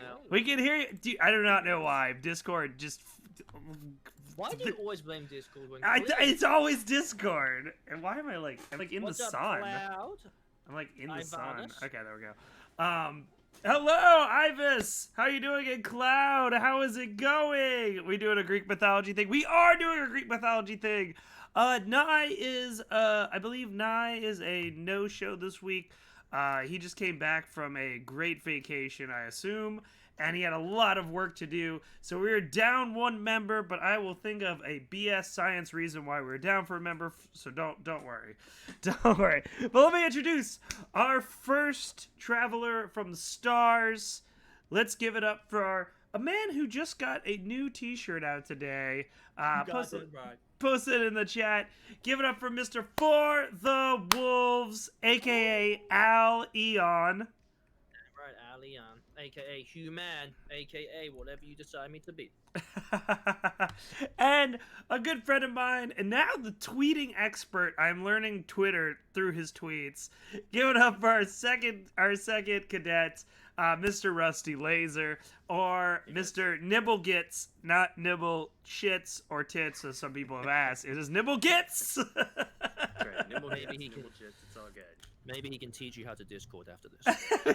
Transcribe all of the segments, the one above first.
now. We can hear you. I do not know why. Discord just... Why do you always blame Discord when it's always Discord. And why am I like... I'm like in What's the up, sun. Cloud? I'm like in the sun. Ivanus? Okay, there we go. Hello, Ivis! How you doing in Cloud? How is it going? We doing a Greek mythology thing? We are doing a Greek mythology thing! Nye is, I believe Nye is a no-show this week. He just came back from a great vacation, I assume, and he had a lot of work to do. So we were down one member, but I will think of a BS science reason why we're down for a member. So don't worry, don't worry. But let me introduce our first traveler from the stars. Let's give it up for a man who just got a new T-shirt out today. Post it in the chat. Give it up for Mr. For the Wolves, aka Al Eon. Right, Alian, aka Human, aka whatever you decide me to be. And a good friend of mine, and now the tweeting expert. I'm learning Twitter through his tweets. Give it up for our second cadet, Mr. Rusty Laser, or Mr. Nibble Gits, not Nibble Shits or Tits, as some people have asked. It is Nibble Gits. That's right. Nibble Shits. It's all good. Maybe he can teach you how to Discord after this.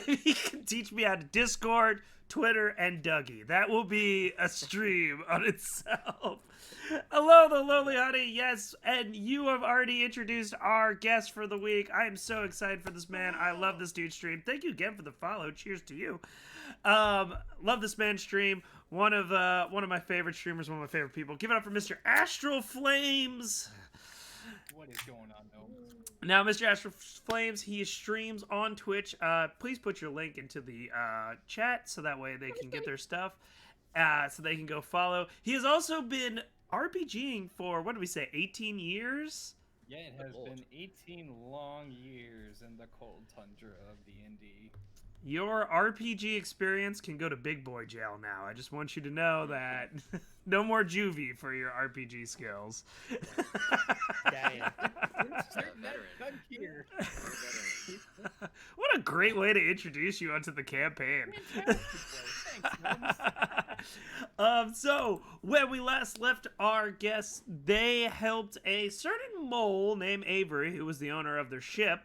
He can teach me how to Discord, Twitter, and Dougie. That will be a stream on itself. Hello, the lowly honey. Yes, and you have already introduced our guest for the week. I am so excited for this man. I love this dude's stream. Thank you again for the follow. Cheers to you. Love this man's stream. One of my favorite streamers. One of my favorite people. Give it up for Mr. Astralsflame. What is going on, though? Now, Mr. Astralsflame, he streams on Twitch. Please put your link into the chat so that way they can get their stuff, so they can go follow. He has also been RPGing for, what did we say, 18 years? Yeah, it has been 18 long years in the cold tundra of the indie. Your RPG experience can go to big boy jail now. I just want you to know that. No more juvie for your RPG skills. Damn. Cut here. What a great way to introduce you onto the campaign. So when we last left our guests, they helped a certain mole named Avery, who was the owner of their ship,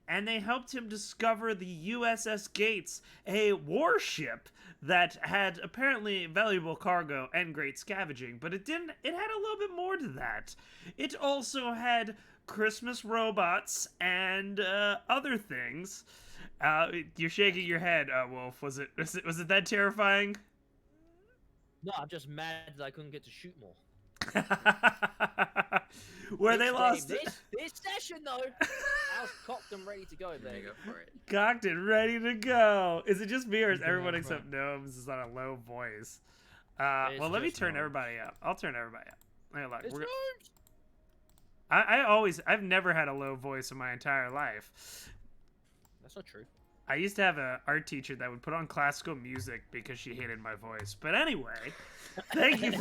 and they helped him discover the USS Gates, a warship that had apparently valuable cargo and great scavenging, but it had a little bit more to that. It also had Christmas robots and other things. You're shaking your head, Wolf. Was it that terrifying? No, I'm just mad that I couldn't get to shoot more. Where they lost this session though. I was cocked and ready to go. There you go for it. Cocked and ready to go. Is it just me or is everyone except Gnomes is on a low voice? Well, let me turn everybody up. I'll turn everybody up. Hey, look, I've never had a low voice in my entire life. That's not true. I used to have an art teacher that would put on classical music because she hated my voice. But anyway, thank you.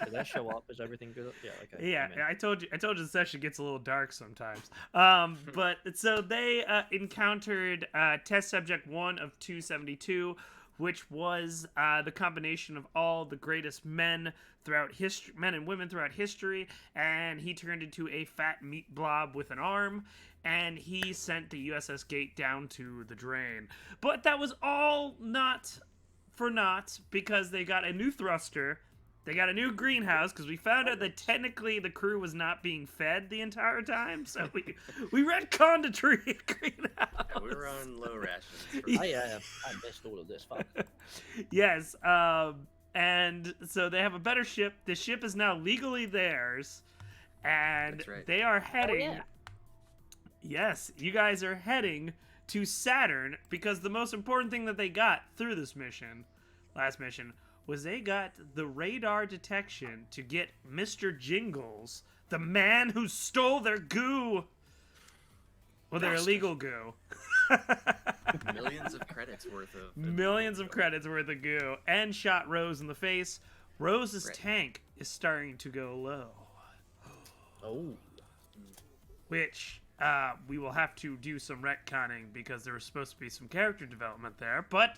Did that show up? Is everything good? Yeah. Okay. Yeah, I told you the session gets a little dark sometimes. But so they encountered test subject 1 of 272, which was the combination of all the greatest men throughout history, men and women throughout history, and he turned into a fat meat blob with an arm, and he sent the USS Gate down to the drain. But that was all not for naught, because they got a new thruster. They got a new greenhouse, because we found out that technically the crew was not being fed the entire time, so we retconned a greenhouse. Yeah, we were on low rations. I missed all of this. Fuck. Yes, and so they have a better ship. The ship is now legally theirs, and That's right. they are heading... Oh, yeah. Yes, you guys are heading to Saturn, because the most important thing that they got through this last mission, was they got the radar detection to get Mr. Jingles, the man who stole their goo. Well, their illegal goo. Millions of credits worth of... Millions of credits worth of goo. And shot Rose in the face. Rose's tank is starting to go low. Oh. Which we will have to do some retconning because there was supposed to be some character development there, but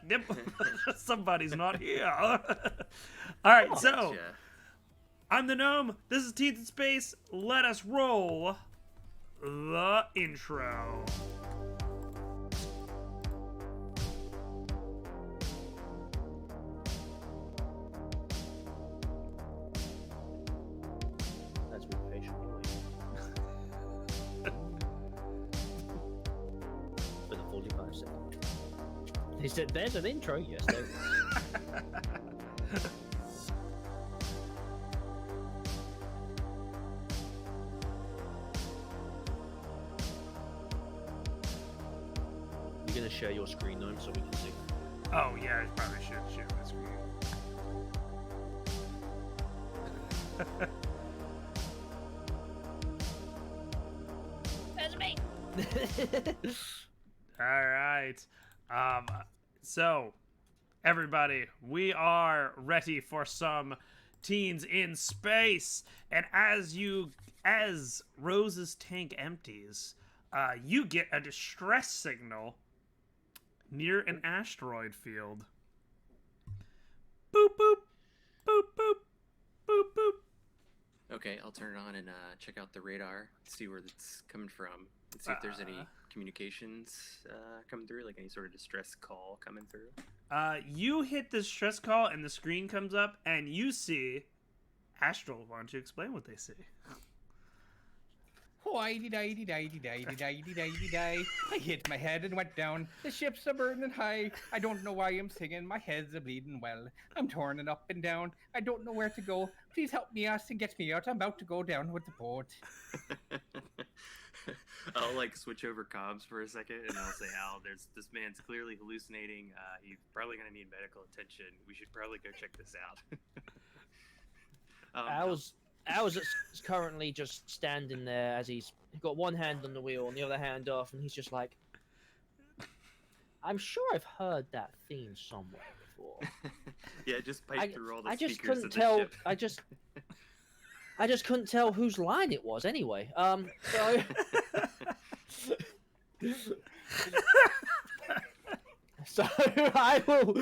somebody's not here. All right, so Gotcha. I'm the gnome. This is Teens in Space. Let us roll the intro. As we patiently wait. For the 45 seconds. He said, there's an intro. Yes, there is. You're going to share your screen, Gnome, so we can see. Oh, yeah, I probably should share my screen. That's me! All right. So, everybody, we are ready for some Teens in Space. And as Rose's tank empties, you get a distress signal near an asteroid field. Boop, boop, boop, boop, boop, boop. Okay, I'll turn it on and check out the radar, see where it's coming from, and see if there's any communications coming through, like any sort of distress call coming through. You hit the distress call and the screen comes up and you see Astral. Why don't you explain what they see? I hit my head and went down. The ship's a burning high. I don't know why I'm singing. My head's a bleeding well. I'm torn and up and down. I don't know where to go. Please help me out and get me out. I'm about to go down with the boat. I'll like switch over comms for a second and I'll say, Al, this man's clearly hallucinating. He's probably gonna need medical attention. We should probably go check this out. Al's currently just standing there as he's got one hand on the wheel and the other hand off, and he's just like, I'm sure I've heard that theme somewhere before. Yeah, just pipe through all the I just speakers couldn't of the tell. ship. I just couldn't tell whose line it was anyway. So. So I will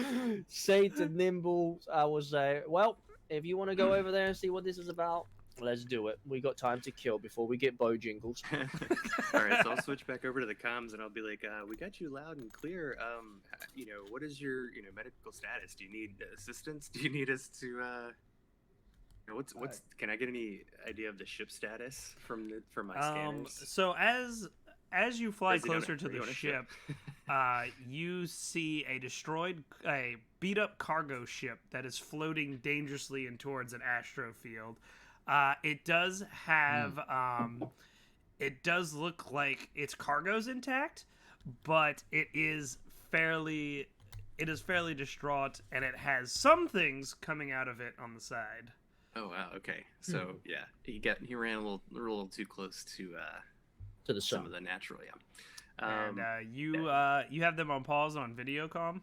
say to Nimble, I will say, well, if you want to go over there and see what this is about, let's do it. We got time to kill before we get Bojingles. All right, so I'll switch back over to the comms and I'll be like, we got you loud and clear. What is your, medical status? Do you need assistance? Do you need us to, can I get any idea of the ship status from my scanners? So as you fly Is he on closer a- to are you the on a ship, you see a beat up cargo ship that is floating dangerously in towards an astrofield. It does have, it does look like its cargo's intact, but it is fairly distraught, and it has some things coming out of it on the side. Oh wow, okay. So yeah, he ran a little too close to the some sun. of the natural, yeah. And you have them on pause on video comm.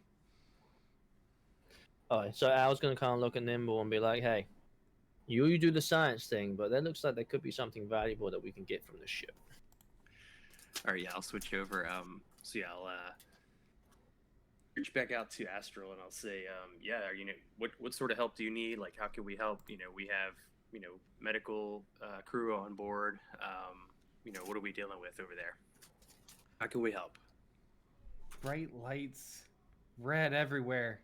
Alright, so Al's gonna kind of look at Nimble and be like, hey, you do the science thing, but that looks like there could be something valuable that we can get from the ship. All right, yeah, I'll switch over. So yeah, I'll reach back out to Astral and I'll say, what sort of help do you need? Like, how can we help? We have, medical crew on board. What are we dealing with over there? How can we help? Bright lights, red everywhere,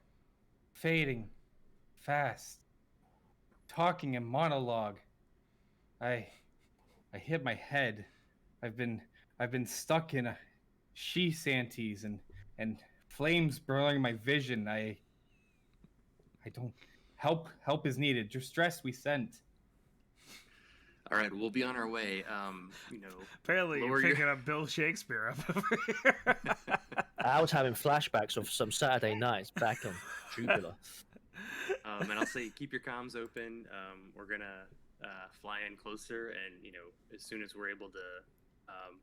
fading, fast, talking in monologue. I hit my head. I've been stuck in a she shanties and flames burning my vision. I don't help is needed. Distress we sent. All right, we'll be on our way. Apparently, you're lower picking up Bill Shakespeare up over here. I was having flashbacks of some Saturday nights back on Jupiter. And I'll say, keep your comms open. We're gonna fly in closer, and as soon as we're able to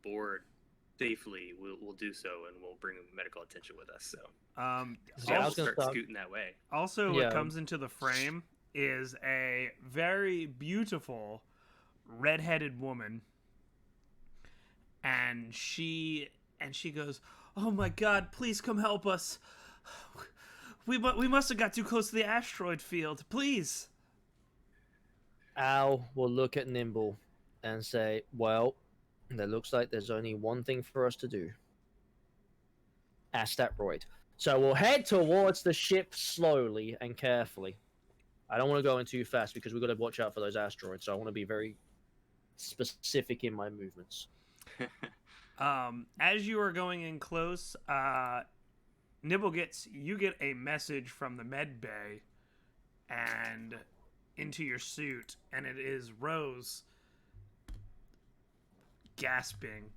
board safely, we'll do so, and we'll bring medical attention with us. So Yeah, I I'll was gonna start start- scooting that way. Also, Yeah. what comes into the frame is a very beautiful red-headed woman, and she goes, "Oh my God, please come help us. We must have got too close to the asteroid field. Please." Al will look at Nimble and say, "Well, it looks like there's only one thing for us to do. Asteroid. So we'll head towards the ship slowly and carefully. I don't want to go in too fast because we've got to watch out for those asteroids. So I want to be very specific in my movements." As you are going in close, Nibble you get a message from the med bay and into your suit, and it is Rose gasping.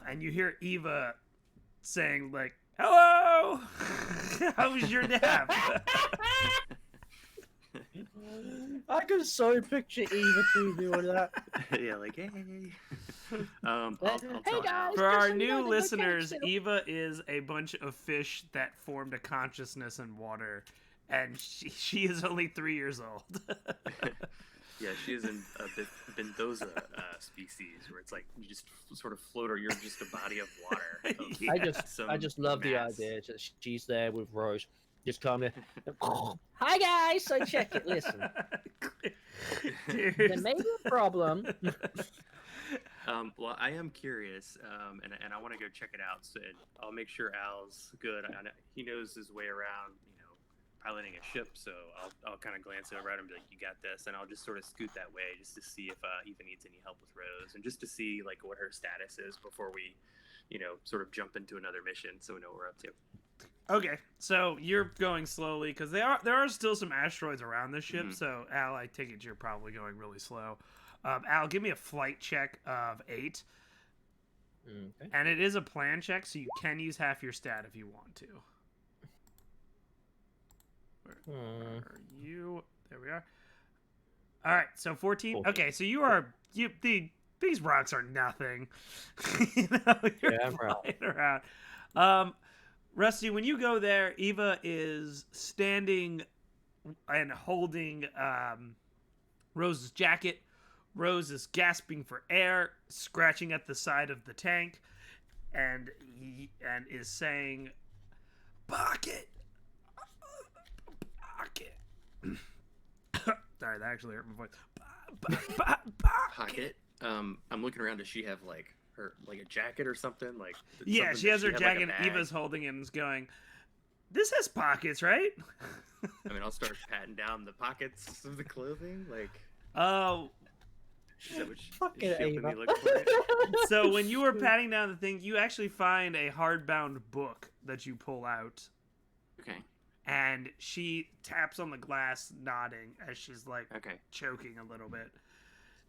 And you hear Eva saying, like, "Hello! How was your nap?" I can so picture Eva too doing that. Yeah, like hey. I'll Hey, tell guys. Al. For our Just so you know, new the listeners, mechanics Eva is a bunch of fish that formed a consciousness in water, and she is only 3 years old. Yeah, she is in a Bendoza species where it's like you just sort of float, or you're just a body of water. Of Yeah. I just love the mass. idea that she's there with Rose. Just come in. Hi guys. So check it. Listen, there may be a problem. Well, I am curious, and I want to go check it out. So I'll make sure Al's good. He knows his way around, piloting a ship. So I'll kind of glance over at him and be like, "You got this," and I'll just sort of scoot that way just to see if Eva needs any help with Rose, and just to see like what her status is before we, sort of jump into another mission, so we know what we're up to. Okay, so you're going slowly because there are still some asteroids around the ship. Mhm. So Al, I take it you're probably going really slow. Al, give me a flight check of 8, Okay. and it is a plan check, so you can use half your stat if you want to. Where are you? There we are. All right, so 14. 14. Okay, so these rocks are nothing. You're Yeah, I'm proud. flying around. Rusty, when you go there, Eva is standing and holding Rose's jacket. Rose is gasping for air, scratching at the side of the tank, and is saying, "Pocket, pocket." Sorry, that actually hurt my voice. Pocket. I'm looking around. Does she have like her a jacket or something? Like Yeah, something she that has her had, like, a jacket. bag? Eva's holding it and is going, "This has pockets, right?" I mean, I'll start patting down the pockets of the clothing. Like, Oh, is that what she, Fucking is she helping me Eva. look for it? so when you were patting down the thing, you actually find a hardbound book that you pull out, Okay. and she taps on the glass, nodding as she's like Okay. choking a little bit.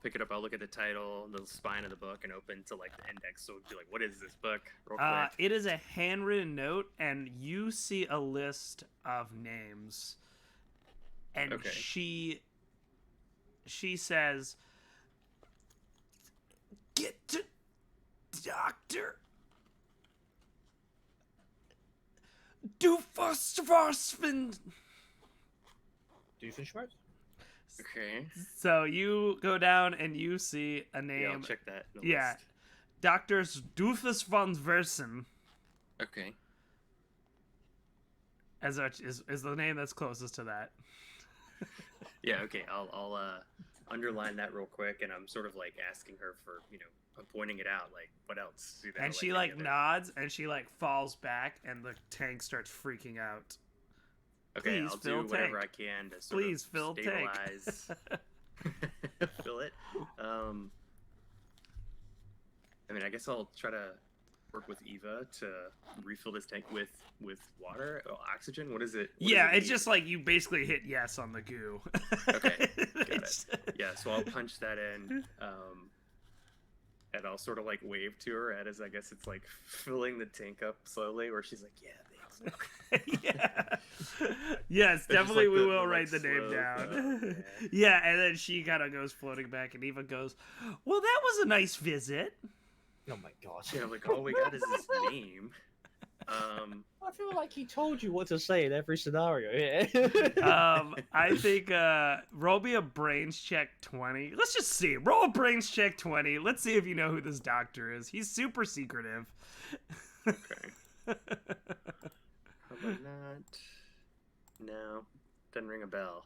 Pick it up. I'll look at the title, the spine of the book, and open to like the index. So be like, what is this book? Real quick. It is a handwritten note, and you see a list of names, and Okay. she says, "Get to Doctor Doofenshmirtz." Doofenshmirtz? Okay. So you go down and you see a Yeah, I'll name. check that. In the Yeah. list. Dr. Doofus von Versen Okay. is the name that's closest to that. Yeah. Okay. I'll underline that real quick, and I'm sort of like asking her for I'm pointing it out. Like, what else? Do that, And she any like other- nods and she like falls back and the tank starts freaking out. Okay, Please I'll fill do whatever tank. I can to sort Please of fill tank. stabilize. Fill it. I mean, I guess I'll try to work with Eva to refill this tank with water, oxygen. What is it? What Yeah, does it it's need? just like you basically hit yes on the goo. Okay, got It's- Yeah, so I'll punch that in, and I'll sort of like wave to her as I guess it's like filling the tank up slowly, where she's like, "Yeah, thanks." Yeah. Yes, It's just definitely like we the, will like, write the name slow down. flow, yeah. Yeah, and then she kind of goes floating back, and Eva goes, "Well, that was a nice visit." Oh my god. Yeah, I'm like, all we got is his name. I feel like he told you what to say in every scenario. Yeah. I think roll me a brains check 20. Let's just see. Roll a brains check 20. Let's see if you know who this doctor is. He's super secretive. Okay. How about not? No, doesn't ring a bell.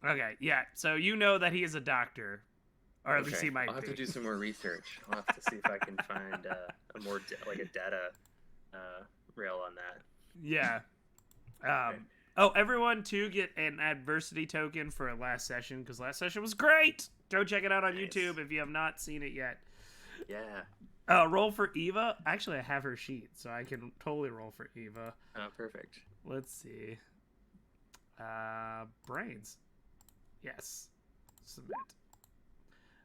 Okay, yeah. So you know that he is a doctor, or at least he might I'll have be. to do some more research. I'll have to see if I can find a more like a data rail on that. Yeah. Okay. Oh, everyone too get an adversity token for last session because last session was great. Go check it out on Nice. YouTube if you have not seen it yet. Yeah. Roll for Eva. Actually, I have her sheet, so I can totally roll for Eva. Oh, perfect. Let's see. Brains. Yes. Submit.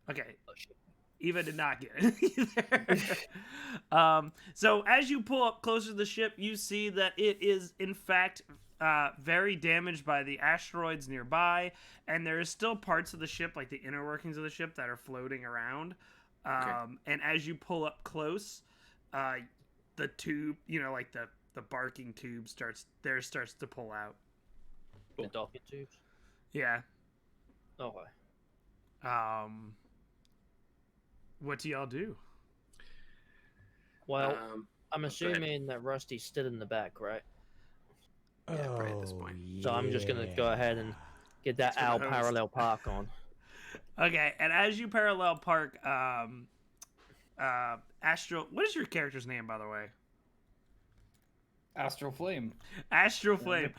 Okay. Oh, shit. Eva did not get it either. So as you pull up closer to the ship, you see that it is in fact very damaged by the asteroids nearby, and there is still parts of the ship, like the inner workings of the ship, that are floating around. And as you pull up close, the tube, like the barking tube starts to pull out. The docking tubes. Yeah. Okay. What do y'all do? Well, I'm go ahead. assuming that Rusty's still in the back, right? Yeah, right at this point. So I'm just gonna go ahead and get that That's owl what the host- parallel park on. Okay, and as you parallel park, Astral. What is your character's name, by the way? Astralflame. Astralflame.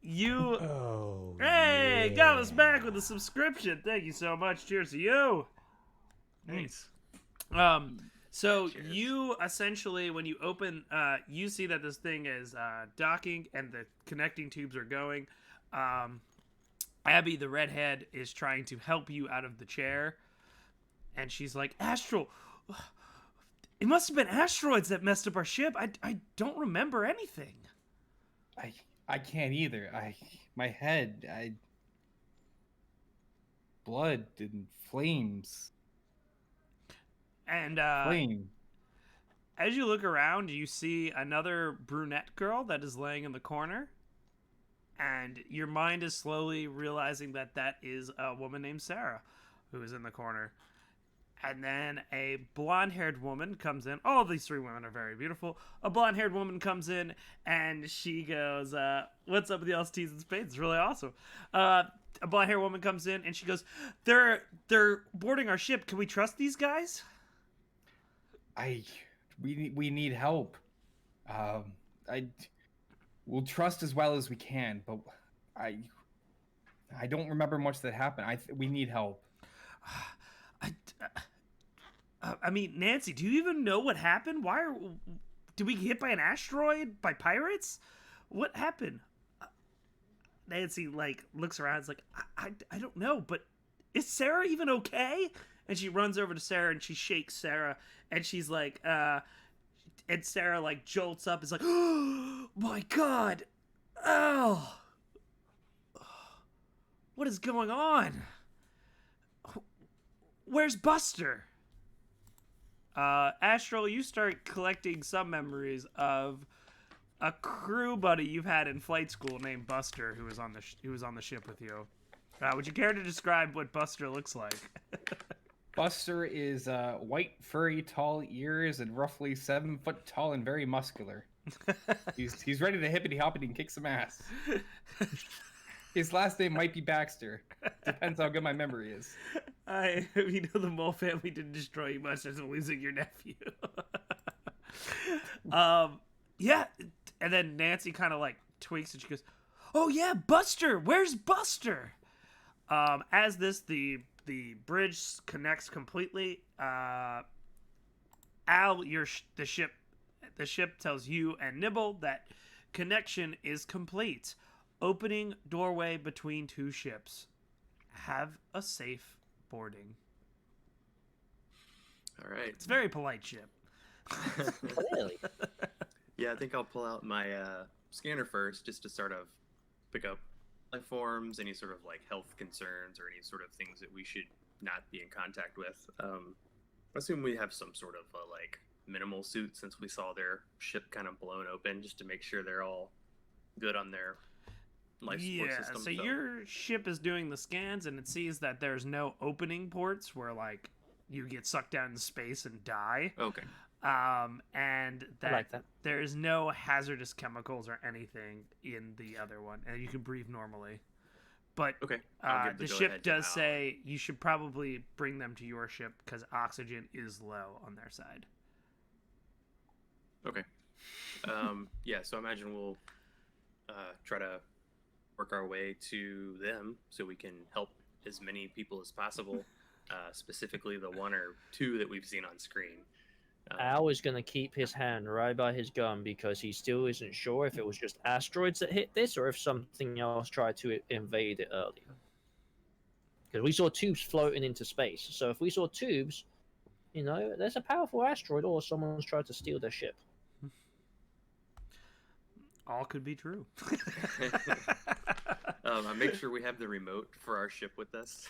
You. Oh. Hey, got us back with a subscription. Thank you so much. Cheers to you. Nice. So Cheers. you essentially, when you open, you see that this thing is docking and the connecting tubes are going. Abby, the redhead, is trying to help you out of the chair, and she's like, "Astral, it must have been asteroids that messed up our ship. I don't remember anything." I can't either. My head, blood and flames. And Flame. as you look around, you see another brunette girl that is laying in the corner. And your mind is slowly realizing that that is a woman named Sarah who is in the corner. And then a blonde-haired woman comes in. All of these three women are very beautiful. A blonde-haired woman comes in, and she goes, what's up with y'all's T's and spades? It's really awesome. A blonde-haired woman comes in, and she goes, they're boarding our ship. Can we trust these guys? We need help. We'll trust as well as we can, but I don't remember much that happened. We need help. I mean, Nancy, do you even know what happened? Did we get hit by an asteroid? By pirates? What happened? Nancy, looks around. It's like, I don't know, but is Sarah even okay? And she runs over to Sarah and she shakes Sarah. And she's like, and Sarah, jolts up. Is like, oh, my God. Oh. What is going on? Where's Buster? Astral, you start collecting some memories of a crew buddy you've had in flight school named Buster, who was on the ship with you. Would you care to describe what Buster looks like? Buster is white, furry, tall ears, and roughly 7 foot tall and very muscular. He's ready to hippity hoppity and kick some ass. His last name might be Baxter. Depends how good my memory is. The Mole family didn't destroy you much as losing your nephew. Yeah, and then Nancy kind of tweaks and she goes, "Oh yeah, Buster. Where's Buster?" As the bridge connects completely, Al, the ship tells you and Nibble that connection is complete. Opening doorway between two ships. Have a safe boarding. All right. It's a very polite ship. Really? Yeah, I think I'll pull out my scanner first, just to sort of pick up life forms, any sort of health concerns, or any sort of things that we should not be in contact with. I assume we have some sort of minimal suit since we saw their ship kind of blown open, just to make sure they're all good on their life support system. So your ship is doing the scans, and it sees that there's no opening ports where like you get sucked down in space and die. Okay. And I like that. there is no hazardous chemicals or anything in the other one, and you can breathe normally. But Okay. I'll give the go ship ahead to does Al. say you should probably bring them to your ship because oxygen is low on their side. Okay. Yeah, so I imagine we'll try to work our way to them so we can help as many people as possible, specifically the one or two that we've seen on screen. Al is going to keep his hand right by his gun because he still isn't sure if it was just asteroids that hit this or if something else tried to invade it earlier. Because we saw tubes floating into space. So if we saw tubes, there's a powerful asteroid or someone's tried to steal their ship. All could be true. I make sure we have the remote for our ship with us.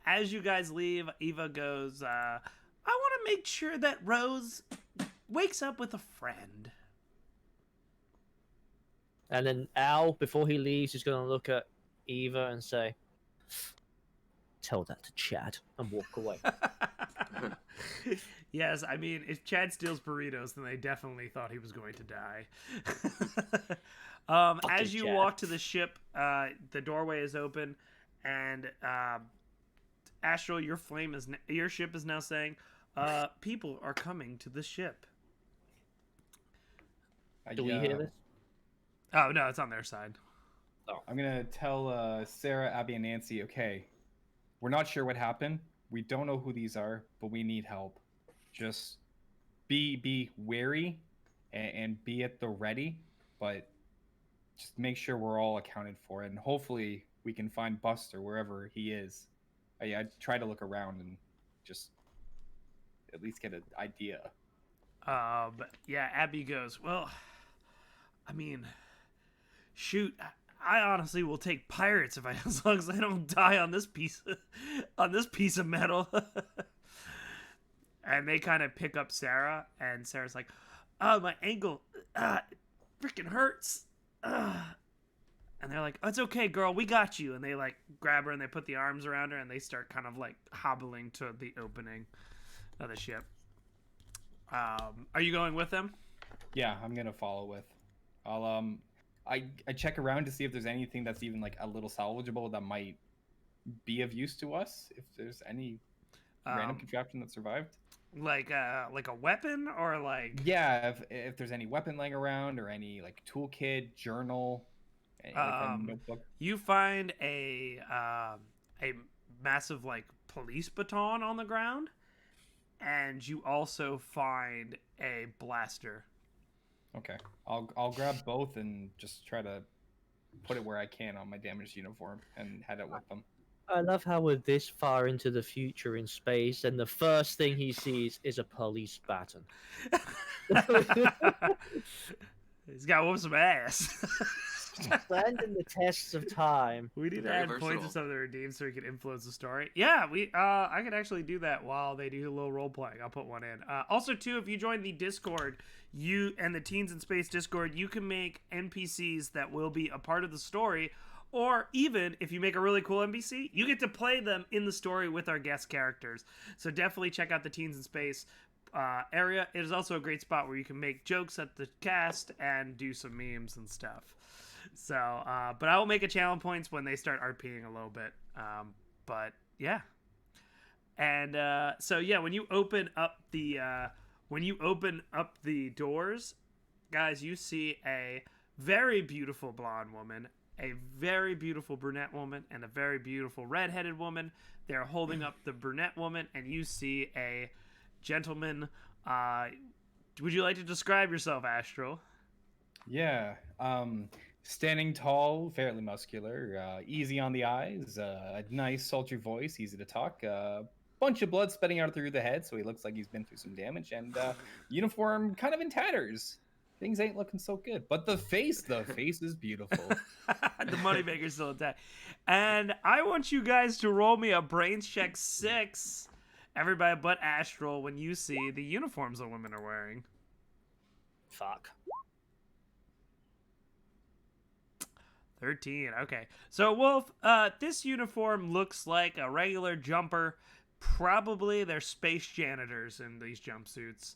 As you guys leave, Eva goes, I want to make sure that Rose wakes up with a friend. And then Al, before he leaves, is going to look at Eva and say, "Tell that to Chad," and walk away. Yes, I mean, if Chad steals burritos, then they definitely thought he was going to die. As you Chad. walk to the ship, the doorway is open, and Astral, your ship is now saying, people are coming to the ship. Do we hear this? Oh, no, it's on their side. I'm gonna tell Sarah, Abby, and Nancy. Okay, we're not sure what happened. We don't know who these are, but we need help. Just be wary and be at the ready, but just make sure we're all accounted for, and hopefully we can find Buster wherever he is. I try to look around and just at least get an idea. Yeah, Abby goes, well, I mean, shoot, I honestly will take pirates as long as I don't die on this piece of metal. And they kind of pick up Sarah, and Sarah's like, "Oh, my ankle, freaking hurts." And they're like, "Oh, it's okay, girl, we got you." And they like grab her and they put the arms around her, and they start kind of like hobbling to the opening of the ship. Are you going with them? Yeah, I'm gonna follow with. I'll I check around to see if there's anything that's even like a little salvageable that might be of use to us. If there's any random contraption that survived. Like a weapon or like Yeah, if there's any weapon laying around or any like toolkit, journal, like a notebook. You find a massive like police baton on the ground, and you also find a blaster. Okay, I'll grab both and just try to put it where I can on my damaged uniform and head out with them. I love how we're this far into the future in space, and the first thing he sees is a police baton. He's got to whoop some ass. Standing the tests of time. We need to Very add points versatile. or something to redeem so we can influence the story. Yeah, I could actually do that while they do a little role playing. I'll put one in. Also, too, if you join the Discord, you and the Teens in Space Discord, you can make NPCs that will be a part of the story. Or even if you make a really cool NPC, you get to play them in the story with our guest characters. So definitely check out the Teens in Space area. It is also a great spot where you can make jokes at the cast and do some memes and stuff. So, but I will make a challenge points when they start RPing a little bit. But yeah, and so yeah, when you open up the doors, guys, you see a very beautiful blonde woman, a very beautiful brunette woman, and a very beautiful redheaded woman. They're holding up the brunette woman, and you see a gentleman. Would you like to describe yourself, Astral? Yeah, standing tall, fairly muscular, easy on the eyes, a nice sultry voice, easy to talk, bunch of blood spitting out through the head, so he looks like he's been through some damage, and uniform kind of in tatters. Things ain't looking so good, but the face is beautiful. The moneymaker's still intact. And I want you guys to roll me a brains check 6 everybody but Astral when you see the uniforms the women are wearing. Fuck. 13. Okay. So, Wolf, this uniform looks like a regular jumper. Probably they're space janitors in these jumpsuits.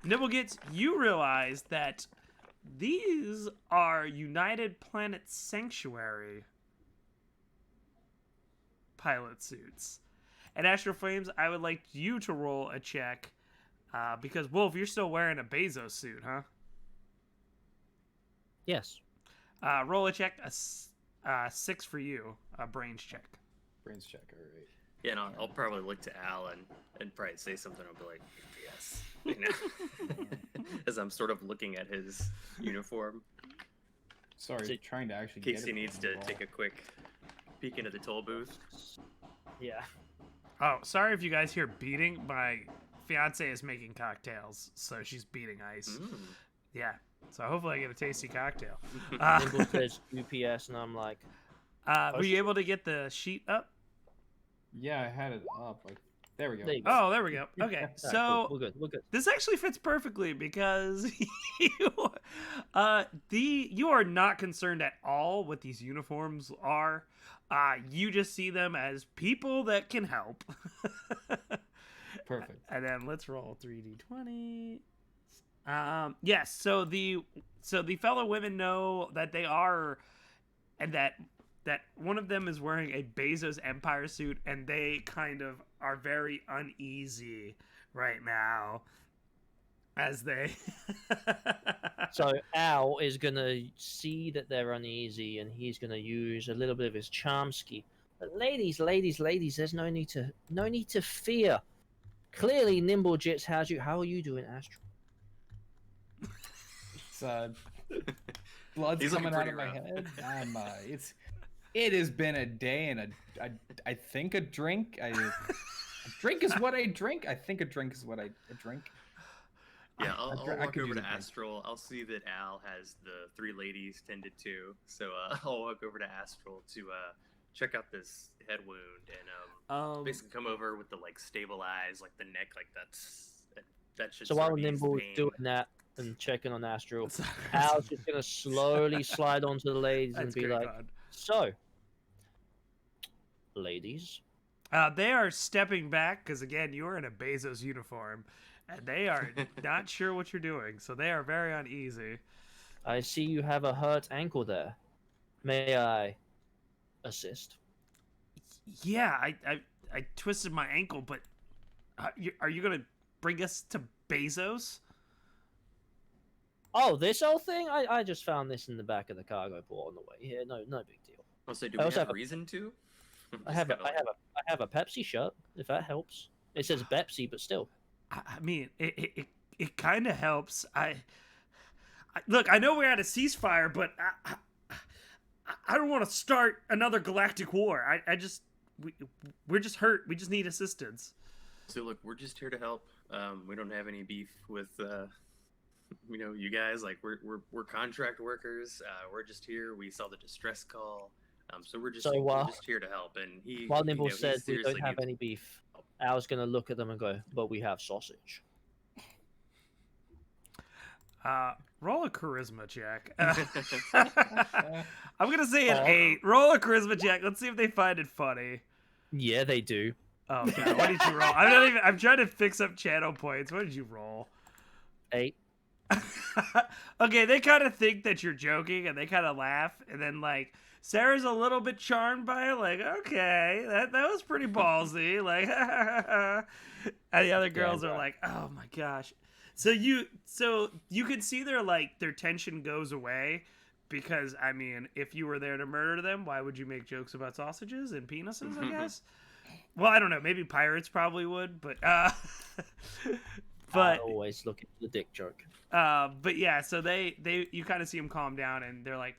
Nibblegets, you realize that these are United Planet Sanctuary pilot suits. And Astral Flames, I would like you to roll a check because, Wolf, you're still wearing a Bezos suit, huh? Yes. Roll a check, a 6 for you, a brains check. Brains check, all right. Yeah, and I'll probably look to Al and probably say something. I'll be like, yes. You know? As I'm sort of looking at his uniform. Sorry, So- trying to actually In get case it he from needs the to wall. take a quick peek into the toll booth. Yeah. Oh, sorry if you guys hear beating. My fiance is making cocktails, so she's beating ice. Mm. Yeah, so hopefully I get a tasty cocktail. Nimble says UPS, and I'm like, Were you able to get the sheet up? Yeah, I had it up. Like, there we go. there you go. Oh, there we go. Okay, Alright, so cool. We're good. We're good. this actually fits perfectly because you are not concerned at all what these uniforms are. You just see them as people that can help. Perfect. And then let's roll 3d20. Yes, so the fellow women know that they are, and that one of them is wearing a Bezos Empire suit, and they kind of are very uneasy right now as they So Al is gonna see that they're uneasy, and he's gonna use a little bit of his charm ski. But ladies, there's no need to fear. Clearly, Nimblejits has you. How are you doing, Astral? It's blood's He's looking coming out of pretty my rough. head. It has been a day and I think a drink. A drink is what I drink. I think a drink is what I drink. Yeah, I I'll could walk over use to a drink. Astral. I'll see that Al has the 3 ladies tended to, so I'll walk over to Astral to check out this head wound and basically come over with the like stabilize like the neck, like that should. So sort while of ease the Nimble's pain. doing that and checking on Astral, Sorry. Al's just gonna slowly slide onto the ladies and That's be great, like, God. "So, ladies, They are stepping back because, again, you are in a Bezos uniform, and they are not sure what you're doing, so they are very uneasy. I see you have a hurt ankle there. May I assist?" Yeah, I twisted my ankle, but are you going to bring us to Bezos? Oh, this old thing? I just found this in the back of the cargo port on the way here. No big deal. I'll say, do I we also have have a- reason to? I have a Pepsi shirt, if that helps. It says Pepsi, but still. I mean, it kind of helps. Look, I know we're at a ceasefire, but I don't want to start another galactic war. We're just hurt. We just need assistance. So look, we're just here to help. We don't have any beef with you guys. Like we're contract workers. We're just here. We saw the distress call. So we're just here to help. And While Nimble he says we don't seriously have needs- any beef, Al's gonna look at them and go, "But we have sausage." Roll a charisma check. I'm gonna say an 8. Roll a charisma check. Let's see if they find it funny. Yeah, they do. Oh god, what did you roll? I'm trying to fix up channel points. What did you roll? 8. Okay, they kind of think that you're joking, and they kind of laugh, and then like Sarah's a little bit charmed by it, like, okay, that was pretty ballsy, like, and the other girls are like, oh my gosh. So you can see their tension goes away, because I mean, if you were there to murder them, why would you make jokes about sausages and penises? I guess. Well, I don't know. Maybe pirates probably would, but I always look at the dick joke. but yeah, so you kind of see them calm down, and they're like,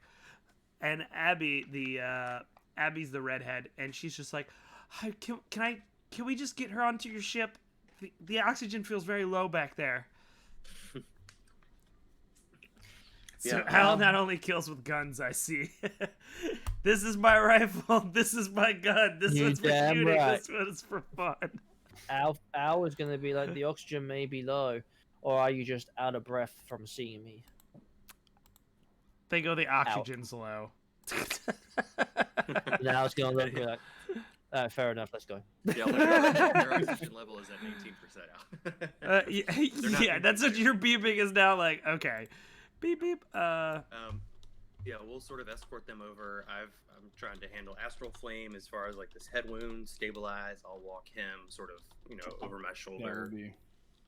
and Abby's the redhead, and she's just like, can we just get her onto your ship? The oxygen feels very low back there. So Yeah, Al not only kills with guns, I see. This is my rifle. This is my gun. This You one's for damn shooting. right. This one's for fun. Al is gonna be like, the oxygen may be low, or are you just out of breath from seeing me? They go the oxygen's low. And Al's gonna look at me like, fair enough, let's go. Yeah, their oxygen level is at 19% out. Yeah, that's what your beeping is now like. Okay, beep beep. Yeah, we'll sort of escort them over. I'm trying to handle Astralsflame as far as like this head wound, stabilize. I'll walk him sort of, over my That shoulder, would be.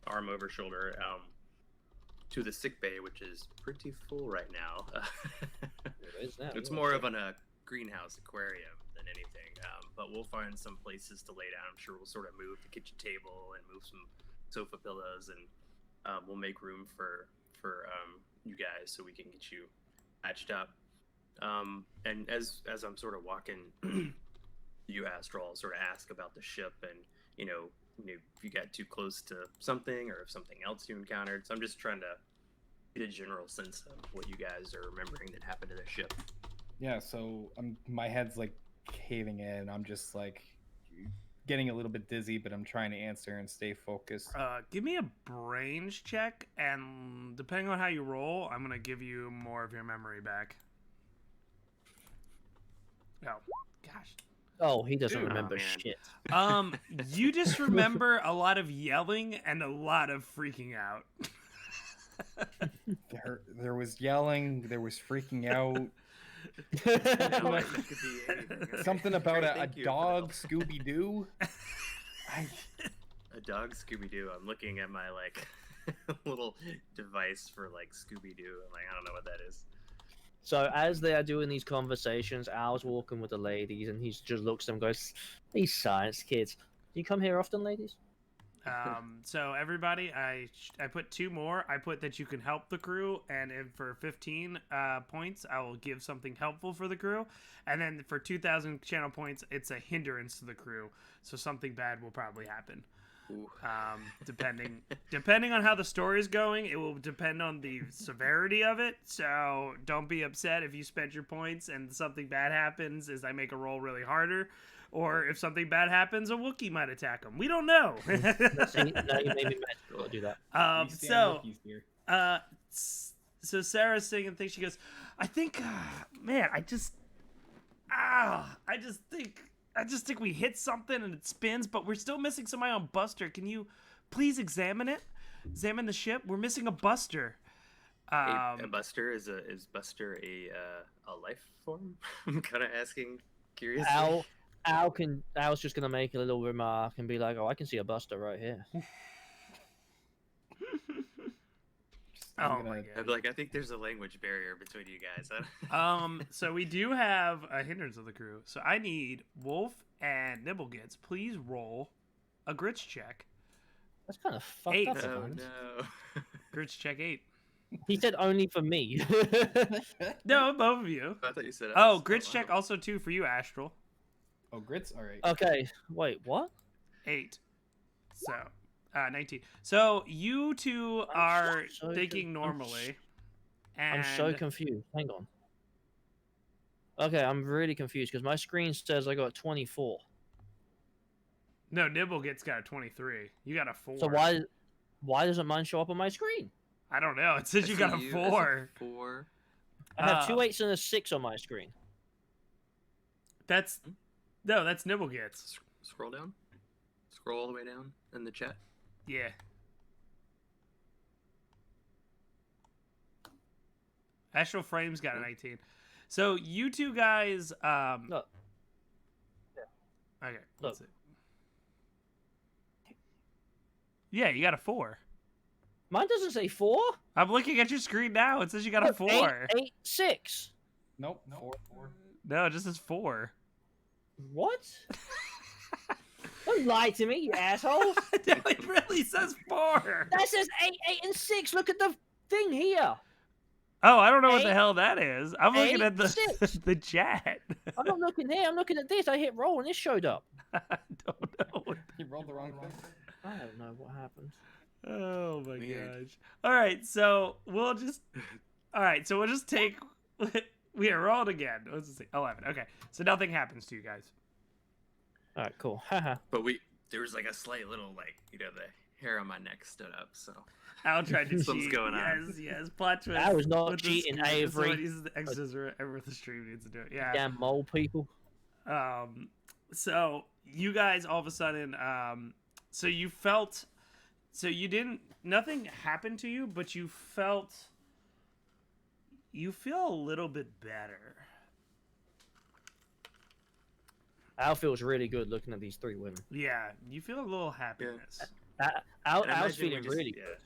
arm over shoulder, to the sick bay, which is pretty full right now. It is now, It's yeah. more of a greenhouse aquarium than anything, but we'll find some places to lay down. I'm sure we'll sort of move the kitchen table and move some sofa pillows, and we'll make room for you guys so we can get you patched up. And as I'm sort of walking you, Astral, I'll sort of ask about the ship and if you got too close to something or if something else you encountered. So I'm just trying to get a general sense of what you guys are remembering that happened to the ship. Yeah, so my head's like caving in. I'm just like getting a little bit dizzy, but I'm trying to answer and stay focused. Give me a brains check, and depending on how you roll, I'm gonna give you more of your memory back. Oh, gosh. Oh, he doesn't Dude, remember man. shit. You just remember a lot of yelling and a lot of freaking out. There was yelling. There was freaking out. No, it could be anything. Something about Great, a thank you for the dog, help. Scooby Doo. A dog, Scooby-Doo. I'm looking at my little device for Scooby-Doo. I'm like, I don't know what that is. So as they are doing these conversations, Al's walking with the ladies, and he just looks at them and goes, "These science kids. Do you come here often, ladies?" So everybody, I put 2 more. I put that you can help the crew, and for 15 points, I will give something helpful for the crew. And then for 2,000 channel points, it's a hindrance to the crew. So something bad will probably happen. Ooh. Depending on how the story is going, it will depend on the severity of it. So don't be upset if you spent your points and something bad happens as I make a roll really harder. Or if something bad happens, a Wookiee might attack them. We don't know. See, now you made me mad. I'll do that. So Sarah's singing things. She goes, I think, man, I just think we hit something and it spins, but we're still missing somebody on Buster. Can you please examine it? Examine the ship. We're missing a Buster. A Buster is Buster a life form? I'm kind of asking curiously. Al's just gonna make a little remark and be like, "Oh, I can see a Buster right here." Oh my I'd be like, I think there's a language barrier between you guys. So we do have a hindrance of the crew. So I need Wolf and Nibblegits. Please roll a grits check. That's kind of fucked 8. up. Oh Evans. no. Grits check 8. He said only for me. No, both of you. I thought you said. Oh, us. grits wow. check also 2 for you, Astral. Oh, grits. All right. Okay, wait, what? 8. So 19. So you two are so thinking con- normally. I'm so confused. Hang on. Okay, I'm really confused because my screen says I got 24. No, Nibblegit's got a 23. You got a 4. So why doesn't mine show up on my screen? I don't know. It says I you see got a you as 4. 4. I have 2 8s and a 6 on my screen. That's Nibblegit's. Scroll down. Scroll all the way down in the chat. Yeah. Astral Frame's got a 19. So you two guys Look. Okay, Look. let's see. Yeah, you got a 4. Mine doesn't say 4. I'm looking at your screen now. It says you got a Look, 4. 8, 6. Nope. 4. No, it just says 4. What? Don't lie to me, you assholes. No, it really says 4. That says 8, 8, and 6. Look at the thing here. Oh, I don't know what 8, the hell that is. I'm looking 8, at the 6. the chat. I'm not looking here. I'm looking at this. I hit roll and this showed up. I don't know. You rolled the wrong thing. I don't know what happened. Oh my Weird. gosh. All right, so we'll just All right, so we'll just take. We are rolled again. Let's just see. 11. Okay, so nothing happens to you guys. All right, cool. Haha. But there was like a slight little the hair on my neck stood up. So Al tried to Something's cheat. going on. Yes. Plot twist. I was not with the cheating, screen. Avery. Someone uses the extras ever with the stream needs to do it. Yeah. Damn mole people. So you guys all of a sudden, so you felt, so you didn't, nothing happened to you, but you feel a little bit better. Al feels really good looking at these three women. Yeah, you feel a little happiness. Al's And imagine feeling we're just- really yeah. good.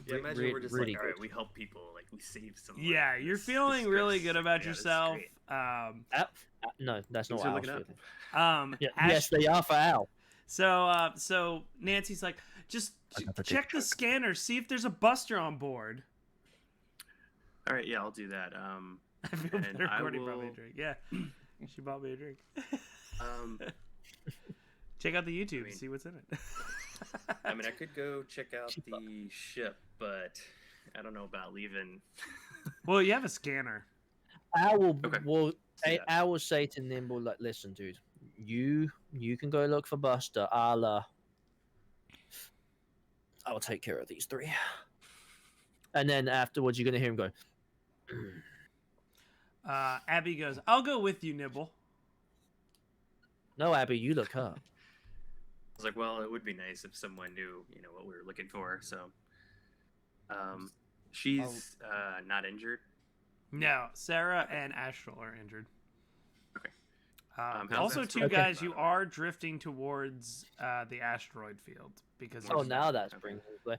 Yeah, imagine Re- we're just really like, all right, good. we help people, like we save someone. Yeah, you're This feeling really distress. good about Yeah, this is yourself. great. No, that's not Things what are Al's looking up. feeling. Yeah, Ash- yes, they are for Al. So Nancy's like, just check the scanner, see if there's a buster on board. All right, yeah, I'll do that. I feel And better. I Courtney brought me a will- drink. Yeah, she bought me a drink. Um, Check out the YouTube I mean- and see what's in it. I mean, I could go check out the ship, but I don't know about leaving. Well, you have a scanner. Al will, Okay. say, Yeah. Al will say to Nimble, like, listen, dude, you can go look for Buster. I'll take care of these three. And then afterwards, you're gonna hear him go. Abby goes, I'll go with you, Nibble. No, Abby, you look her. I was like, well, it would be nice if someone knew, what we were looking for. So, she's not injured. No, Sarah and Astral are injured. Okay. How's Also, that too, spread? guys, you are drifting towards the asteroid field because. Oh, of- now that's Okay. bringing play.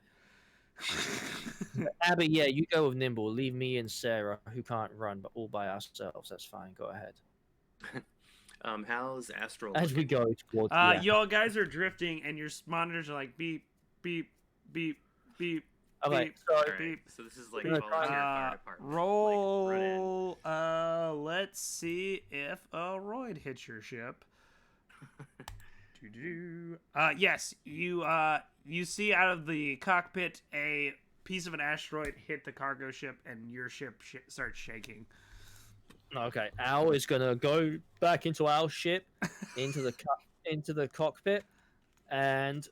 Abby, yeah, you go with Nimble. Leave me and Sarah, who can't run, but all by ourselves. That's fine. Go ahead. How's Astral? As we looking? go towards the y'all guys are drifting, and your monitors are like beep, beep, beep, beep. Okay, beep, so All right, beep. so this is like We're volunteer gonna fire department. Roll. Like, run Let's see if a roid hits your ship. Doo-doo. Yes, you see out of the cockpit a piece of an asteroid hit the cargo ship, and your ship starts shaking. Okay, Al is gonna go back into our ship, into the cockpit, and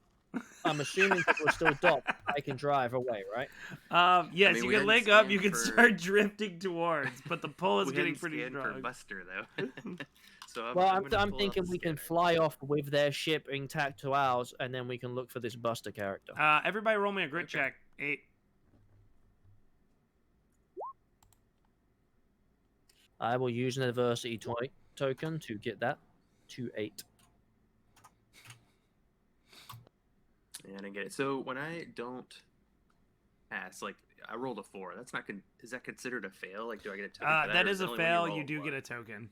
I'm assuming that we're still docked. I can drive away, right? Yes, I mean, you we can hadn't link up. You scanned can for- start drifting towards, but the pull is We getting hadn't pretty scanned for strong. Buster though. So Well, gonna I'm pull up thinking the we can scanner. fly off with their ship intact to ours, and then we can look for this Buster character. Everybody, roll me a grit Okay. check. 8. I will use an adversity token to get that to 8. Yeah, I didn't get it. So when I don't pass, like I rolled a 4. That's not. Is that considered a fail? Like, do I get a token for that? That or is it a only when fail. roll You do one? get a token.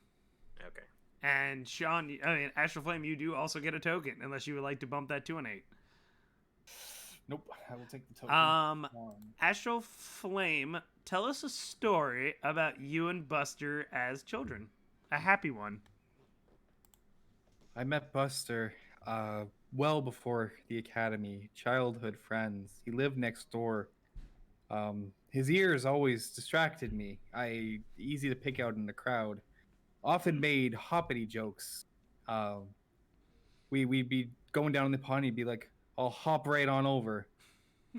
Okay. And Sean, Astralflame, you do also get a token, unless you would like to bump that to an 8. Nope, I will take the token. Astralflame, tell us a story about you and Buster as children. A happy one. I met Buster well before the academy, childhood friends. He lived next door. His ears always distracted me. Easy to pick out in the crowd. Often made hoppity jokes. We'd be going down the pond. He'd be like, "I'll hop right on over."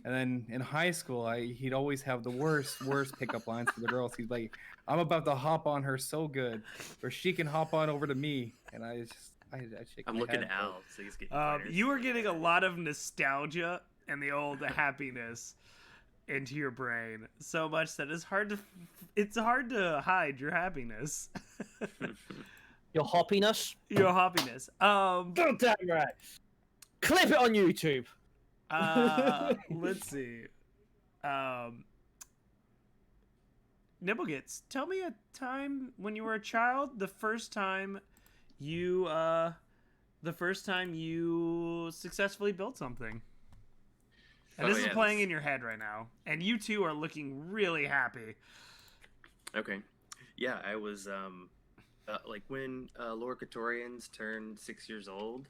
And then in high school, he'd always have the worst pickup lines for the girls. He'd be like, "I'm about to hop on her so good, or she can hop on over to me." And I shake I'm my looking head, at but- Al, so he's getting pointers. You are getting a lot of nostalgia and the old happiness into your brain, so much that it's hard to hide your happiness. Your hoppiness? Your hoppiness. God damn right. Clip it on YouTube. Let's see. Nibblegits, tell me a time when you were a child, the first time you successfully built something. And Oh, this is yeah, playing this- in your head right now. And you two are looking really happy. Okay. Yeah, I was like when Lorcatorians turn 6 years old.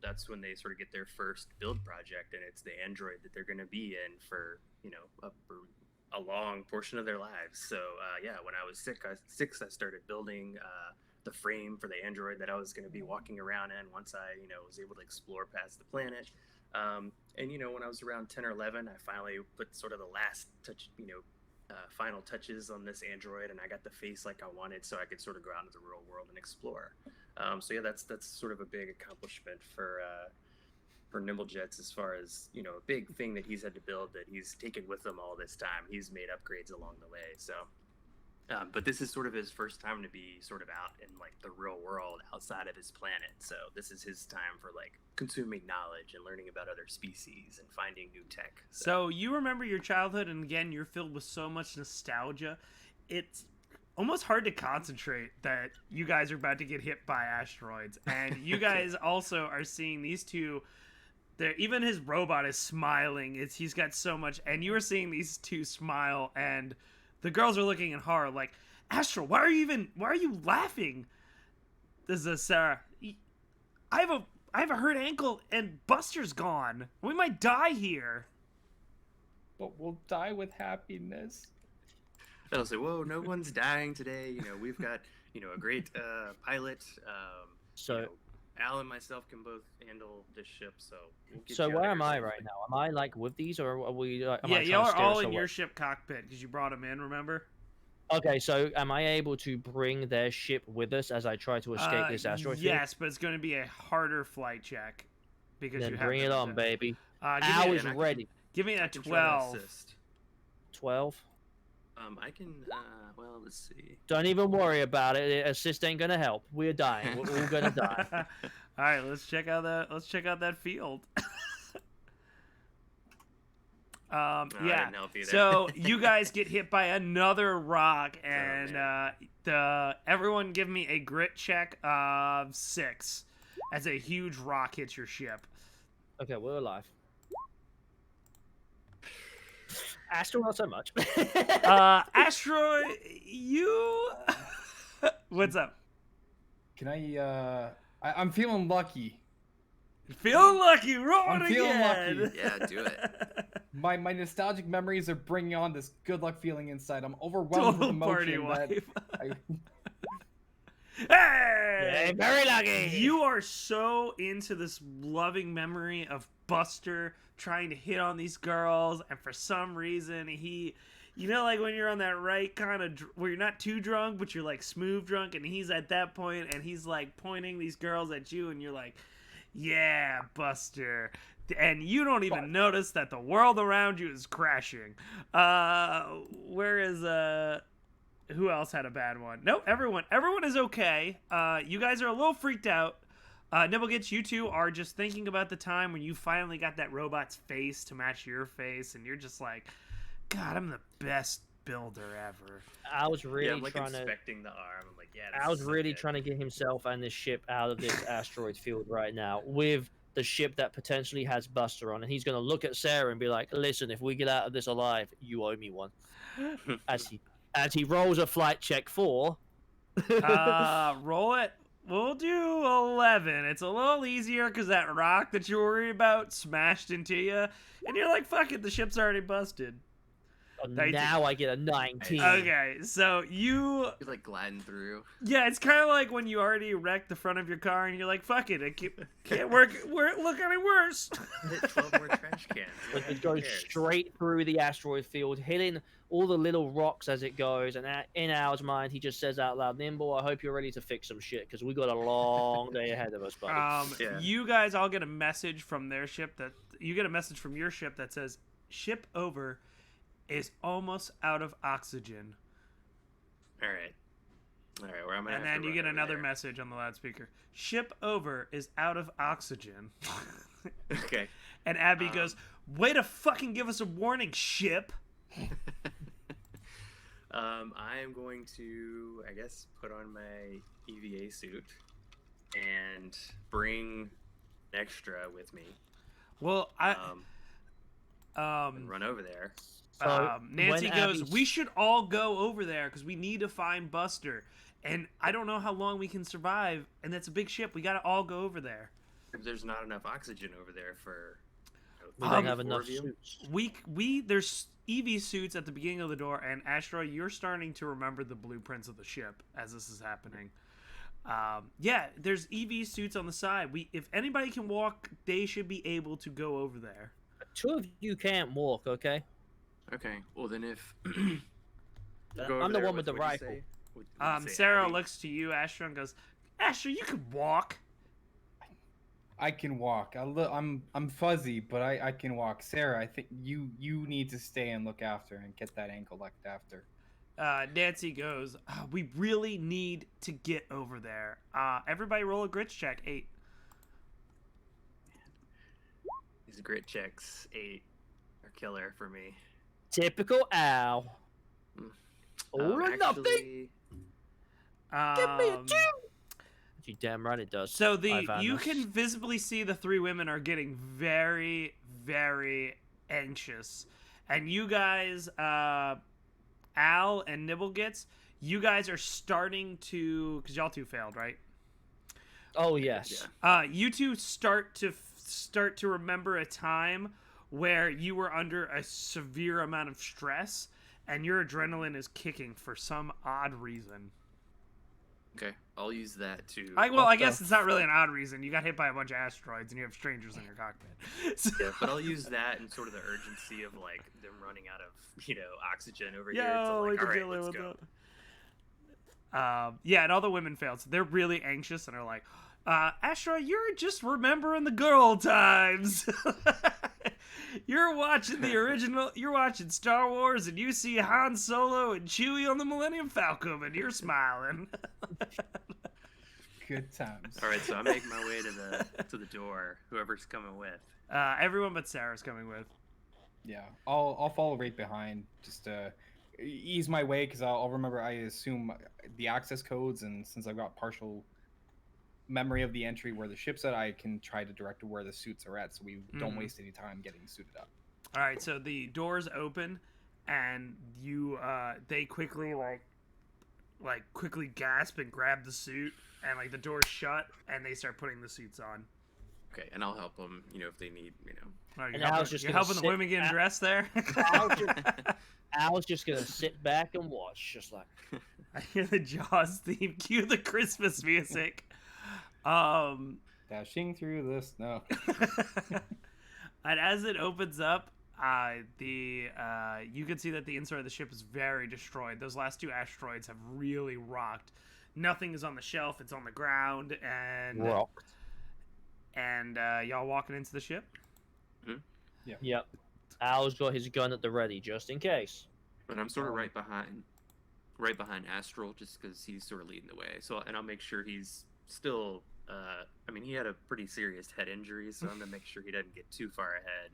That's when they sort of get their first build project, and it's the android that they're going to be in for a long portion of their lives. So yeah, when I was six, I started building the frame for the android that I was going to be walking around in once I was able to explore past the planet. And when I was around 10 or 11, I finally put sort of the last touch, final touches on this android, and I got the face like I wanted, so I could sort of go out into the real world and explore. So yeah, that's sort of a big accomplishment for Nimblejets, as far as a big thing that he's had to build that he's taken with him all this time. He's made upgrades along the way. So, but this is sort of his first time to be sort of out in like the real world outside of his planet. So this is his time for like consuming knowledge and learning about other species and finding new tech. So you remember your childhood, and again, you're filled with so much nostalgia. It's almost hard to concentrate that you guys are about to get hit by asteroids, and you guys also are seeing these two. Even his robot is smiling. He's got so much, and you are seeing these two smile, and the girls are looking in horror, like, Astral, why are you laughing? This is Sarah. I have a hurt ankle, and Buster's gone. We might die here. But we'll die with happiness. I'll say, whoa, no one's dying today. We've got a great pilot. Al and myself can both handle this ship, so we'll get So you out where of am here I safely. right now? Am I like with these, or are we? Am I Yeah, trying to y'all are steer all us in away? your ship cockpit because you brought them in, remember? Okay, so am I able to bring their ship with us as I try to escape this asteroid field? Yes, but it's going to be a harder flight check because Then you have bring it them on, to- baby. Give Al me, is ready. give me I a can try to 12. assist. 12. I can. Well, let's see. Don't even worry about it. Assist ain't gonna help. We're dying. We're all gonna die. All right, let's check out that field. I Yeah. didn't help either. So you guys get hit by another rock, and everyone give me a grit check of 6 as a huge rock hits your ship. Okay, we're alive. Astral, not so much. Asteroid, you. What's up? Can I'm feeling lucky. Feeling lucky, roll I'm it feeling again. lucky. Yeah, do it. My nostalgic memories are bringing on this good luck feeling inside. I'm overwhelmed with Total party emotion that wife. I, Hey! Very lucky. You are so into this loving memory of Buster trying to hit on these girls, and for some reason like when you're on that right kind of where you're not too drunk, but you're like smooth drunk, and he's at that point, and he's like pointing these girls at you, and you're like, yeah, Buster. And you don't even notice that the world around you is crashing. Where is who else had a bad one? No, everyone is okay. You guys are a little freaked out. Nibblejets, you two are just thinking about the time when you finally got that robot's face to match your face, and you're just like, God, I'm the best builder ever. I was really Yeah, I'm like trying to. inspecting the arm. I'm like, yeah. I was really trying to get himself and this ship out of this asteroid field right now with the ship that potentially has Buster on, and he's going to look at Sarah and be like, "Listen, if we get out of this alive, you owe me one." As he rolls a flight check for. Roll it. We'll do 11. It's a little easier because that rock that you're worried about smashed into you, and you're like, "Fuck it, the ship's already busted." Now I get a 19. Okay, so You're like gliding through. yeah, it's kind of like when you already wrecked the front of your car and you're like, fuck it, can't look any worse. Hit 12 more trash cans. It Who goes cares? straight through the asteroid field, hitting all the little rocks as it goes. And in Al's mind, he just says out loud, "Nimble, I hope you're ready to fix some shit because we got a long day ahead of us, buddy." Yeah. You guys all get a message from their ship from your ship that says, "Ship over is almost out of oxygen." All right. Where am I? And then you get another message on the loudspeaker. "Ship over is out of oxygen." Okay. And Abby goes, "Way to fucking give us a warning, ship." I am going to, I guess, put on my EVA suit and bring an extra with me. Well, And run over there. So, Nancy when goes, Abby's- "We should all go over there because we need to find Buster. And I don't know how long we can survive. And that's a big ship. We got to all go over there." There's not enough oxygen over there for. We don't have four enough of you. suits. We there's EV suits at the beginning of the door, and Asteroid, you're starting to remember the blueprints of the ship as this is happening. Yeah, there's EV suits on the side. If anybody can walk, they should be able to go over there. 2 of you can't walk, okay? Okay. Well, then if I'm the one with the rifle. Sarah looks to you, Astra, and goes, Astra, you can walk. I can walk. I'm fuzzy, but I can walk. Sarah, I think you need to stay and look after and get that ankle looked after. Nancy goes, we really need to get over there. Everybody roll a grits check. 8. These grit checks 8 are killer for me. Typical Al. All or nothing. Give me a 2. You damn right it does. So you can visibly see the 3 women are getting very, very anxious, and you guys, Al and Nibblegits, you guys are starting to, because y'all 2 failed, right? Oh yes. Yeah. You 2 start to remember a time where you were under a severe amount of stress, and your adrenaline is kicking for some odd reason. Okay, I'll use that to. I guess it's not really an odd reason. You got hit by a bunch of asteroids, and you have strangers in your cockpit. So... Yeah, but I'll use that and sort of the urgency of like them running out of oxygen over here. Yeah, So like, all right, let's go. Yeah, and all the women failed, so they're really anxious and are like, Astra, you're just remembering the good old times. You're watching the original. You're watching Star Wars, and you see Han Solo and Chewie on the Millennium Falcon, and you're smiling. Good times. All right, so I make my way to the door. Whoever's coming with. Everyone but Sarah's coming with. Yeah, I'll follow right behind, just to ease my way, because I'll remember. I assume the access codes, and since I've got partial memory of the entry where the ship's at, I can try to direct to where the suits are at, so we don't waste any time getting suited up. All right, so the doors open, and they quickly quickly gasp and grab the suit, and like the doors shut, and they start putting the suits on. Okay, and I'll help them, if they need, You're helping the women get dressed there? Al's just gonna sit back and watch, just like. I hear the Jaws theme. Cue the Christmas music. Dashing through the snow. And as it opens up, you can see that the inside of the ship is very destroyed. Those last 2 asteroids have really rocked. Nothing is on the shelf; it's on the ground, and rocked. And y'all walking into the ship. Mm-hmm. Yeah. Yep. Al's got his gun at the ready, just in case. But I'm sort of right behind Astral, just because he's sort of leading the way. So, and I'll make sure he's still. He had a pretty serious head injury, so I'm gonna make sure he doesn't get too far ahead.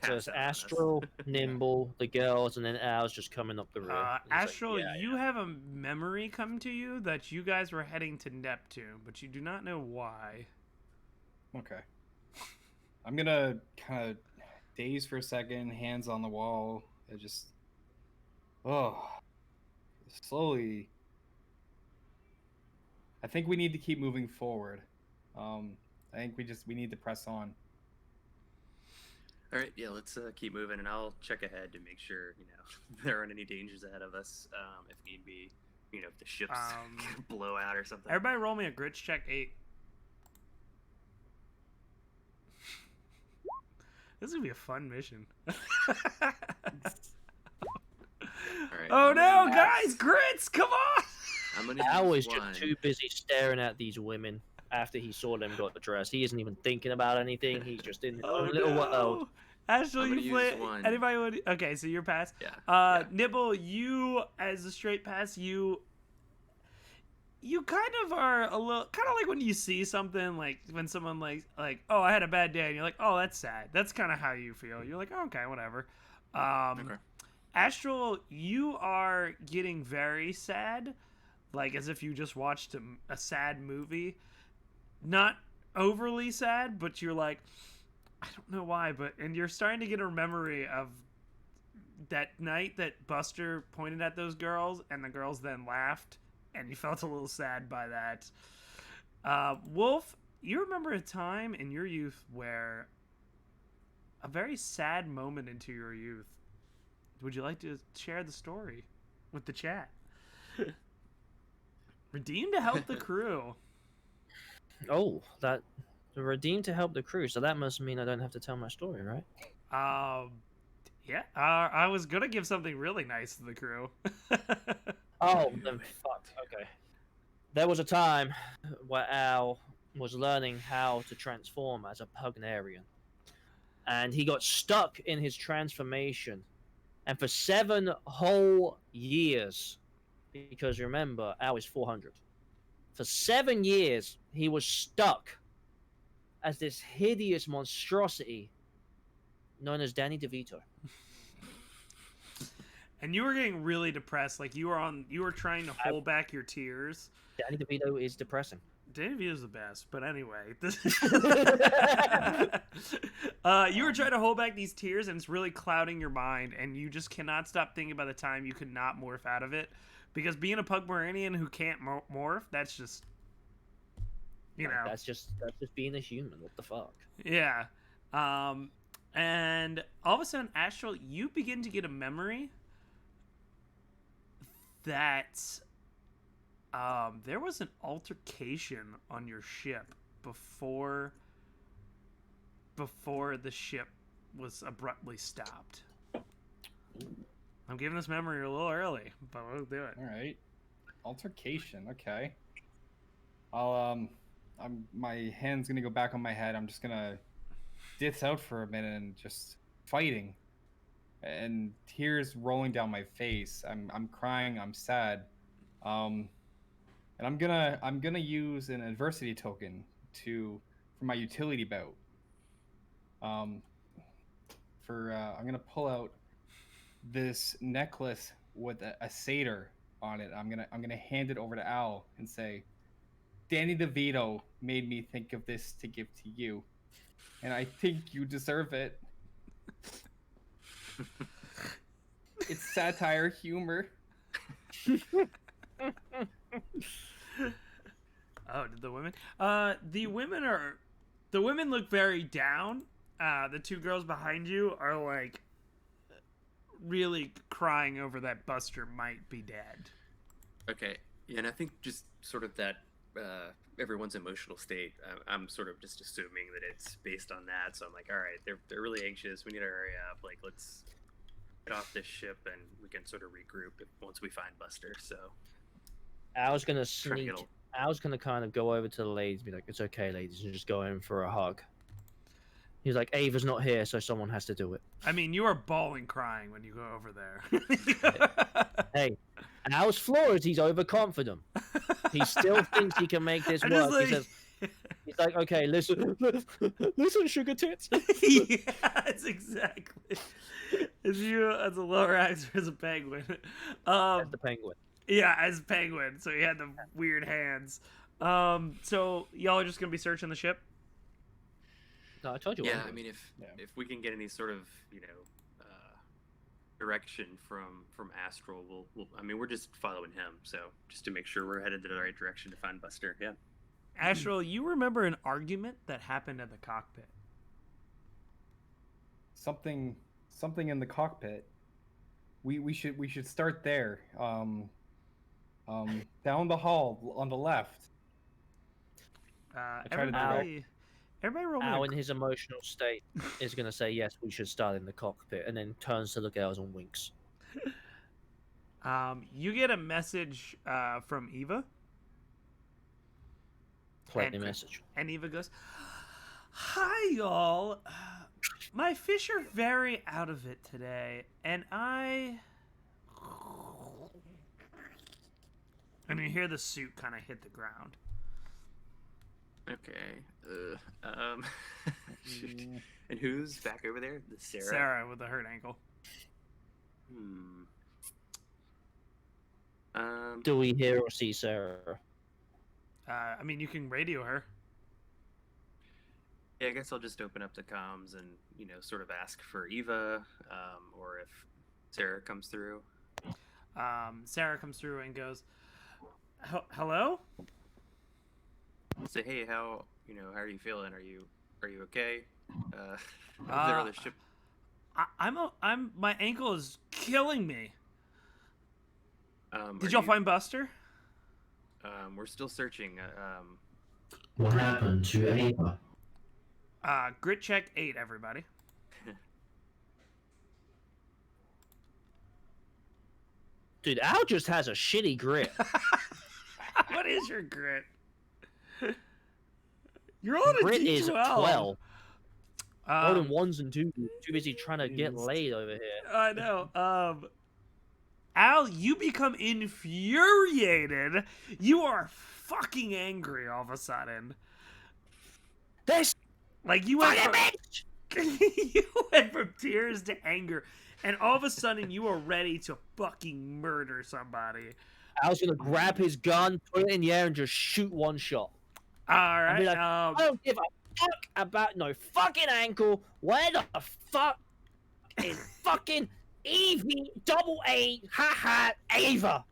So it's Astral, Nimble, the girls, and then Al's just coming up the rear. Astral, you have a memory come to you that you guys were heading to Neptune, but you do not know why. Okay. I'm gonna kind of daze for a second, hands on the wall, and just slowly. I think we need to keep moving forward. I think we need to press on. All right, yeah, let's keep moving, and I'll check ahead to make sure there aren't any dangers ahead of us. If need be, if the ships blow out or something. Everybody, roll me a grits check 8. This is gonna be a fun mission. All right, oh no, guys, grits! Come on! Al was just too busy staring at these women after he saw them got dressed. He isn't even thinking about anything. He's just in his own little world. Ashley, you play. Anybody would? Okay, so you're pass. Yeah. Nibble, you as a straight pass, you kind of are a little, kind of like when you see something, like when someone like, oh, I had a bad day, and you're like, oh, that's sad. That's kind of how you feel. You're like, oh, okay, whatever. Okay. Astral, you are getting very sad, like as if you just watched a sad movie. Not overly sad, but you're like, I don't know why, and you're starting to get a memory of that night that Buster pointed at those girls, and the girls then laughed, and you felt a little sad by that. Wolf, you remember a time in your youth where a very sad moment into your youth, would you like to share the story with the chat? Redeem to help the crew. Oh, that redeem to help the crew. So that must mean I don't have to tell my story, right? Yeah. I was gonna give something really nice to the crew. Oh, then fuck. Okay. There was a time where Al was learning how to transform as a Pugnarian, and he got stuck in his transformation. And for 7 whole years, because remember, Al is 400. For 7 years, he was stuck as this hideous monstrosity known as Danny DeVito. And you were getting really depressed. Like you were trying to hold back your tears. Danny DeVito is depressing. Danny DeVito's the best, but anyway, you were trying to hold back these tears, and it's really clouding your mind, and you just cannot stop thinking about the time you could not morph out of it, because being a Pugmarinian who can't morph, that's just, you know, that's just being a human. What the fuck? yeah. And all of a sudden, Astral, you begin to get a memory that there was an altercation on your ship before the ship was abruptly stopped. I'm giving this memory a little early, but we'll do it. All right. Altercation. Okay. I'll my hand's gonna go back on my head. I'm just gonna ditz out for a minute and just fighting, and tears rolling down my face. I'm crying. I'm sad. And I'm gonna use an adversity token for my utility bout. I'm gonna pull out this necklace with a satyr on it. I'm gonna hand it over to Al and say, Danny DeVito made me think of this to give to you, and I think you deserve it. It's satire humor. Oh, did the women? The women look very down. The two girls behind you are like really crying over that Buster might be dead. Okay, yeah, and I think just sort of that everyone's emotional state. I'm sort of just assuming that it's based on that. So I'm like, all right, they're really anxious. We need to hurry up. Like, let's get off this ship and we can sort of regroup once we find Buster. So Al's gonna trying to sneak. get Al's gonna kind of go over to the ladies and be like, "It's okay, ladies," and just go in for a hug. He's like, "Ava's not here, so someone has to do it." I mean, you are bawling crying when you go over there. Hey, Al's flaw is he's overconfident. He still thinks he can make this I'm work. just like... He says, "He's like, okay, listen, listen, sugar tits." Yes, exactly. As you as a lower actor as a penguin. That's the penguin. Yeah, as a penguin. So he had the weird hands. So y'all are just gonna be searching the ship? No, I told you. Yeah, I mean, if we can get any sort of direction from Astral, we'll. I mean, we're just following him, so just to make sure we're headed in the right direction to find Buster. Yeah. Astral, you remember an argument that happened in the cockpit? Something in the cockpit. We should start there. Down the hall on the left. Everybody roll me Al, in his emotional state, is going to say, yes, we should start in the cockpit, and then turns to the girls and winks. You get a message from Eva. Play the message. And Eva goes, "Hi, y'all. My fish are very out of it today, and you hear the suit kind of hit the ground. Okay. Shoot. And who's back over there? The Sarah. Sarah with the hurt ankle. Do we hear or see Sarah? I mean, you can radio her. Yeah, I guess I'll just open up the comms and sort of ask for Eva, or if Sarah comes through. Sarah comes through and goes, "Hello." Say, hey, how are you feeling? Are you okay? Is there the ship? My ankle is killing me. Did Are y'all you- find Buster? We're still searching. What happened to Ava? Grit check 8, everybody. Dude, Al just has a shitty grit. What is your grit? You're on a Grit D12. is 12. Rolling Um, ones and twos. Too busy trying to get Jeez. laid over here. I know. Al, you become infuriated. You are fucking angry all of a sudden. This Like you went fucking from, bitch! you went from tears to anger, and all of a sudden you are ready to fucking murder somebody. Al's gonna grab his gun, put it in the air, and just shoot one shot. All And be right. like, I don't give a fuck about no fucking ankle. Where the fuck is fucking Evie double A Ava?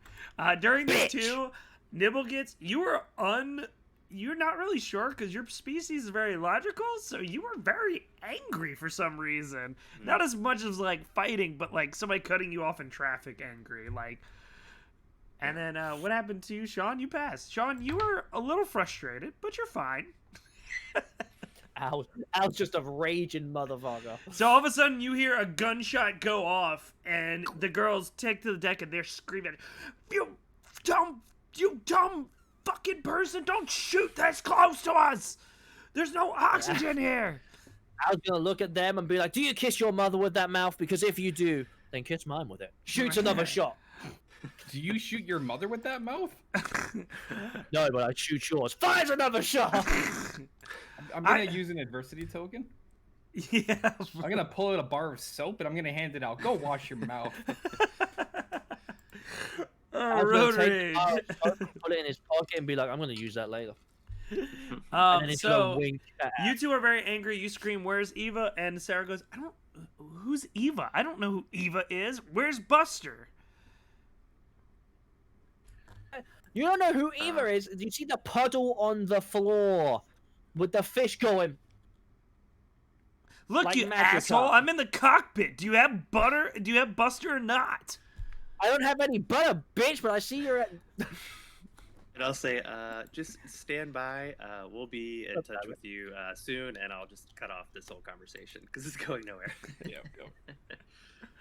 During this bitch! too, Nibblegets, you're not really sure because your species is very logical, so you were very angry for some reason. Not as much as like fighting, but like somebody cutting you off in traffic angry. Like, and then what happened to you, Sean? You passed. Sean, you were a little frustrated, but you're fine. Al's just a raging motherfucker. So all of a sudden you hear a gunshot go off, and the girls take to the deck and they're screaming, you dumb fucking person, don't shoot this close to us! There's no oxygen here! Al's gonna look at them and be like, do you kiss your mother with that mouth? Because if you do, then kiss mine with it. Shoots another shot. Do you shoot your mother with that mouth? No, but I shoot yours. Fires another shot! I'm gonna use an adversity token. Yeah. I'm gonna pull out a bar of soap and I'm gonna hand it out. Go wash your mouth. Oh, road take rage. put it in his pocket and be like, I'm gonna use that later. And then he's gonna So wink at you two are very angry. You scream, "Where's Eva?" And Sarah goes, "I don't. Who's Eva? I don't know who Eva is. Where's Buster?" You don't know who Eva is. Do you see the puddle on the floor with the fish going? Look, Like you Magikarp. asshole! I'm in the cockpit. Do you have butter? Do you have Buster or not? I don't have any butter, bitch, but I see you're at. And I'll say, just stand by. We'll be in touch with you soon, and I'll just cut off this whole conversation because it's going nowhere.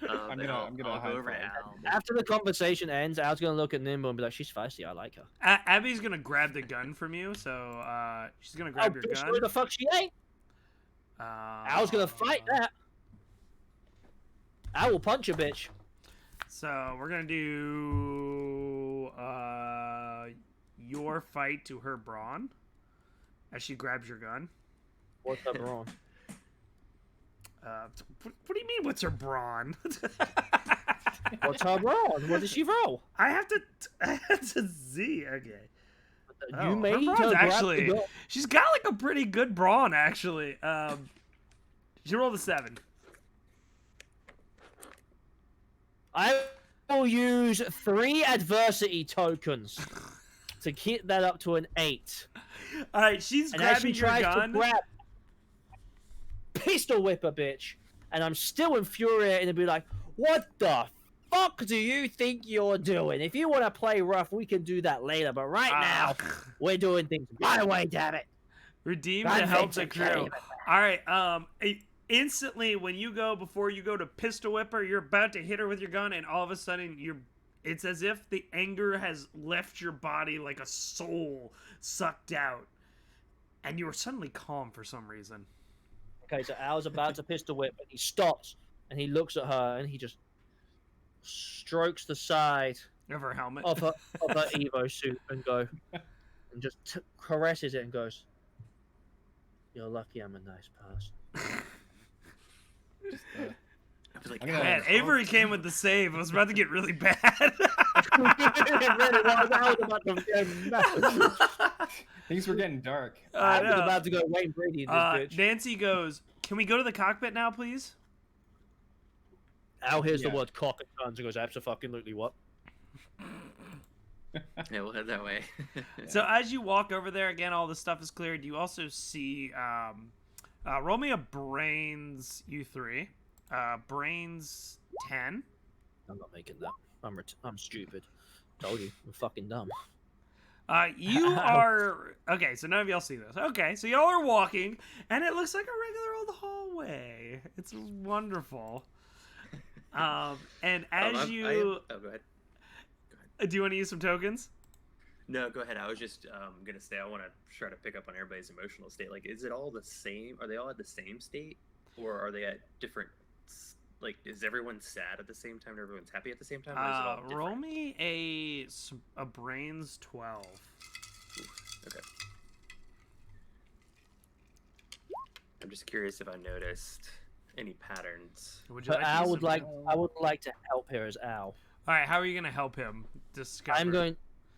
I'm and gonna I'll high go over to five. Al. After the conversation ends, Al's gonna look at Nimble and be like, "She's feisty. I like her." Abby's gonna grab the gun from you, so she's gonna grab your bitch, gun. who the fuck she ain't? Al's gonna fight that. I will punch a bitch. So we're gonna do your fight to her brawn as she grabs your gun. What's up wrong? What do you mean? What's her brawn? What's her wrong? What did she roll? I have to Z. Okay. Oh, You made her her brawn's grab actually. the gun. She's got like a pretty good brawn actually. She rolled a 7. I will use 3 adversity tokens to keep that up to an 8. All right, she's And as grabbing she your tries gun. to grab, pistol whip a bitch, and I'm still infuriated and be like, "What the fuck do you think you're doing? If you want to play rough, we can do that later. But right now, we're doing things my way. Damn it!" Redeem God to help thanks, the I crew. can't even- All right. Instantly, when you go before you go to pistol whip her, you're about to hit her with your gun, and all of a sudden, it's as if the anger has left your body like a soul sucked out, and you are suddenly calm for some reason. Okay, so Al's about to pistol whip, and he stops and he looks at her and he just strokes the side Of her helmet. of her Evo suit and just caresses it and goes, "You're lucky I'm a nice person." I was like, I'm gonna- Man, Avery came with the save. It was about to get really bad. It really was. I was about to, Things were getting dark. I was know. about to go Wayne Brady in this bitch. Nancy goes, "Can we go to the cockpit now, please?" Al hears the Yeah. word cock and turns and goes, "Abso-fucking-lutely what?" yeah, we'll head that way. So as you walk over there, again, all the stuff is cleared. You also see, roll me a brains, you 3. Brains 10. I'm not making that. I'm stupid. Told you, I'm fucking dumb. You are okay. So none of y'all see this. Okay, so y'all are walking, and it looks like a regular old hallway. It's wonderful. And as oh, you, go ahead. do you want to use some tokens? No, go ahead. I was just gonna say I want to try to pick up on everybody's emotional state. Like, is it all the same? Are they all at the same state, or are they at different? Like, is everyone sad at the same time and everyone's happy at the same time, or is it all different? Roll me a brains 12. Ooh, okay. I'm just curious if I noticed any patterns. Would you But like to Al use would some- like. I would like to help here as Al. All right, how are you gonna help him discover?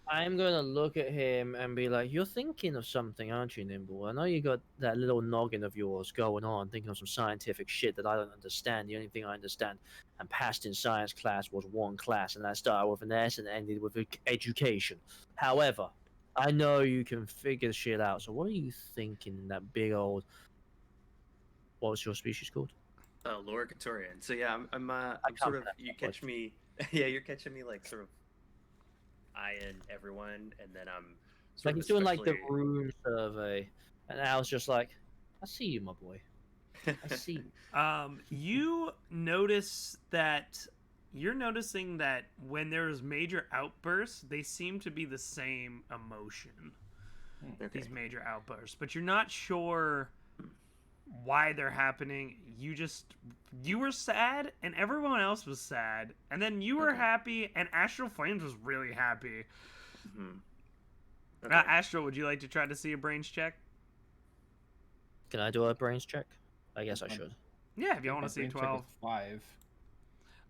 I'm going to look at him and be like, "You're thinking of something, aren't you, Nimble? I know you got that little noggin of yours going on, thinking of some scientific shit that I don't understand. The only thing I understand and passed in science class was one class, and that started with an S and ended with education. However, I know you can figure shit out. So what are you thinking in that big old? What was your species called? Laura Katorian. So yeah, I'm can't sort of. pronounce You that word. catch me. Yeah, you're catching me like sort of eyeing everyone, and then I'm sort Like of he's doing like the especially- room survey, and Al's just like, "I see you, my boy. I see you." You notice that you're noticing that when there's major outbursts, they seem to be the same emotion. Okay. These major outbursts, but you're not sure why they're happening. You were sad, and everyone else was sad, and then you were Okay. happy, and Astral Flames was really happy. Mhm. Okay. Astral, would you like to try to see a brains check? Can I do a brains check? I guess I should. Yeah, if you want My to see brain check 12. is 5.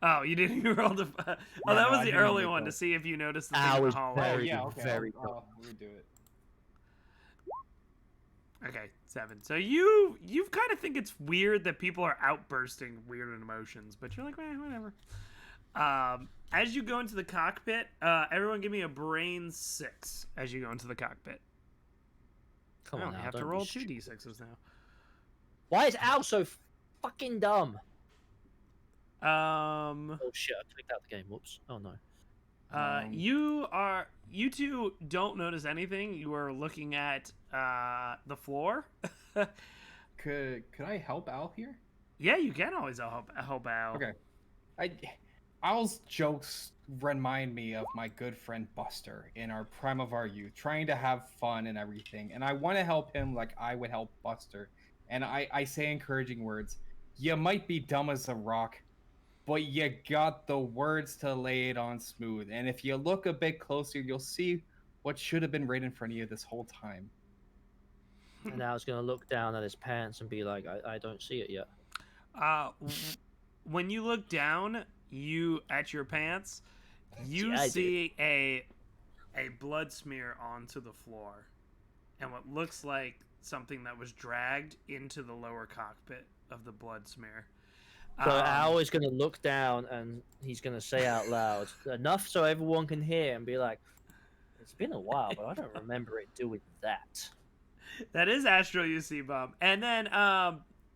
Oh, you didn't. You rolled a. Oh, Yeah, that no, was I the didn't early make one to that. see if you noticed the thing I in the was hallway. Oh Very yeah, good, okay. very I'll redo it. Okay, 7. So you kind of think it's weird that people are outbursting weird emotions, but you're like, whatever. As you go into the cockpit, everyone give me a brain 6 as you go into the cockpit. Come Oh, on, you Al, have to don't be roll stupid. 2d6s now. Why is Al so fucking dumb? Um, Oh shit! I clicked out the game. Whoops. Oh no. you two don't notice anything. You are looking at the floor. Could I help Al here? Yeah, you can always help Al. Okay. Al's jokes remind me of my good friend Buster in our prime of our youth, trying to have fun and everything. And I want to help him like I would help Buster. And I say encouraging words. You might be dumb as a rock, but you got the words to lay it on smooth. And if you look a bit closer, you'll see what should have been right in front of you this whole time. And Al's gonna look down at his pants and be like, "I don't see it yet." When you look down, at your pants, you Yeah, I see a blood smear onto the floor, and what looks like something that was dragged into the lower cockpit of the blood smear. So Al is gonna look down and he's gonna say out loud enough so everyone can hear and be like, "It's been a while, but I don't remember it doing that." That is Astro UC Bomb. And then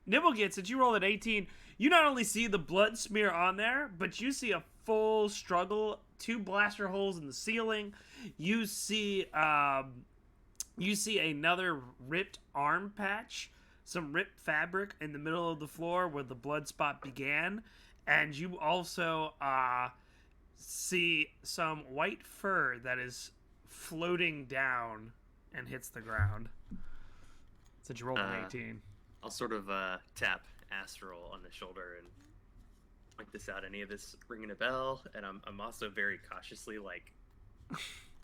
Nibblegit, since you rolled an 18, you not only see the blood smear on there, but you see a full struggle, 2 blaster holes in the ceiling. You see another ripped arm patch, some ripped fabric in the middle of the floor where the blood spot began, and you also see some white fur that is floating down and hits the ground. Since you rolled an 18. I'll sort of tap Astral on the shoulder and point this out. Any of this ringing a bell? And I'm also very cautiously like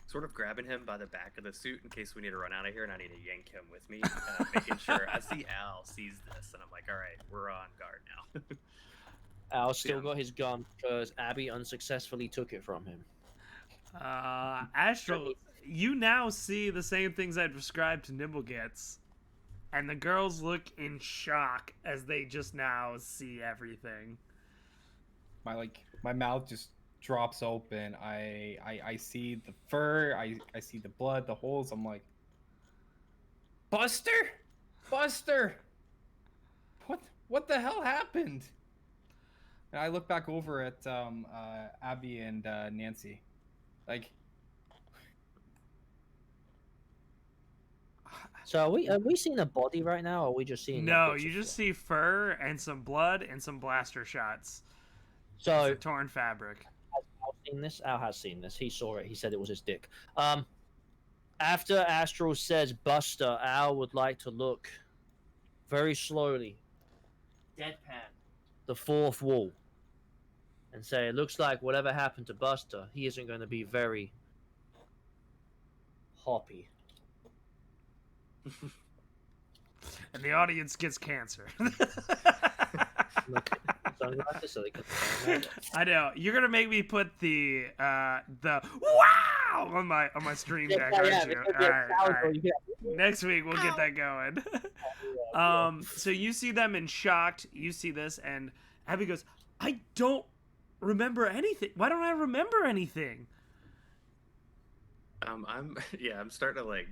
sort of grabbing him by the back of the suit in case we need to run out of here and I need to yank him with me. And I'm making sure I see Al sees this and I'm like, all right, we're on guard now. Al's still Yeah. got his gun because Abby unsuccessfully took it from him. Astral, you now see the same things I described to Nibblegets. And the girls look in shock as they just now see everything. My mouth just drops open. I see the fur, I see the blood, the holes. I'm like, Buster, what the hell happened? And I look back over at Abby and Nancy, like, So are we seeing a body right now, or are we just seeing? like, No, bits you of just flesh? see fur and some blood and some blaster shots. So Some torn fabric. has Al seen this? Al has seen this. He saw it. He said it was his dick. After Astral says Buster, Al would like to look very slowly, deadpan, the fourth wall, and say, "It looks like whatever happened to Buster, he isn't going to be very hoppy." And the audience gets cancer. Sunglasses so they can see it. I know. You're gonna make me put the wow on my stream Yes, deck, I aren't am. you? It's gonna be a Alright, sound alright. where you get- Next week we'll get that going. So you see them in shocked. You see this, and Abby goes, "I don't remember anything. Why don't I remember anything?" I'm starting to like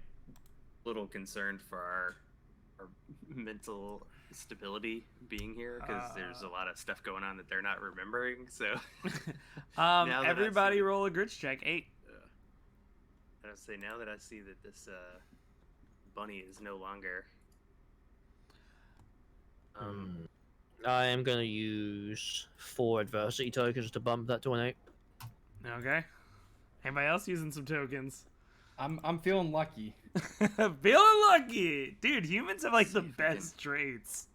a little concerned for our mental stability being here because there's a lot of stuff going on that they're not remembering. So Now that I Everybody see- roll a grits check. 8. I say now that I see that this bunny is no longer. I am going to use 4 adversity tokens to bump that to an 8. Okay. Anybody else using some tokens? I'm feeling lucky. Feeling lucky, dude. Humans have like the See if we can- best traits.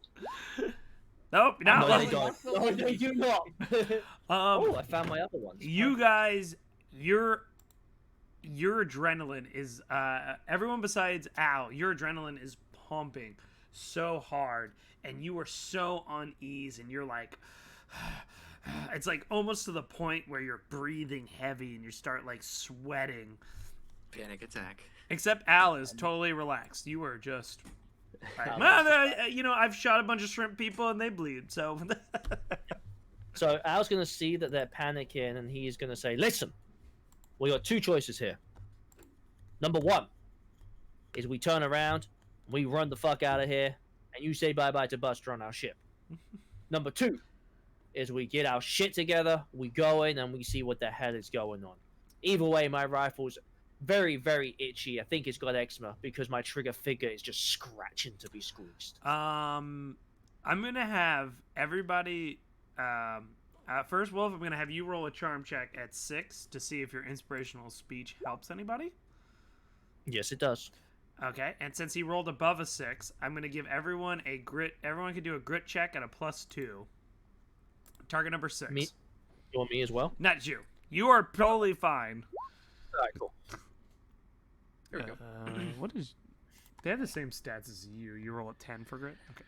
Nope, not No, they lucky. don't. No, they do not. Oh, I found my other ones. You guys, your adrenaline is everyone besides Al, your adrenaline is pumping so hard, and you are so unease, and you're like, it's like almost to the point where you're breathing heavy and you start like sweating. Panic attack. Except Al is totally relaxed. You are just. Like, Al well, you know, I've shot a bunch of shrimp people and they bleed, so. So Al's going to see that they're panicking, and he's going to say, "Listen, we got 2 choices here. Number 1 is we turn around, we run the fuck out of here, and you say bye-bye to Buster on our ship. Number 2 is we get our shit together, we go in, and we see what the hell is going on. Either way, my rifle's very, very itchy. I think it's got eczema because my trigger finger is just scratching to be squeezed." I'm gonna have everybody. First, Wolf, I'm gonna have you roll a charm check at 6 to see if your inspirational speech helps anybody. Yes, it does. Okay, and since he rolled above a 6, I'm gonna give everyone a grit. Everyone can do a grit check at a +2. Target number 6. Me? You want me as well? Not you. You are totally fine. All right, cool. There we go. What is? They have the same stats as you. You roll a 10 for grit. Okay.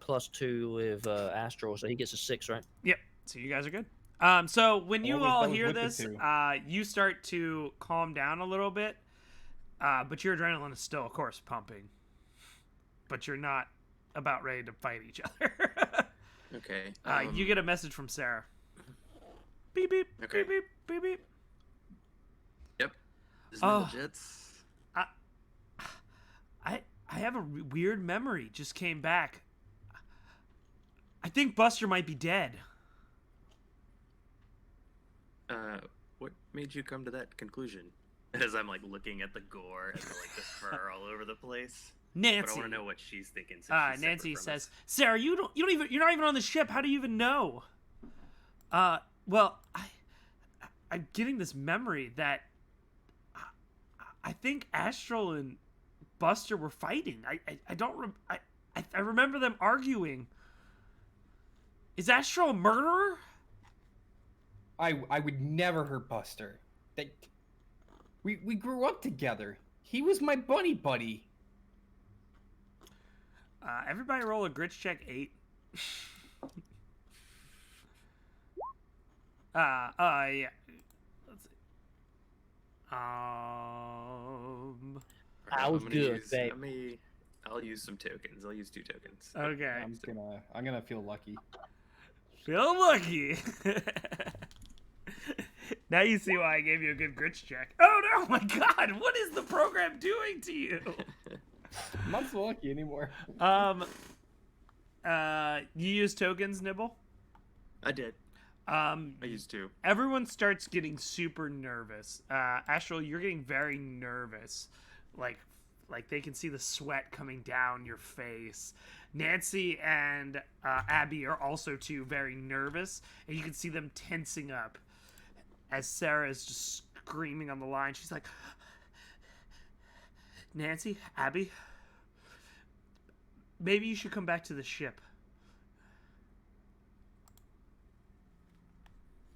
+2 with Astral, so he gets a 6, right? Yep. So you guys are good. So when you What was- all that was hear with the this, 2. you start to calm down a little bit, but your adrenaline is still, of course, pumping. But you're not about ready to fight each other. Okay. You get a message from Sarah. Beep beep. Okay. Beep beep. Beep beep. Yep. This is Oh. Jets. I have a weird memory. Just came back. I think Buster might be dead. What made you come to that conclusion? As I'm like looking at the gore and the fur all over the place. But I Nancy. want to know what she's thinking. Since she's separate Nancy from says, us. "Sarah, you're not even on the ship. How do you even know?" Well, I'm getting this memory that I think Astral and Buster were fighting. I remember them arguing. Is Astral a murderer? I would never hurt Buster. We grew up together. He was my bunny buddy. Everybody roll a grits check 8. Yeah. Let's see. Alright, I was I'm gonna good, use, babe. I'll use some tokens. I'll use 2 tokens. Okay. I'm gonna feel lucky. Feel lucky. Now you see why I gave you a good grits check. Oh no, my God! What is the program doing to you? I'm not so lucky anymore. You use tokens, Nibble? I did. I used to. Everyone starts getting super nervous. Astral, you're getting very nervous. Like they can see the sweat coming down your face. Nancy and Abby are also too very nervous, and you can see them tensing up as Sarah is just screaming on the line. She's like, Nancy, Abby, maybe you should come back to the ship.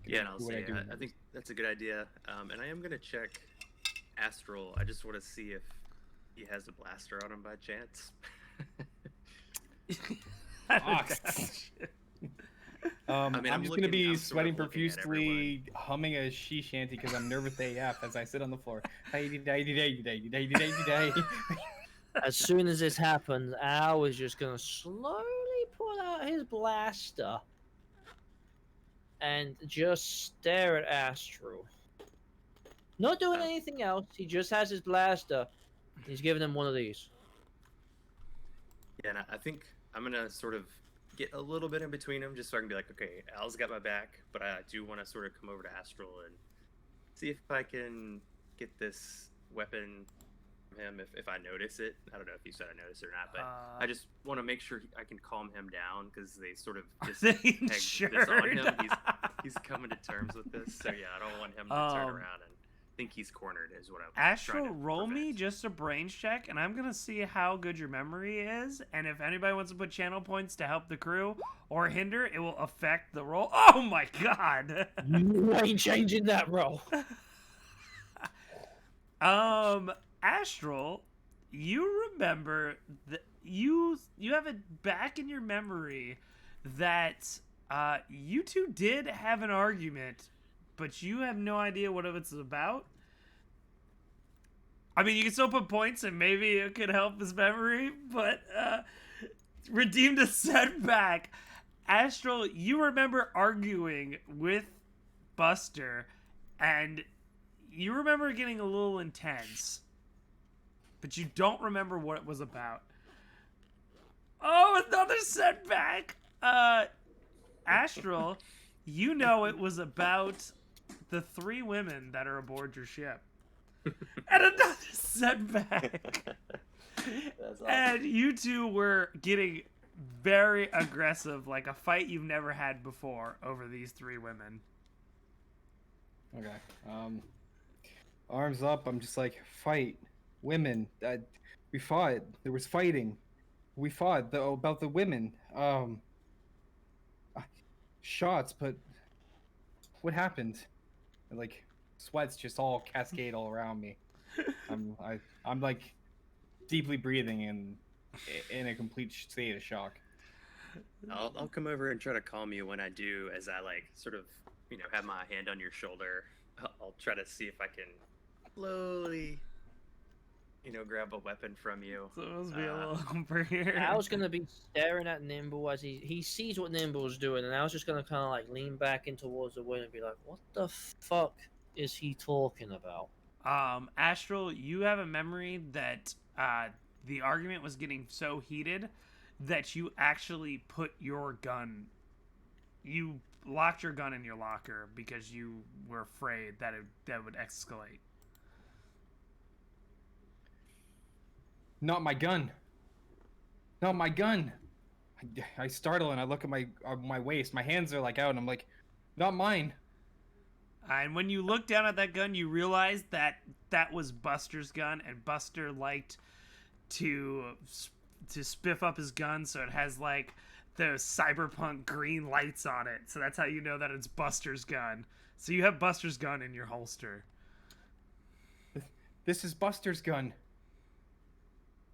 Yeah, and I'll What say, I do I think that's a good idea. And I am going to check Astral. I just want to see if he has a blaster on him by chance. I mean, I'm I'm just gonna looking- be I'm sort sweating of looking at profusely, humming a she shanty because I'm nervous AF as I sit on the floor. Day. As soon as this happens, Al is just gonna slowly pull out his blaster and just stare at Astral. Not doing anything else. He just has his blaster. He's giving him one of these. Yeah, and I think I'm going to sort of get a little bit in between them just so I can be like, okay, Al's got my back, but I do want to sort of come over to Astral and see if I can get this weapon from him if I notice it. I don't know if you said I noticed it or not, but I just want to make sure I can calm him down because they sort of just pegged this on him. He's coming to terms with this, so yeah, I don't want him to turn around and think he's cornered is what I'm Astral, trying to roll me prevent. just a brains check, and I'm gonna see how good your memory is, and if anybody wants to put channel points to help the crew or hinder, it will affect the roll. Oh my god! You ain't changing that roll. Astral, you remember that you have it back in your memory that you two did have an argument, but you have no idea what it's about. I mean, you can still put points and maybe it could help his memory, but redeemed a setback. Astral, you remember arguing with Buster, and you remember getting a little intense, but you don't remember what it was about. Oh, another setback! Astral, you know it was about the 3 women that are aboard your ship. And another setback. That's awesome. And you two were getting very aggressive, like a fight you've never had before over these 3 women. Okay. Arms up. I'm just like, fight, women. We fought. There was fighting. We fought about the women. Shots, but what happened? And, like, sweats just all cascade all around me. I'm like deeply breathing and in a complete state of shock. I'll come over and try to calm you when I do, as I like sort of, have my hand on your shoulder. I'll try to see if I can slowly, grab a weapon from you. So it must be a little over here. Al's gonna be staring at Nimble as he sees what Nimble's doing, and Al's just gonna kind of like lean back in towards the window and be like, "What the fuck is he talking about?" Astral, you have a memory that the argument was getting so heated that you actually put your gun. You locked your gun in your locker because you were afraid that that would escalate. Not my gun. Not my gun. I startle and I look at my waist. My hands are like out and I'm like, not mine. And when you look down at that gun, you realize that that was Buster's gun, and Buster liked to spiff up his gun so it has like the cyberpunk green lights on it. So that's how you know that it's Buster's gun. So you have Buster's gun in your holster. This is Buster's gun.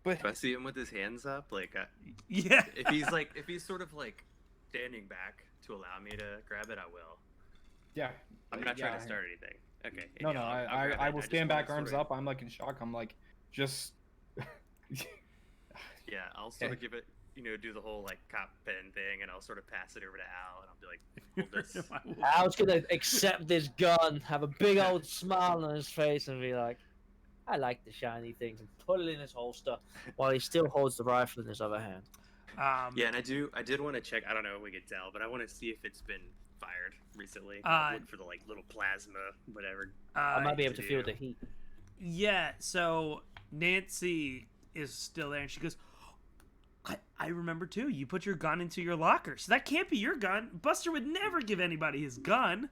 But If I see him with his hands up, like, Yeah. if he's sort of like standing back to allow me to grab it, I will. yeah. I'm not yeah, trying to start anything. Okay. No, yeah, no, I'll grab I it. will just stand wanna back, arms sort of- up. I'm like in shock. I'm like, just. Yeah, I'll sort of give it, do the whole like cop pen thing, and I'll sort of pass it over to Al, and I'll be like, hold this. Al's gonna accept this gun, have a big old smile on his face, and be like, "I like the shiny things," and put it in his holster while he still holds the rifle in his other hand. Yeah, and I did want to check. I don't know if we could tell, but I want to see if it's been fired recently. Look for the like little plasma, whatever. I might be able to do. feel the heat. Yeah, so Nancy is still there, and she goes, I remember too. You put your gun into your locker, so that can't be your gun. Buster would never give anybody his gun.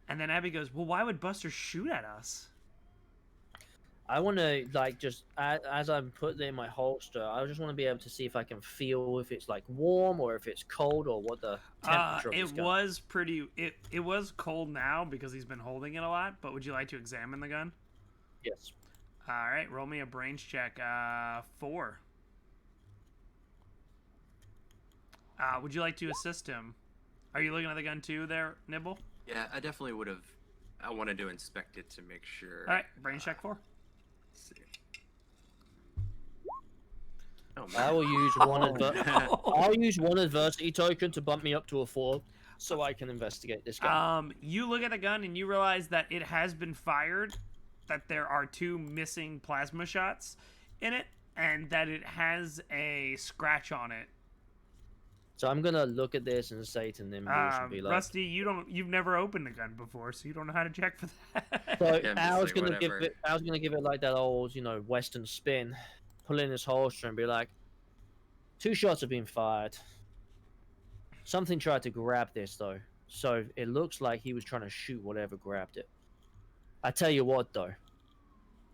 And then Abby goes, well, why would Buster shoot at us? I want to like just as I'm putting it in my holster, I just want to be able to see if I can feel if it's like warm or if it's cold or what the temperature of this It gun. was pretty. It was cold now because he's been holding it a lot. But would you like to examine the gun? Yes. All right, roll me a brains check. 4. Would you like to assist him? Are you looking at the gun too, there, Nibble? Yeah, I definitely would have. I wanted to inspect it to make sure. All right, brains check 4. Let's see. Oh, I man. will use I'll use one adversity token to bump me up to a 4, so I can investigate this gun. You look at the gun and you realize that it has been fired, that there are 2 missing plasma shots in it, and that it has a scratch on it. So I'm gonna look at this and say to Nimbus and be like, Rusty, you've never opened a gun before, so you don't know how to check for that. so Yeah, I'm I just was like, gonna give whatever. it. I was gonna give it like that old, Western spin, pull in his holster and be like, 2 shots have been fired. Something tried to grab this though, so it looks like he was trying to shoot whatever grabbed it. I tell you what though,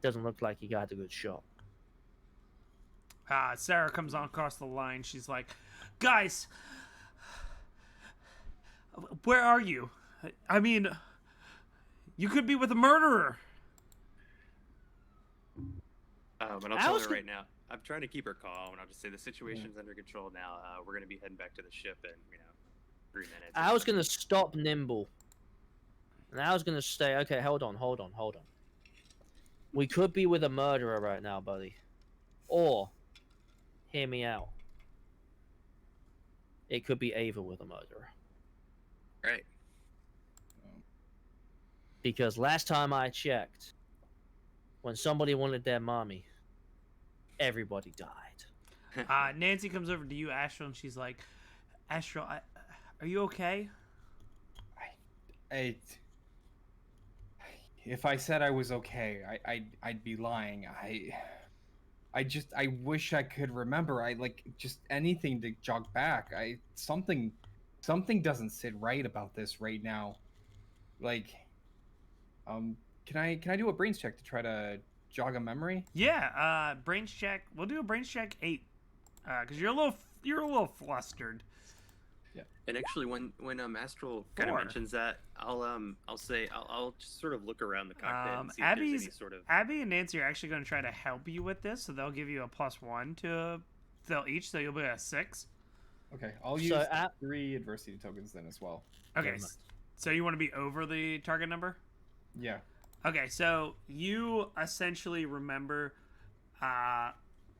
doesn't look like he got a good shot. Sarah comes on across the line. She's like, guys, where are you? I mean, you could be with a murderer. And I'll tell her right now. I'm trying to keep her calm, and I'll just say the situation's under control now. We're gonna be heading back to the ship in 3 minutes. I was gonna stop Nimble, and I was gonna say, okay, hold on. We could be with a murderer right now, buddy, or hear me out. It could be Ava with a murderer. Right. Because last time I checked, when somebody wanted their mommy, everybody died. Nancy comes over to you, Astral, and she's like, Astral, are you okay? If I said I was okay, I'd be lying. I wish I could remember. I like just anything to jog back. Something doesn't sit right about this right now. Like, can I do a brains check to try to jog a memory? Yeah, brains check. We'll do a brains check 8, because you're a little flustered. Yeah. And actually, when Astral kind of 4. mentions that, I'll say I'll just sort of look around the cockpit and see if there's any sort of. Abby and Nancy are actually going to try to help you with this, so they'll give you a +1 to they'll each, so you'll be at 6. Okay, I'll use 3 adversity tokens then as well. Okay, Very much. so you want to be over the target number? Yeah. Okay, so you essentially remember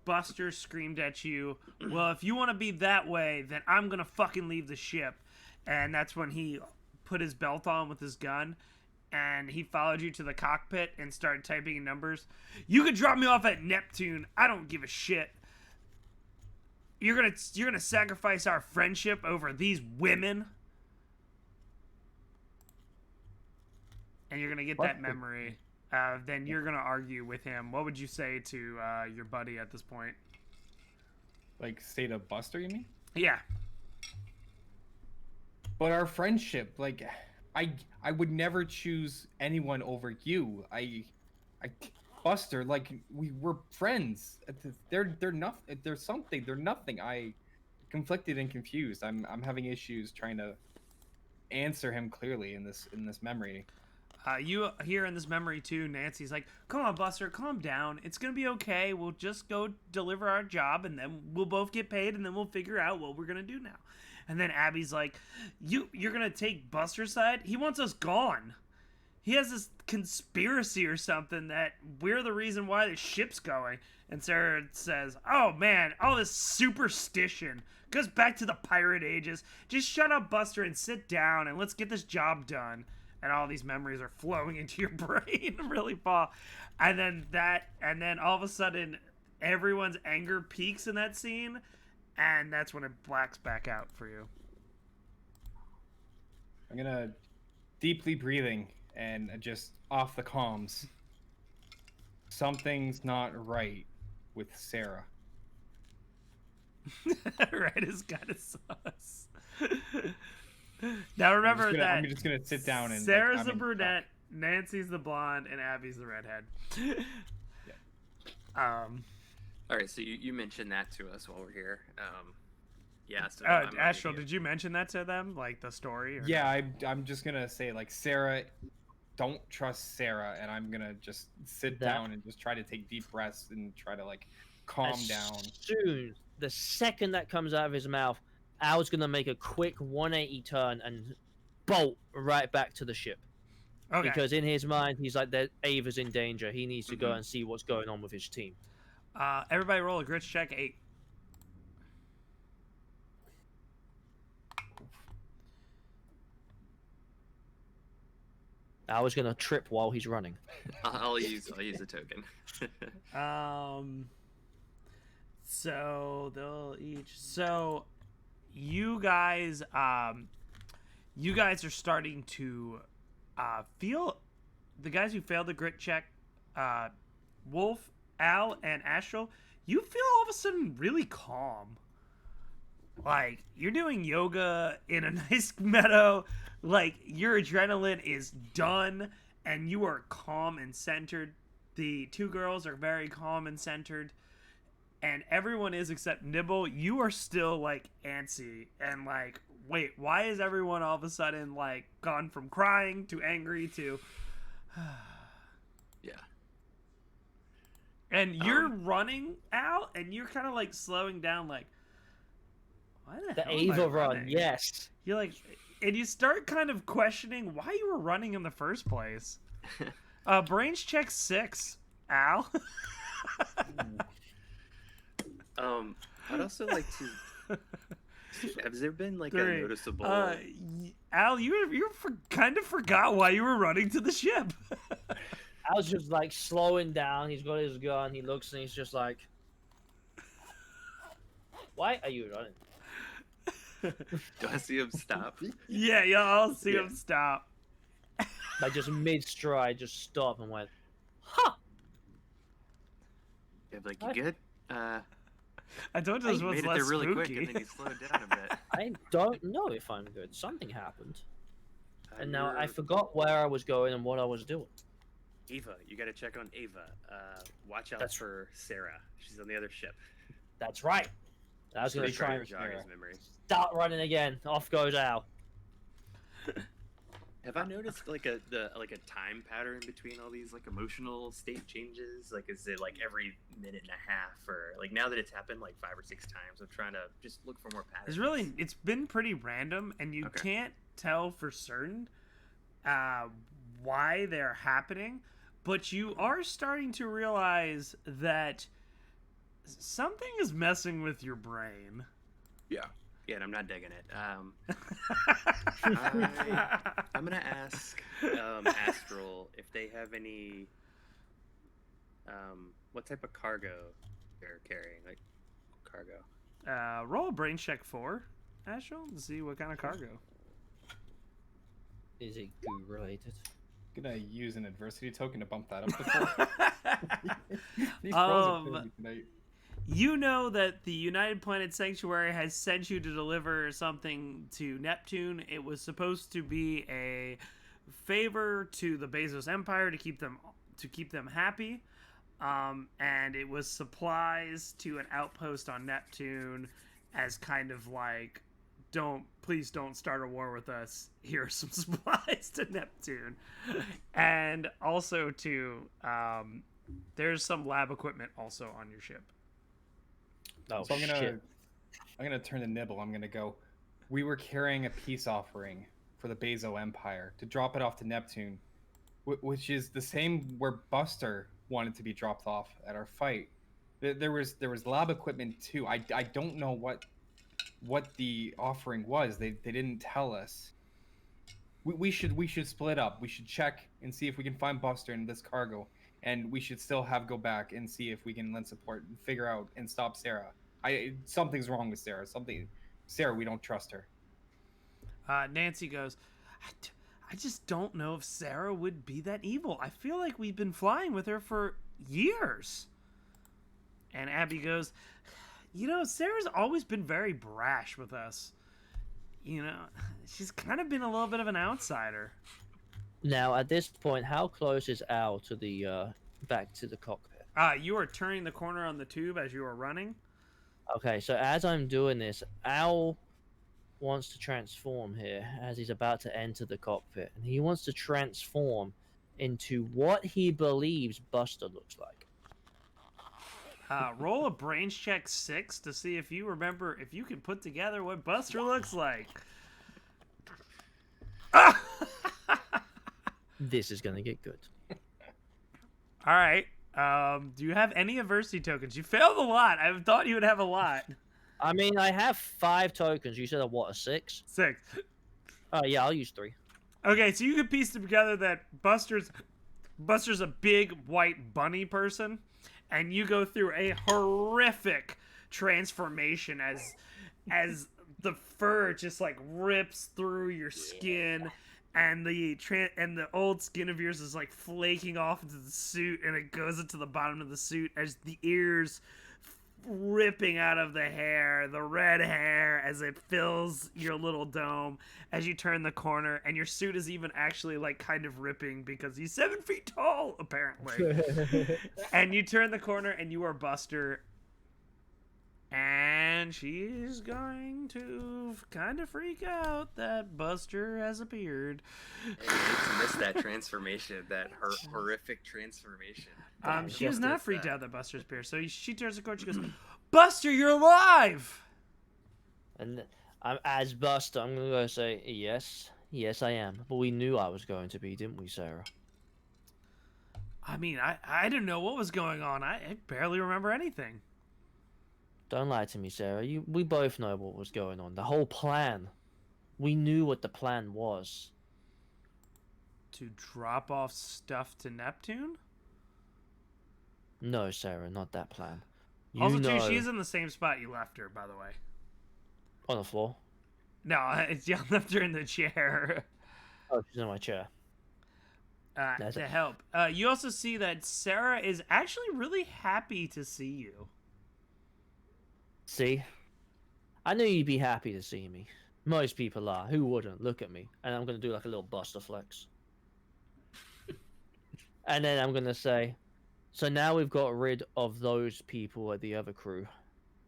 Buster screamed at you, well, if you want to be that way, then I'm going to fucking leave the ship. And that's when he put his belt on with his gun, and he followed you to the cockpit and started typing in numbers. You could drop me off at Neptune. I don't give a shit. You're gonna sacrifice our friendship over these women? And you're gonna get that memory. Then you're gonna argue with him. What would you say to your buddy at this point? Like state of Buster, you mean? Yeah. But our friendship, like, I would never choose anyone over you. Buster, like, we're friends. They're nothing. There's something. They're nothing. Conflicted and confused. I'm having issues trying to answer him clearly in this memory. You hear in this memory too, Nancy's like, come on, Buster, calm down. It's going to be okay. We'll just go deliver our job, and then we'll both get paid, and then we'll figure out what we're going to do now. And then Abby's like, you're going to take Buster's side? He wants us gone. He has this conspiracy or something that we're the reason why the ship's going. And Sarah says, oh, man, all this superstition goes back to the pirate ages. Just shut up, Buster, and sit down, and let's get this job done. And all these memories are flowing into your brain really fast. And then all of a sudden, everyone's anger peaks in that scene, and that's when it blacks back out for you. I'm gonna deeply breathing and just off the comms. Something's not right with Sarah. Right is kind of sus. Now remember that I'm just gonna sit down and Sarah's I'm the in brunette, shock. Nancy's the blonde, and Abby's the redhead. All right, so you mentioned that to us while we're here. Yeah. So Astral, did you mention that to them, like the story? Or Yeah, I'm just gonna say like Sarah, don't trust Sarah, and I'm gonna just sit down and just try to take deep breaths and try to like calm down. Soon, the second that comes out of his mouth, Al's gonna make a quick 180 turn and bolt right back to the ship. Okay. Because in his mind, he's like, that Ava's in danger. He needs to go and see what's going on with his team. Everybody roll a grit check. 8. I was gonna trip while he's running. I'll use a token. So they'll each. So you guys are starting to feel the guys who failed the grit check, Wolf, Al, and Astral. You feel all of a sudden really calm. Like you're doing yoga in a nice meadow. Like your adrenaline is done, and you are calm and centered. The two girls are very calm and centered. And everyone is except Nibble. You are still like antsy and like, wait, why is everyone all of a sudden like gone from crying to angry to Yeah. And you're running out and you're kind of like slowing down like, why the hell am I Ava run, running? yes. You're like, and you start kind of questioning why you were running in the first place. Brains check 6, Al. I'd also like to. Has there been like 3. a noticeable? Al, you kind of forgot why you were running to the ship. Al's just like slowing down. He's got his gun. He looks and he's just like, "Why are you running?" Do I see him stop? Yeah, I'll see him stop. Like just mid stride, just stop and went, "Huh." Yeah, like you good? I told you this You was made it less there really spooky. quick, and then you slowed down a bit. I don't know if I'm good. Something happened, and now I You're- forgot where I was going and what I was doing. Ava, you gotta check on Ava. Watch out That's- for Sarah. She's on the other ship. That's right. I was gonna Just try to and jog his memory. start running again. Off goes Al. Have I noticed like a time pattern between all these like emotional state changes? Like, is it like every minute and a half, or like now that it's happened like 5 or 6 times? I'm trying to just look for more patterns. It's been pretty random, and you Okay. can't tell for certain why they're happening, but you are starting to realize that something is messing with your brain. Yeah, and I'm not digging it. I'm gonna ask Astral if they have any what type of cargo they're carrying, like cargo. Roll a brain check 4, Astral, to see what kind of cargo. Is it goo related? Gonna use an adversity token to bump that up to 4. These rolls are killing me tonight. You know that the United Planet Sanctuary has sent you to deliver something to Neptune. It was supposed to be a favor to the Bezos Empire to keep them happy, and it was supplies to an outpost on Neptune, as kind of like, please don't start a war with us. Here are some supplies to Neptune, and also to there's some lab equipment also on your ship. Oh So shit! I'm gonna turn to Nibble. I'm gonna go. We were carrying a peace offering for the Bezo Empire to drop it off to Neptune, which is the same where Buster wanted to be dropped off at our fight. There was lab equipment too. I don't know what the offering was. They didn't tell us. We should split up. We should check and see if we can find Buster in this cargo. and we should still go back and see if we can lend support and figure out and stop Sarah. Something's wrong with Sarah. Sarah, we don't trust her. Nancy goes, I just don't know if Sarah would be that evil. I feel like we've been flying with her for years. And Abby goes, Sarah's always been very brash with us. She's kind of been a little bit of an outsider. Now, at this point, how close is Al to the back to the cockpit? You are turning the corner on the tube as you are running. Okay, so as I'm doing this, Al wants to transform here as he's about to enter the cockpit, and he wants to transform into what he believes Buster looks like. Roll a brains check 6 to see if you remember, if you can put together what Buster looks like. This is gonna get good. All right. Do you have any adversity tokens? You failed a lot. I thought you would have a lot. I mean, I have 5 tokens. You said a 6? 6. Oh yeah, I'll use 3. Okay, so you can piece together that Buster's a big white bunny person, and you go through a horrific transformation as the fur just like rips through your skin, and the old skin of yours is like flaking off into the suit, and it goes into the bottom of the suit as the ears ripping out of the hair, the red hair, as it fills your little dome as you turn the corner, and your suit is even actually like kind of ripping because he's 7 feet tall apparently. And you turn the corner and you are Buster, and she's going to kind of freak out that Buster has appeared. Hey, I hate to miss that transformation, that horrific transformation. She is not freaked out that Buster's appeared, so she turns the corner, she goes, Buster, you're alive! And as Buster, I'm gonna go say yes, I am. But we knew I was going to be, didn't we, Sarah? I mean, I didn't know what was going on. I barely remember anything. Don't lie to me, Sarah. We both know what was going on. The whole plan. We knew what the plan was. To drop off stuff to Neptune? No, Sarah, not that plan. You Also, know, too, she's in the same spot you left her, by the way. on the floor. No, you left her in the chair. Oh, she's in my chair. To help. You also see that Sarah is actually really happy to see you. See? I knew you'd be happy to see me. Most people are. Who wouldn't? Look at me. And I'm going to do like a little Buster flex. And then I'm going to say, so now we've got rid of those people at the other crew.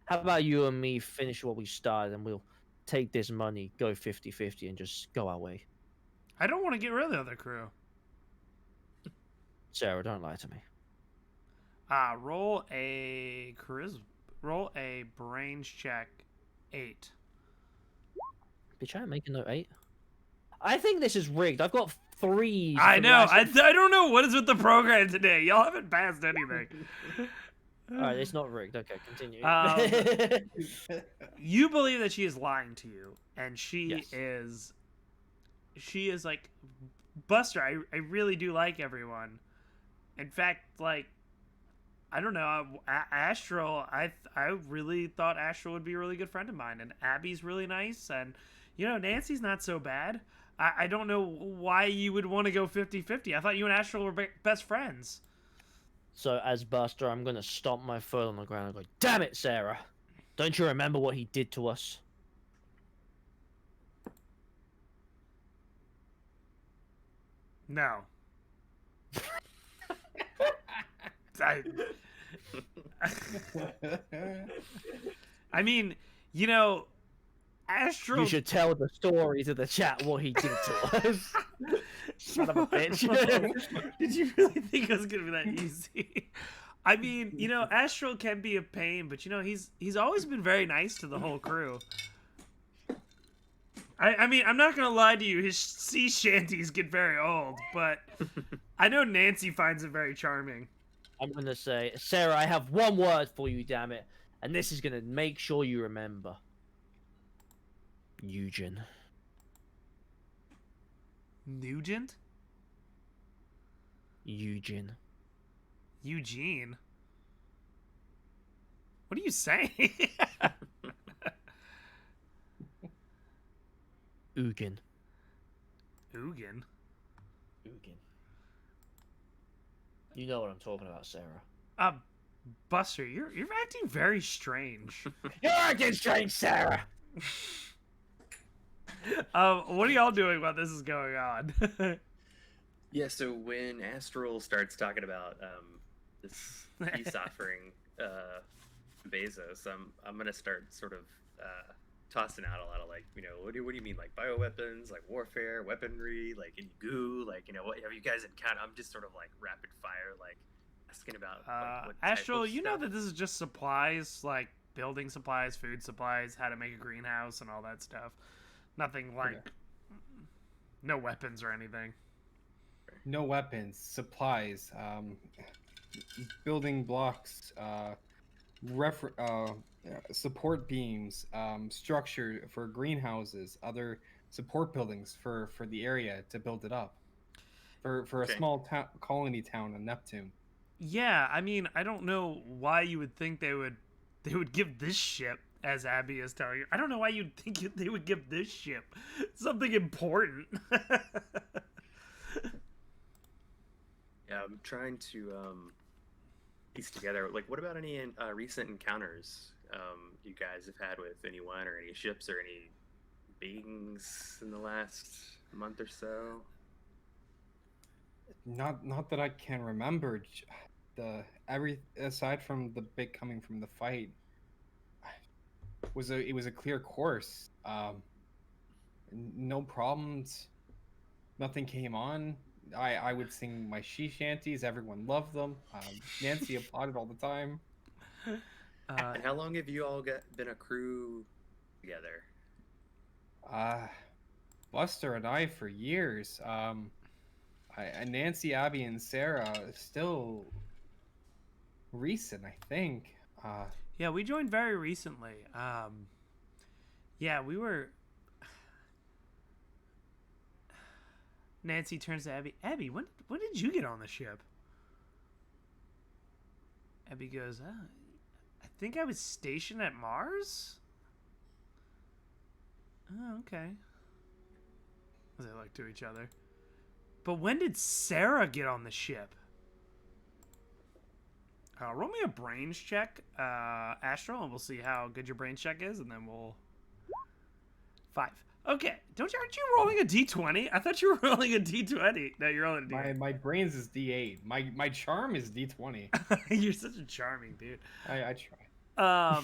How about you and me finish what we started, and we'll take this money, go 50-50, and just go our way. I don't want to get rid of the other crew. Sarah, don't lie to me. Roll a charisma. Roll a brains check 8. Did I make a note 8? I think this is rigged. I've got 3. I know. I don't know what is with the program today. Y'all haven't passed anything. Alright, it's not rigged. Okay, continue. You believe that she is lying to you, and she Yes. is like, Buster, I really do like everyone. In fact, like, I don't know, Astral, I really thought Astral would be a really good friend of mine, and Abby's really nice, and, Nancy's not so bad. I don't know why you would want to go 50-50. I thought you and Astral were best friends. So, as Buster, I'm going to stomp my foot on the ground and go, damn it, Sarah! Don't you remember what he did to us? No. I mean, Astral... You should tell the story to the chat what he did to us. Son of a bitch. Did you really think it was going to be that easy? I mean, Astral can be a pain, but, he's always been very nice to the whole crew. I mean, I'm not going to lie to you, his sea shanties get very old, but I know Nancy finds it very charming. I'm going to say, Sarah, I have one word for you, damn it. And this is going to make sure you remember. Eugen. Nugent? Eugen. Eugene. What are you saying? Ugin. Ugin. Ugin. You know what I'm talking about, Sarah. Buster, you're acting very strange. You're acting strange, Sarah! What are y'all doing while this is going on? Yeah, so when Astral starts talking about this peace offering Bezos, I'm gonna start sort of tossing out a lot of, like, you know, what do you mean, like bioweapons, like warfare, weaponry, like any goo, like, you know, what have you guys encountered? I'm just sort of like rapid fire, like asking about like, what type Astral, of you know stuff. that this is just supplies, like building supplies, food supplies, how to make a greenhouse, and all that stuff. Nothing like no weapons or anything. No weapons, supplies, building blocks, support beams, structure for greenhouses, other support buildings for the area to build it up. For a Okay. small colony town on Neptune. Yeah, I mean, I don't know why you would think they would give this ship, as Abby is telling you. I don't know why you'd think they would give this ship something important. Yeah, I'm trying to piece together, like, what about any recent encounters you guys have had with anyone or any ships or any beings in the last month or so? Not that I can remember. Aside from the big coming from the fight, it was a clear course. No problems. Nothing came on. I would sing my she shanties. Everyone loved them. Nancy applauded all the time. And how long have you all been a crew together? Buster and I for years. Nancy, Abby, and Sarah still recent, I think. Yeah, we joined very recently. Yeah, we were. Nancy turns to Abby. Abby, when did you get on the ship? Abby goes, I think I was stationed at Mars? Oh, okay. As they look to each other. But when did Sarah get on the ship? Roll me a brains check, Astral, and we'll see how good your brains check is, and then we'll... 5. Okay, aren't you rolling a d20? I thought you were rolling a d20. No, you're rolling a d8. My brains is D8. My charm is D20. You're such a charming dude. I try.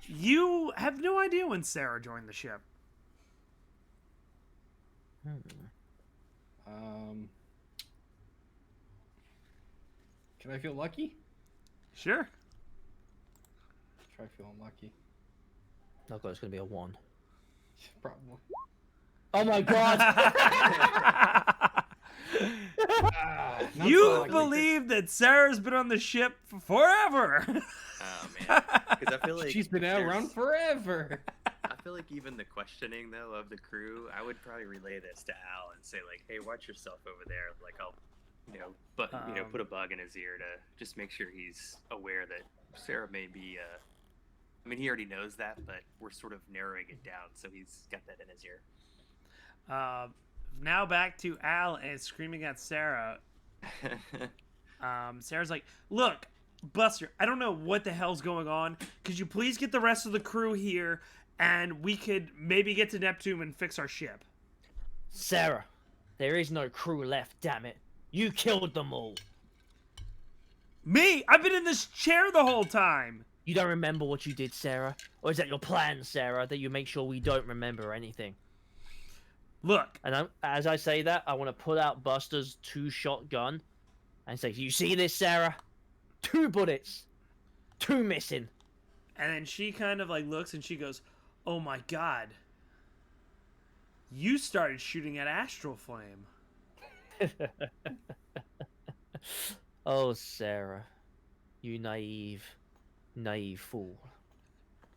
You have no idea when Sarah joined the ship. Can I feel lucky? Sure. Try feeling lucky. I've got it's gonna be a 1. Probably. Oh my god! Not You so lucky. believe that Sarah's been on the ship for forever. Oh man, because I feel like She's been around forever. I feel like even the questioning though of the crew, I would probably relay this to Al and say like, "Hey, watch yourself over there." Like I'll, put a bug in his ear to just make sure he's aware that Sarah may be. I mean, he already knows that, but we're sort of narrowing it down, so he's got that in his ear. Now back to Al and screaming at Sarah. Sarah's like, "Look, Buster, I don't know what the hell's going on. Could you please get the rest of the crew here, and we could maybe get to Neptune and fix our ship?" Sarah, there is no crew left, damn it. You killed them all. Me? I've been in this chair the whole time. You don't remember what you did, Sarah? Or is that your plan, Sarah, that you make sure we don't remember anything? Look, And as I say that, I want to pull out Buster's 2-shot gun and say, "You see this, Sarah? 2 bullets. 2 missing." and then she kind of like looks and she goes, "Oh my god. You started shooting at Astralsflame." Oh, Sarah. You naive fool.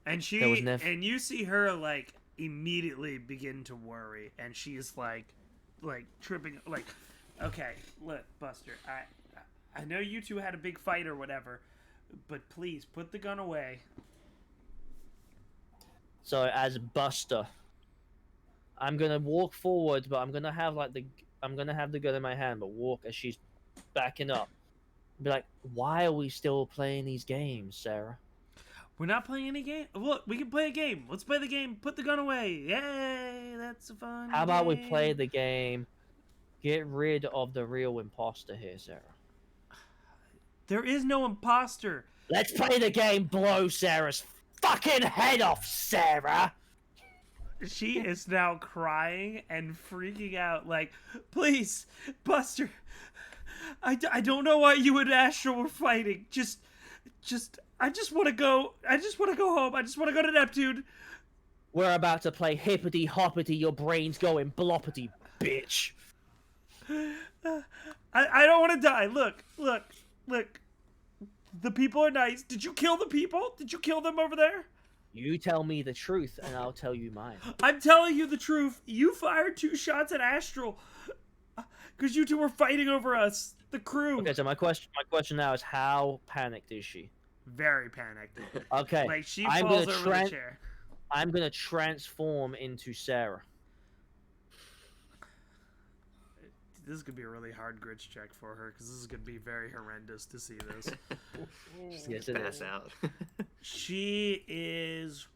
And There was and you see her like immediately begin to worry, and she's like tripping, like, "Okay, look, Buster, I know you two had a big fight or whatever, but please put the gun away. So as Buster, I'm gonna walk forward, but I'm gonna have the gun in my hand, but walk as she's backing up. Be like, why are we still playing these games, Sarah? We're not playing any game. Look, we can play a game. Let's play the game. Put the gun away. Yay! That's a fun. How about we game. play the game? Get rid of the real imposter here, Sarah. There is no imposter. Let's play the game. Blow Sarah's fucking head off, Sarah. She is now crying and freaking out. Like, please, Buster. I don't know why you and Astral were fighting. I just want to go. I just want to go home. I just want to go to Neptune. We're about to play hippity hoppity. Your brain's going bloppity, bitch. I don't want to die. Look. The people are nice. Did you kill the people? Did you kill them over there? You tell me the truth, and I'll tell you mine. I'm telling you the truth. You fired 2 shots at Astral because you two were fighting over us, the crew. Okay, so my question now is, how panicked is she? Very panicked. Okay, Like she I'm falls gonna over the chair. I'm gonna transform into Sarah. This is gonna be a really hard grits check for her because this is gonna be very horrendous to see this. Yes, it Pass is. out. She is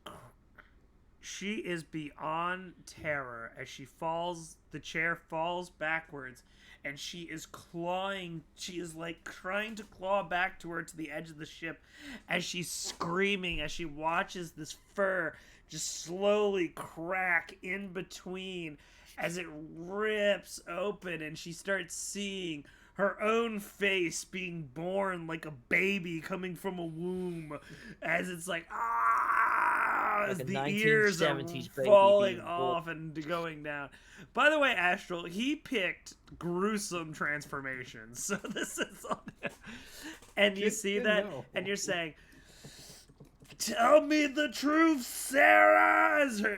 beyond terror as she falls. The chair falls backwards, and she is clawing. She is like trying to claw back towards the edge of the ship, as she's screaming as she watches this fur just slowly crack in between as it rips open, and she starts seeing her own face being born like a baby coming from a womb, as it's like as Like a the ears are 1970s baby falling being off and going down. By the way, Astral, he picked gruesome transformations, so this is on there. And you Just see didn't that, know. and you're saying, "Tell me the truth, Sarah!"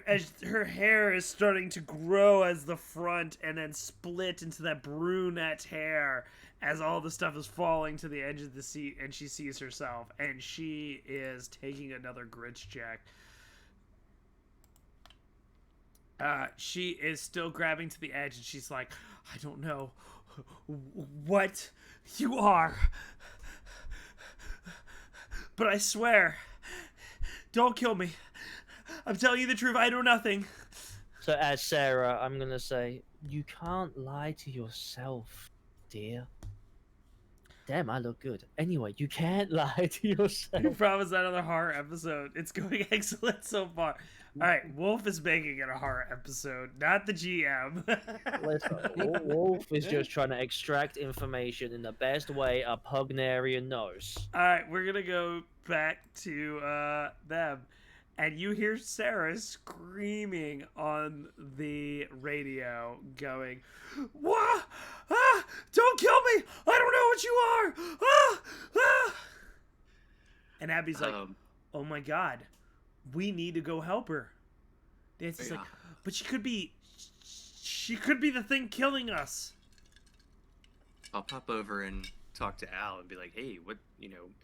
As her hair is starting to grow as the front and then split into that brunette hair as all the stuff is falling to the edge of the seat, and she sees herself, and she is taking another grits check. She is still grabbing to the edge, and she's like, "I don't know what you are, but I swear, don't kill me. I'm telling you the truth. I know nothing." So as Sarah, I'm gonna say, you can't lie to yourself, dear. Damn, I look good. Anyway, you can't lie to I yourself. promise another horror episode. It's going excellent so far. All right, Wolf is making it a horror episode, not the GM. Listen, Wolf is just trying to extract information in the best way a Pugnarian knows. All right, we're gonna go back to them, and you hear Sarah screaming on the radio, going, "What? Ah! Don't kill me! I don't know what you are! Ah! Ah!" And Abby's like, "Oh my God, we need to go help her." Nancy's like, "But she could be the thing killing us." I'll pop over and talk to Al and be like, "Hey, what?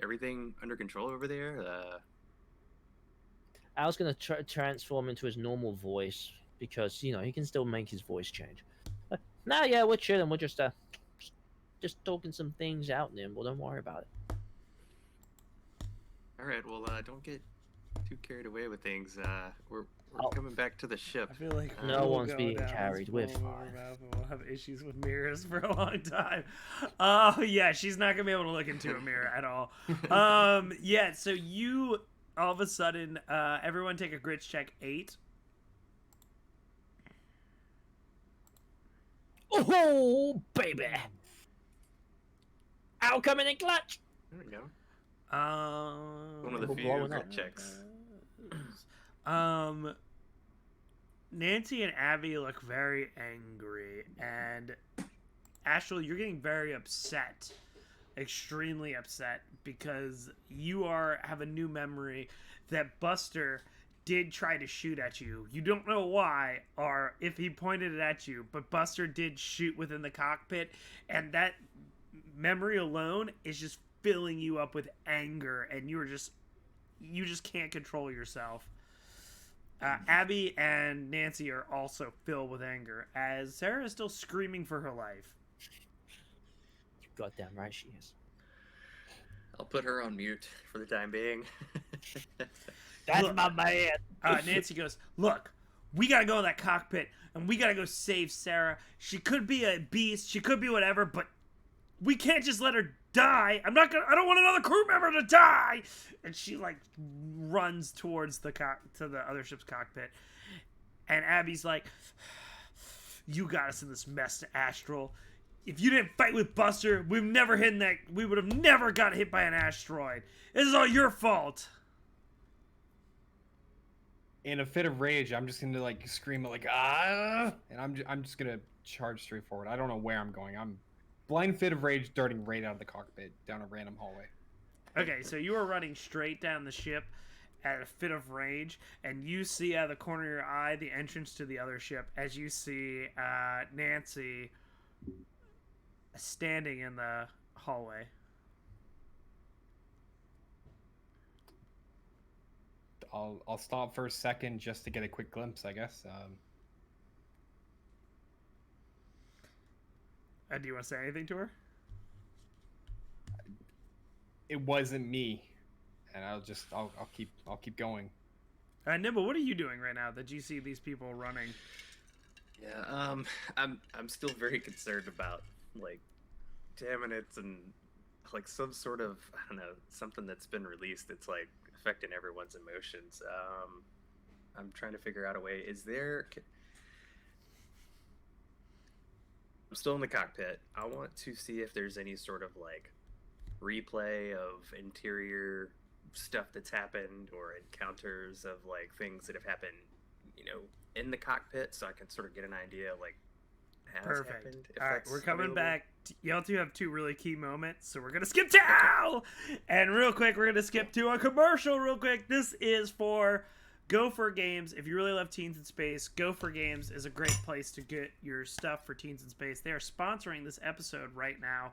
Everything under control over there?" Al's gonna transform into his normal voice because he can still make his voice change. Nah, yeah, we're chilling. We're just talking some things out, Nimble. Don't worry about it. All right, well, don't get too carried away with things. We're Oh. coming back to the ship. I feel like No we'll one's go being down carried. this We're road fine. and we'll have issues with mirrors for a long time. Oh yeah, she's not gonna be able to look into a mirror at all. Yeah. So you all of a sudden, everyone take a grits check 8. Oh, baby! Al coming in clutch! There we go. One of One the few blowing crit up. checks. Nancy and Abby look very angry, and Astral, you're getting very upset, extremely upset, because you have a new memory that Buster did try to shoot at you. You don't know why or if he pointed it at you, but Buster did shoot within the cockpit, and that memory alone is just filling you up with anger, and you just can't control yourself. Abby and Nancy are also filled with anger as Sarah is still screaming for her life. You goddamn right she is. I'll put her on mute for the time being. That's Look, my man. Nancy goes, look, we gotta go in that cockpit and we gotta go save Sarah. She could be a beast, she could be whatever, but we can't just let her die. I don't want another crew member to die. And she like runs towards to the other ship's cockpit. And Abby's like, you got us in this mess, Astral. If you didn't fight with Buster, we would have never got hit by an asteroid. This is all your fault. In a fit of rage, I'm just gonna like scream like ah, and I'm just gonna charge straight forward. I don't know where I'm going. I'm blind fit of rage, darting right out of the cockpit down a random hallway. Okay, so you are running straight down the ship at a fit of rage, and you see out of the corner of your eye the entrance to the other ship as you see Nancy standing in the hallway. I'll stop for a second just to get a quick glimpse, I guess. Do you want to say anything to her? It wasn't me, and I'll keep going. Nibble, what are you doing right now that you see these people running? Yeah, I'm still very concerned about like contaminants and like some sort of, I don't know, something that's been released that's like affecting everyone's emotions. I'm trying to figure out a way. I'm still in the cockpit. I want to see if there's any sort of like replay of interior stuff that's happened or encounters of like things that have happened, in the cockpit, so I can sort of get an idea like has Perfect. happened. All right, we're coming available. back. Y'all two have two really key moments, so we're gonna skip to Al. And real quick, we're gonna skip to a commercial. Real quick, this is for Gopher Games. If you really love Teens in Space, Gopher Games is a great place to get your stuff for Teens in Space. They are sponsoring this episode right now.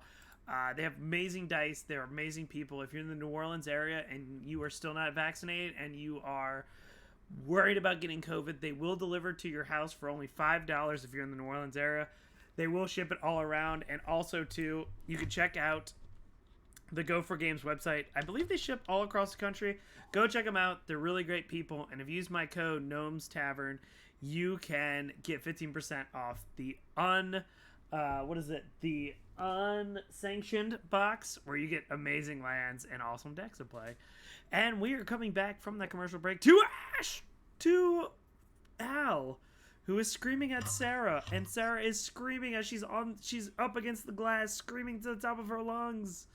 They have amazing dice. They're amazing people. If you're in the New Orleans area and you are still not vaccinated and you are worried about getting COVID, they will deliver to your house for only $5 if you're in the New Orleans area. They will ship it all around. And also, too, you can check out the Gopher Games website. I believe they ship all across the country. Go check them out. They're really great people. And if you use my code Gnomes Tavern, you can get 15% off the the unsanctioned box, where you get amazing lands and awesome decks to play. And we are coming back from that commercial break to Al, who is screaming at Sarah, and Sarah is screaming as she's up against the glass, screaming to the top of her lungs.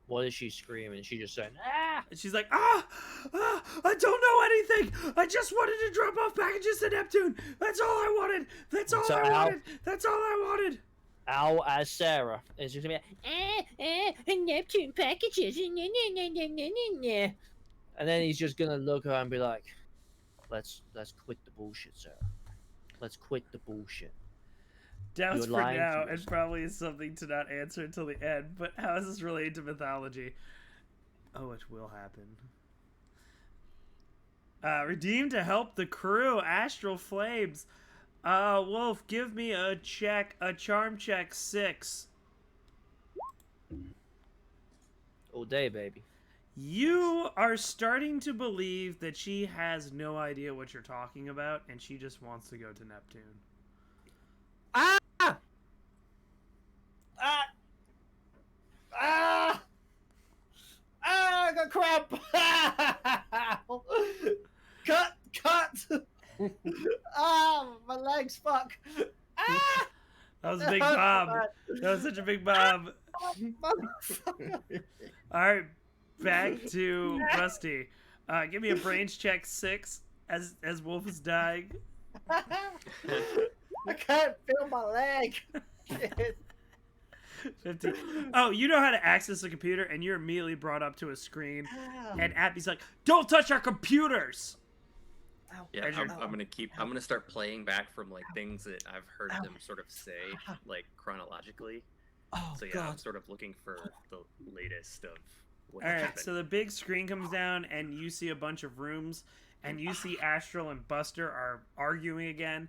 What is she screaming? She just saying, ah! And she's like, I don't know anything. I just wanted to drop off packages to Neptune. That's all I wanted. That's all I wanted. Al as Sarah is just gonna be Neptune packages, and then he's just gonna look at her and be like, "Let's quit the bullshit, Sarah. Let's quit the bullshit." Doubts You're for lying now, to and yourself. probably is something to not answer until the end. But how is this related to mythology? Oh, it will happen. Redeem to help the crew. Astralflames. Wolf, give me a charm check 6. All day, baby. You are starting to believe that she has no idea what you're talking about, and she just wants to go to Neptune. I got cramp. Cut. My legs, fuck. That was a big bob. That was such a big bob. Alright, back to Rusty. Give me a brains check 6 as Wolf is dying. I can't feel my leg. 15. Oh, you know how to access a computer, and you're immediately brought up to a screen, and Appy's like, "Don't touch our computers!" Yeah, I'm gonna start playing back from like things that I've heard them sort of say, like chronologically. Oh, so yeah, God. I'm sort of looking for the latest of what All right, happened. so the big screen comes down, and you see a bunch of rooms, and you see Astral and Buster are arguing again,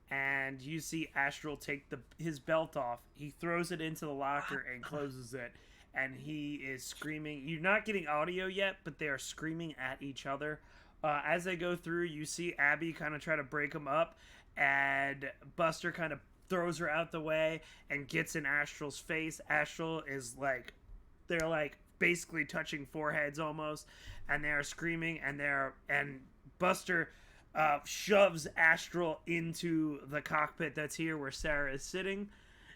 and you see Astral take his belt off. He throws it into the locker and closes it, and he is screaming. You're not getting audio yet, but they are screaming at each other. As they go through, you see Abby kind of try to break them up, and Buster kind of throws her out the way and gets in Astral's face. Astral is like, they're like basically touching foreheads almost, and they are screaming, and Buster shoves Astral into the cockpit that's here where Sarah is sitting.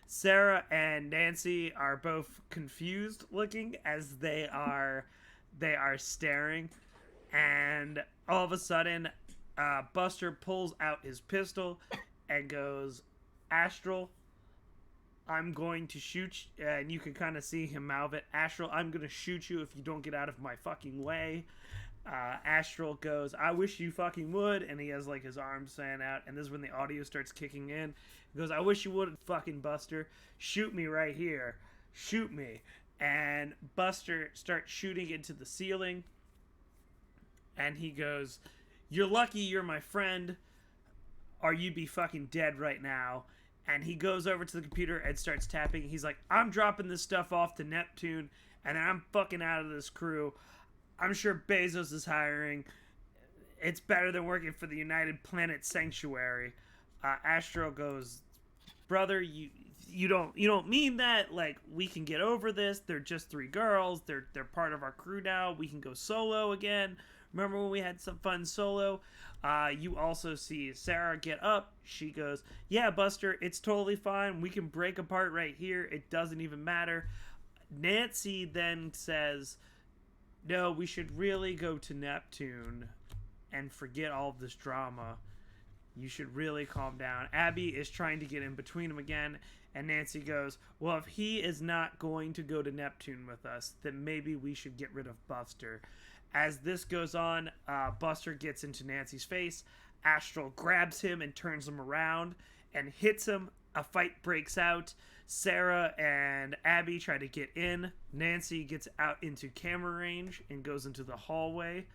Sarah and Nancy are both confused looking as they are staring, and all of a sudden Buster pulls out his pistol and goes, Astral, I'm going to shoot you, and you can kind of see him mouth it. Astral, I'm going to shoot you if you don't get out of my fucking way. Astral goes, I wish you fucking would, and he has like his arms fan out, and this is when the audio starts kicking in. He goes, I wish you would, fucking Buster. Shoot me right here. Shoot me. And Buster starts shooting into the ceiling, and he goes, you're lucky you're my friend, or you'd be fucking dead right now. And he goes over to the computer and starts tapping. He's like, I'm dropping this stuff off to Neptune, and then I'm fucking out of this crew. I'm sure Bezos is hiring. It's better than working for the United Planet Sanctuary. Astro goes, brother, you don't mean that. Like, we can get over this. They're just 3 girls. They're part of our crew now. We can go solo again. Remember when we had some fun solo? You also see Sarah get up. She goes, yeah, Buster, it's totally fine. We can break apart right here. It doesn't even matter. Nancy then says, no, we should really go to Neptune and forget all of this drama. You should really calm down. Abby is trying to get in between them again, and Nancy goes, well, if he is not going to go to Neptune with us, then maybe we should get rid of Buster. As this goes on, Buster gets into Nancy's face. Astral grabs him and turns him around and hits him. A fight breaks out. Sarah and Abby try to get in. Nancy gets out into camera range and goes into the hallway.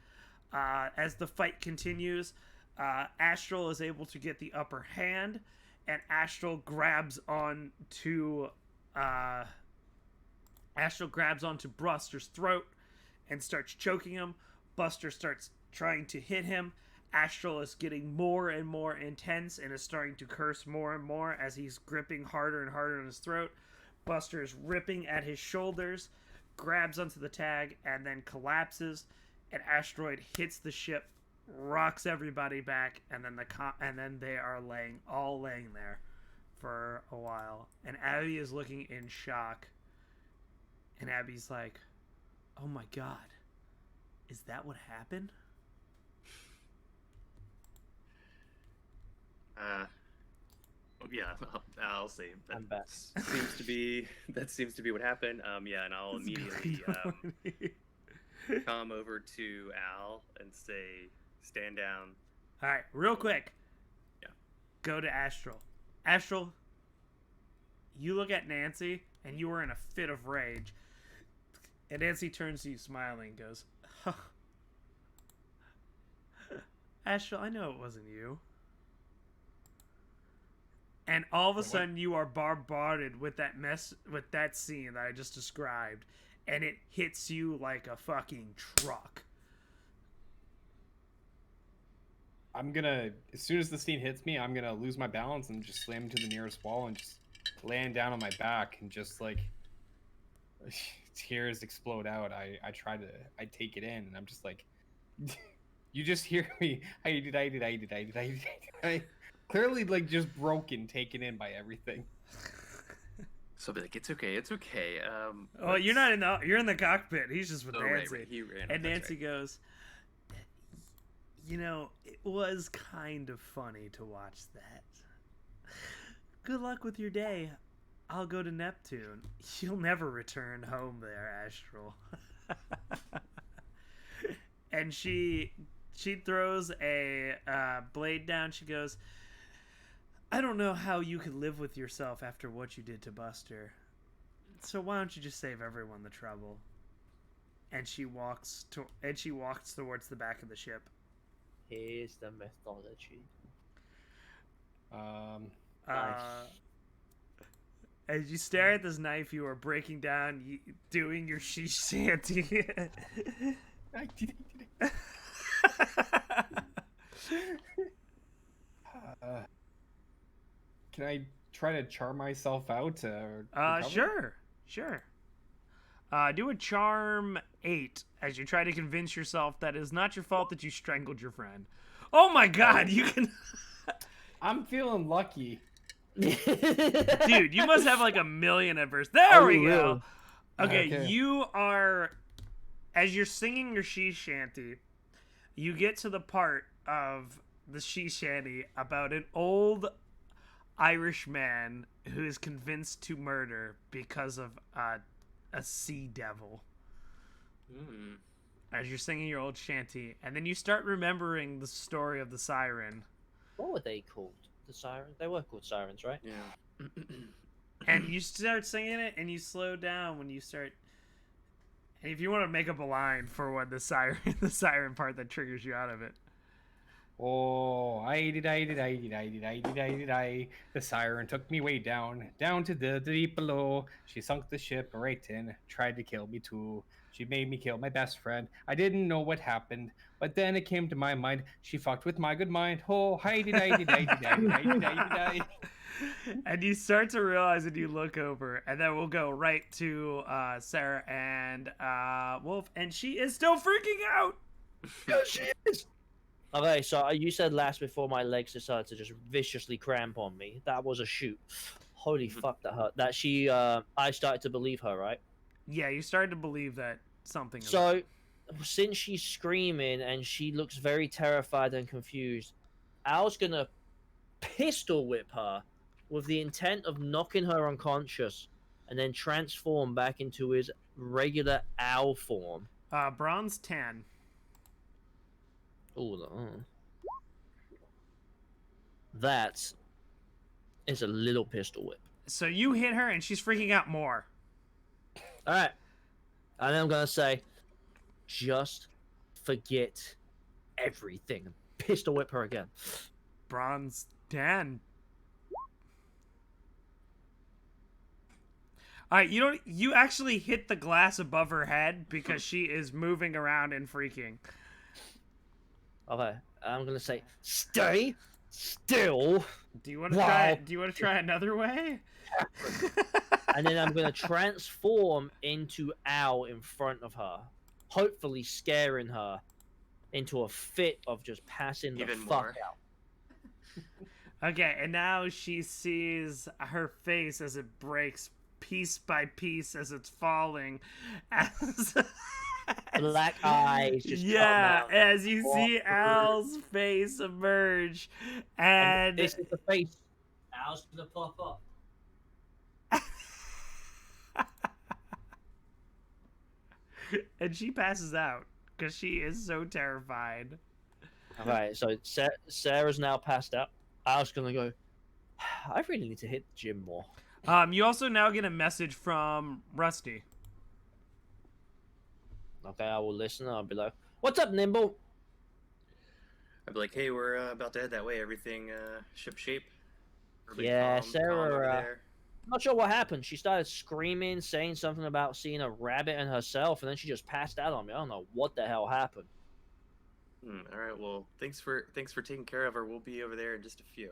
As the fight continues, Astral is able to get the upper hand, and Astral grabs onto Buster's throat and starts choking him. Buster starts trying to hit him. Astral is getting more and more intense and is starting to curse more and more as he's gripping harder and harder on his throat. Buster is ripping at his shoulders, grabs onto the tag, and then collapses. An asteroid hits the ship, rocks everybody back, and then they are laying there for a while. And Abby is looking in shock. And Abby's like, oh my god, is that what happened? Yeah, I'll say I'm back. that seems to be what happened. Yeah, and I'll immediately come over to Al and say, stand down. All right, real quick. Yeah. Go to Astral. Astral, you look at Nancy, and you are in a fit of rage. And Nancy turns to you smiling and goes, huh. Astral, I know it wasn't you. And all of a sudden you are bombarded with that scene that I just described, and it hits you like a fucking truck. I'm gonna, as soon as the scene hits me, I'm gonna lose my balance and just slam into the nearest wall and just land down on my back and just like tears explode out. I take it in and I'm just like, you just hear me. I clearly like just broken, taken in by everything. So I'll be like, it's okay. Oh, you're in the cockpit. He's just with Oh, Nancy. right. He ran. And That's Nancy right. goes, you know, it was kind of funny to watch that. Good luck with your day. I'll go to Neptune. You'll never return home there, Astral. And she throws a blade down. She goes, I don't know how you could live with yourself after what you did to Buster. So why don't you just save everyone the trouble? And she walks towards the back of the ship. Here's the mythology. Uh, as you stare at this knife, you are breaking down, doing your she shanty. I did it. Can I try to charm myself out? Sure. Do a charm 8 as you try to convince yourself that it is not your fault that you strangled your friend. Oh my god, you can... I'm feeling lucky. Dude, you must have like 1,000,000 at first. There we go. really? Okay, you are... As you're singing your she shanty, you get to the part of the she shanty about an old Irish man who is convinced to murder because of a sea devil. As you're singing your old shanty, and then you start remembering the story of the siren. What were they called? The sirens? They were called sirens, right? Yeah. And you start singing it, and you slow down when you start. And if you want to make up a line for what the siren part that triggers you out of it. Oh, the siren took me way down to the deep below. She sunk the ship right in, tried to kill me too. She made me kill my best friend. I didn't know what happened, but then it came to my mind. She fucked with my good mind. Oh, And you start to realize, and you look over, and then we'll go right to Sarah and Wolf, and she is still freaking out. Yeah, she is. Okay, so you said last before my legs decided to just viciously cramp on me. That was a shoot. Holy fuck, that hurt. That she, I started to believe her, right? Yeah, you started to believe that something. So, since she's screaming and she looks very terrified and confused, Al's gonna pistol whip her with the intent of knocking her unconscious and then transform back into his regular owl form. Bronze 10. That is a little pistol whip. So you hit her, and she's freaking out more. All right. And then I'm going to say, just forget everything. Pistol whip her again. Bronze 10. All right, you actually hit the glass above her head because she is moving around and freaking. Okay. I'm going to say, stay still. Do you want to try another way? And then I'm going to transform into Owl in front of her, hopefully scaring her into a fit of just passing the Even fuck more. out. Okay, and now she sees her face as it breaks piece by piece as it's falling. Black eyes just come yeah, out. as you see Al's face emerge, and this is the face. Al's going to pop up. and she passes out because she is so terrified. Alright, so Sarah's now passed out. Al's going to go, I really need to hit the gym more. You also now get a message from Rusty. Okay, I will listen. I'll be like, what's up, Nimble? I'd be like, hey, we're about to head that way. Everything ship shape? Everybody Yeah, calm Sarah, over there? I'm not sure what happened. She started screaming, saying something about seeing a rabbit and herself, and then she just passed out on me. I don't know what the hell happened. All right. Well, thanks for taking care of her. We'll be over there in just a few.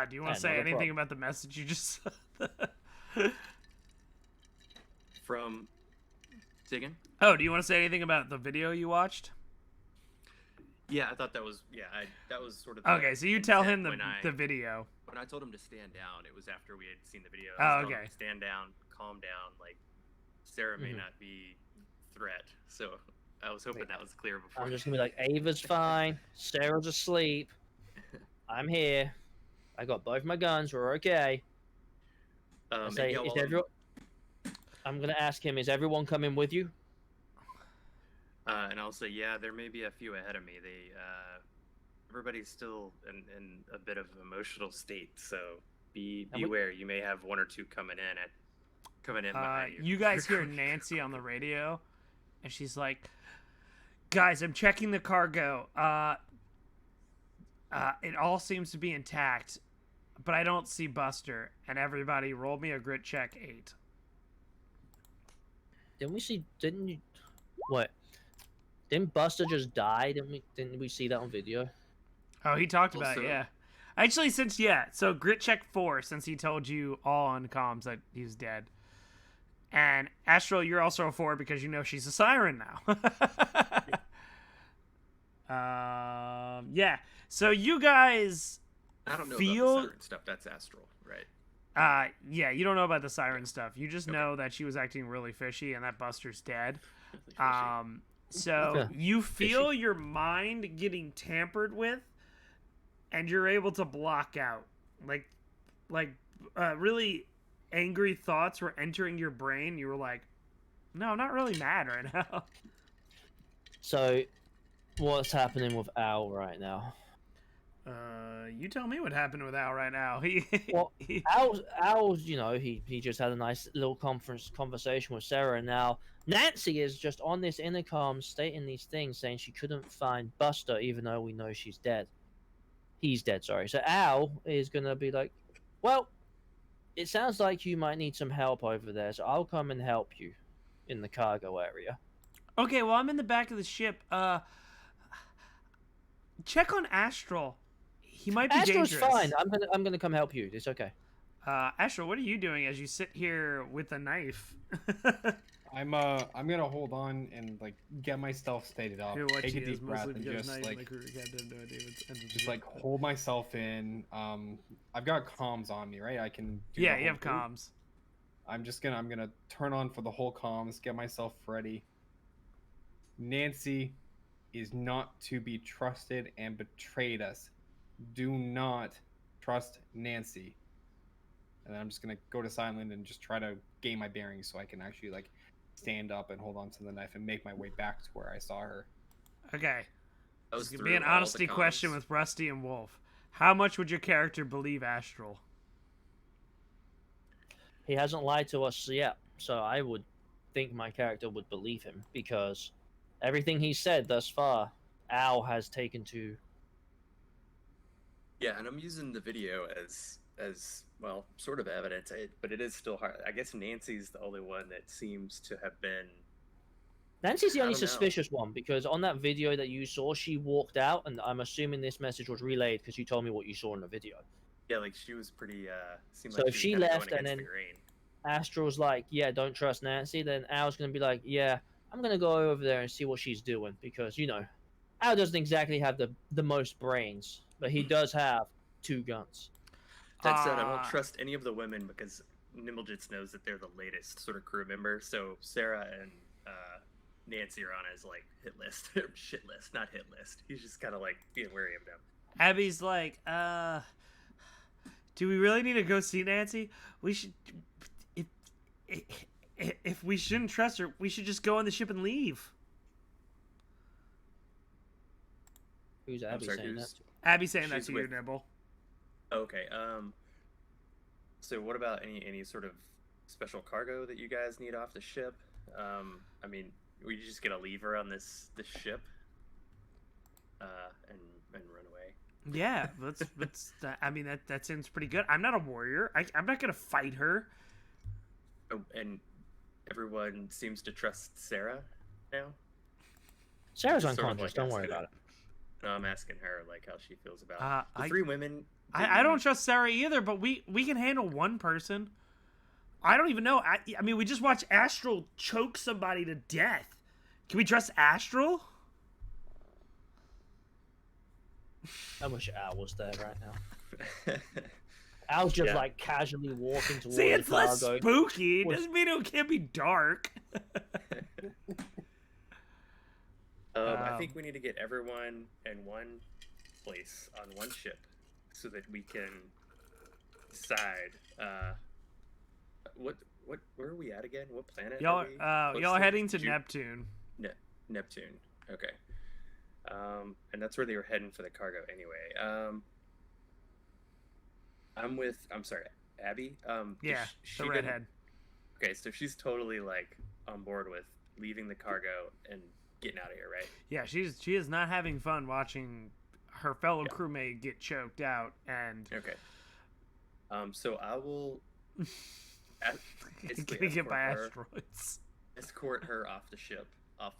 Do you want to Yeah, say not a anything problem. about the message you just From say again? Oh, do you want to say anything about the video you watched? Yeah, I thought that was that was sort of Okay, so you tell him when the video. When I told him to stand down, it was after we had seen the video. Oh, I was telling him, okay. stand down, calm down. Like Sarah may Mhm. not be threat, so I was hoping that was clear before. I'm just going to be like, Ava's fine. Sarah's asleep. I'm here. I got both my guns. We're okay. I say, yeah, is well, everyone... I'm going to ask him, is everyone coming with you? and I'll say, yeah, there may be a few ahead of me. They, everybody's still in a bit of emotional state, so And we- beware. You may have one or two coming in at Coming in behind you. You guys hear Nancy on the radio, and she's like, "Guys, I'm checking the cargo. It all seems to be intact, but I don't see Buster." And everybody, roll me a grit check 8. Didn't you, what? Didn't Buster just die? Didn't we see that on video? Oh, he talked about it, Also- yeah. Actually, so grit check 4, since he told you all on comms that he's dead. And Astral, you're also a 4 because you know she's a siren now. Yeah. So you guys, I don't know feel- about the siren stuff. That's Astral, right? yeah, you don't know about the siren stuff. You just know that she was acting really fishy and that Buster's dead. So Okay. you feel your mind getting tampered with, and you're able to block out, like really angry thoughts were entering your brain. You were like, no, I'm not really mad right now. So, what's happening with Al right now? You tell me what happened with Al right now. Well, Al's, he just had a nice little conversation with Sarah, and now Nancy is just on this intercom stating these things, saying she couldn't find Buster, even though we know she's dead. He's dead, sorry. So Al is gonna be like, well, it sounds like you might need some help over there, so I'll come and help you in the cargo area. Okay, well, I'm in the back of the ship. Check on Astral. He might be Astral's dangerous. fine. I'm gonna come help you. It's okay. Astral, what are you doing as you sit here with a knife? I'm gonna hold on and like get myself stated up, Here, what take she a is, deep breath, mostly and because just now like my career captain, no idea what's ended just the- like hold myself in. I've got comms on me, right? I can. Do Yeah, the you have whole group. comms. I'm gonna turn on for the whole comms, get myself ready. Nancy is not to be trusted and betrayed us. Do not trust Nancy. And then I'm just gonna go to silent and just try to gain my bearings so I can actually like stand up and hold on to the knife and make my way back to where I saw her. Okay. That This was is gonna through be an all the honesty question comms. with Rusty and Wolf. How much would your character believe Astral? He hasn't lied to us yet, so I would think my character would believe him because everything he said thus far, Al has taken to. Yeah, and I'm using the video as well, sort of evidence, but it is still hard. I guess Nancy's the only one that seems to have been. Nancy's the I only don't know. suspicious one because on that video that you saw, she walked out, and I'm assuming this message was relayed because you told me what you saw in the video. Yeah, like she was pretty. Seemed So like if she she was kinda left going and against then- the grain. Astral's like, yeah, don't trust Nancy, then Al's gonna be like, yeah, I'm gonna go over there and see what she's doing because Al doesn't exactly have the most brains, but he does have 2 guns. That said, I won't Uh, trust any of the women because Nimblejits knows that they're the latest sort of crew member. So Sarah and Nancy are on his like hit list, shit list, not hit list. He's just kind of like being wary of them. Abby's like, do we really need to go see Nancy? We should. If we shouldn't trust her, we should just go on the ship and leave. Who's Abby sorry, saying who's- that to? Abby saying that She's to you, with- Nibble. Okay. So what about any sort of special cargo that you guys need off the ship? I mean, were you just gonna leave her on this ship, and run away? Yeah, let's. I mean, that sounds pretty good. I'm not a warrior. I'm not gonna fight her. Oh, and everyone seems to trust Sarah now. Sarah's Sort of unconscious. like Don't worry asking about it. No, I'm asking her like how she feels about the I- 3 women. I don't trust Sarah either, but we can handle one person. I don't even know. I mean, we just watched Astral choke somebody to death. Can we trust Astral? I wish Al was there right now. Al's just Yeah. like casually walking towards See, the it's less cargo. spooky. It Was- doesn't mean it can't be dark. I think we need to get everyone in one place on one ship so that we can decide where are we at again? What planet? Y'all, are we? y'all What's are the- heading to Ju- Neptune. Neptune. Okay. And that's where they were heading for the cargo anyway. I'm sorry, Abby. Yeah, she the redhead. Okay, so she's totally like on board with leaving the cargo and getting out of here, right? Yeah, she is not having fun watching her fellow Yeah. crewmate get choked out, and Okay. So I will basically getting hit by escort asteroids. escort her off the ship, off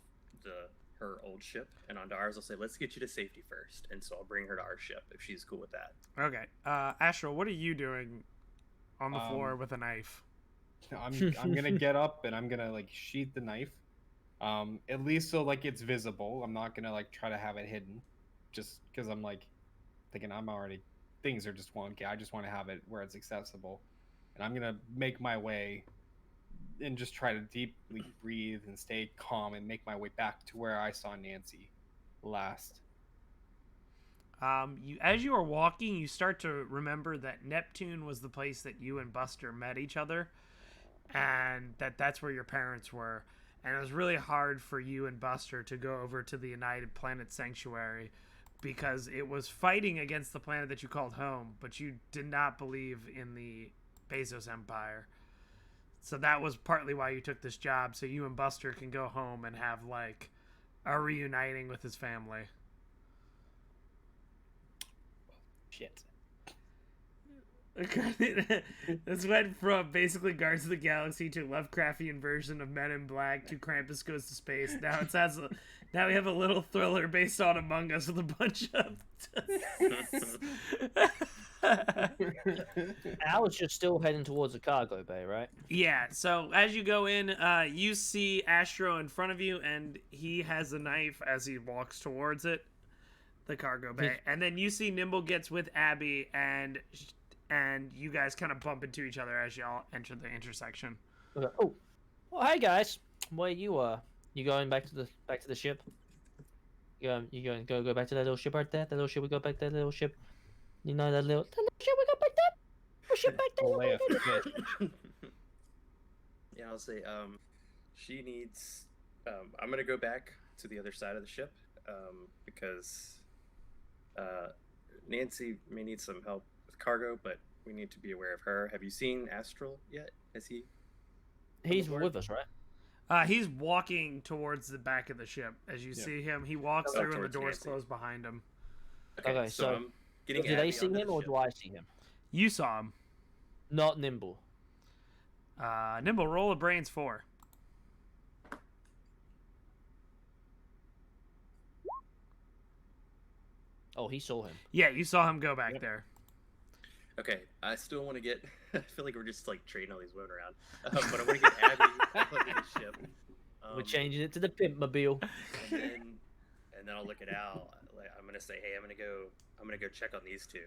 her old ship, and onto ours. I'll say, let's get you to safety first, and so I'll bring her to our ship if she's cool with that. Okay, Astral, what are you doing on the floor Um, with a knife? I'm gonna get up and I'm gonna like sheath the knife, at least so like it's visible. I'm not gonna like try to have it hidden, just because I'm like thinking things are just wonky. I just want to have it where it's accessible, and I'm gonna make my way and just try to deeply breathe and stay calm and make my way back to where I saw Nancy last. As you are walking, you start to remember that Neptune was the place that you and Buster met each other, and that's where your parents were. And it was really hard for you and Buster to go over to the United Planet Sanctuary because it was fighting against the planet that you called home, but you did not believe in the Bezos Empire. So that was partly why you took this job, so you and Buster can go home and have like a reuniting with his family. Shit. This went from basically Guardians of the Galaxy to Lovecraftian version of Men in Black to Krampus Goes to Space. Now we have a little thriller based on Among Us with a bunch of. Al is just still heading towards the cargo bay, right? Yeah. So as you go in, you see Astro in front of you, and he has a knife as he walks towards it, the cargo bay, and then you see Nimble gets with Abby, and you guys kind of bump into each other as y'all enter the intersection. Okay. Oh, well, hey guys. Where you going back to the ship? You going to go back to that little ship right there? That little ship we got back there. That little ship. You know that little ship we got back there. Little ship back there. Malaya fish. Yeah, I'll say, she needs. I'm gonna go back to the other side of the ship, because Nancy may need some help with cargo, but we need to be aware of her. Have you seen Astral yet? Has he? He's with us, right? He's walking towards the back of the ship. As you see him, he walks Oh, through, and the towards doors Nancy. close behind him. Okay, so I'm getting Do they Abby see onto him the or ship. do I see him? You saw him. Not Nimble. Nimble, roll a brains 4. Oh, he saw him. Yeah, you saw him go back there. Okay, I still want to get. I feel like we're just like trading all these women around, but I want to get Abby onto the ship. We're changing it to the Pimpmobile. And then I'll look at Al. Like, I'm gonna say, hey, I'm gonna go check on these two.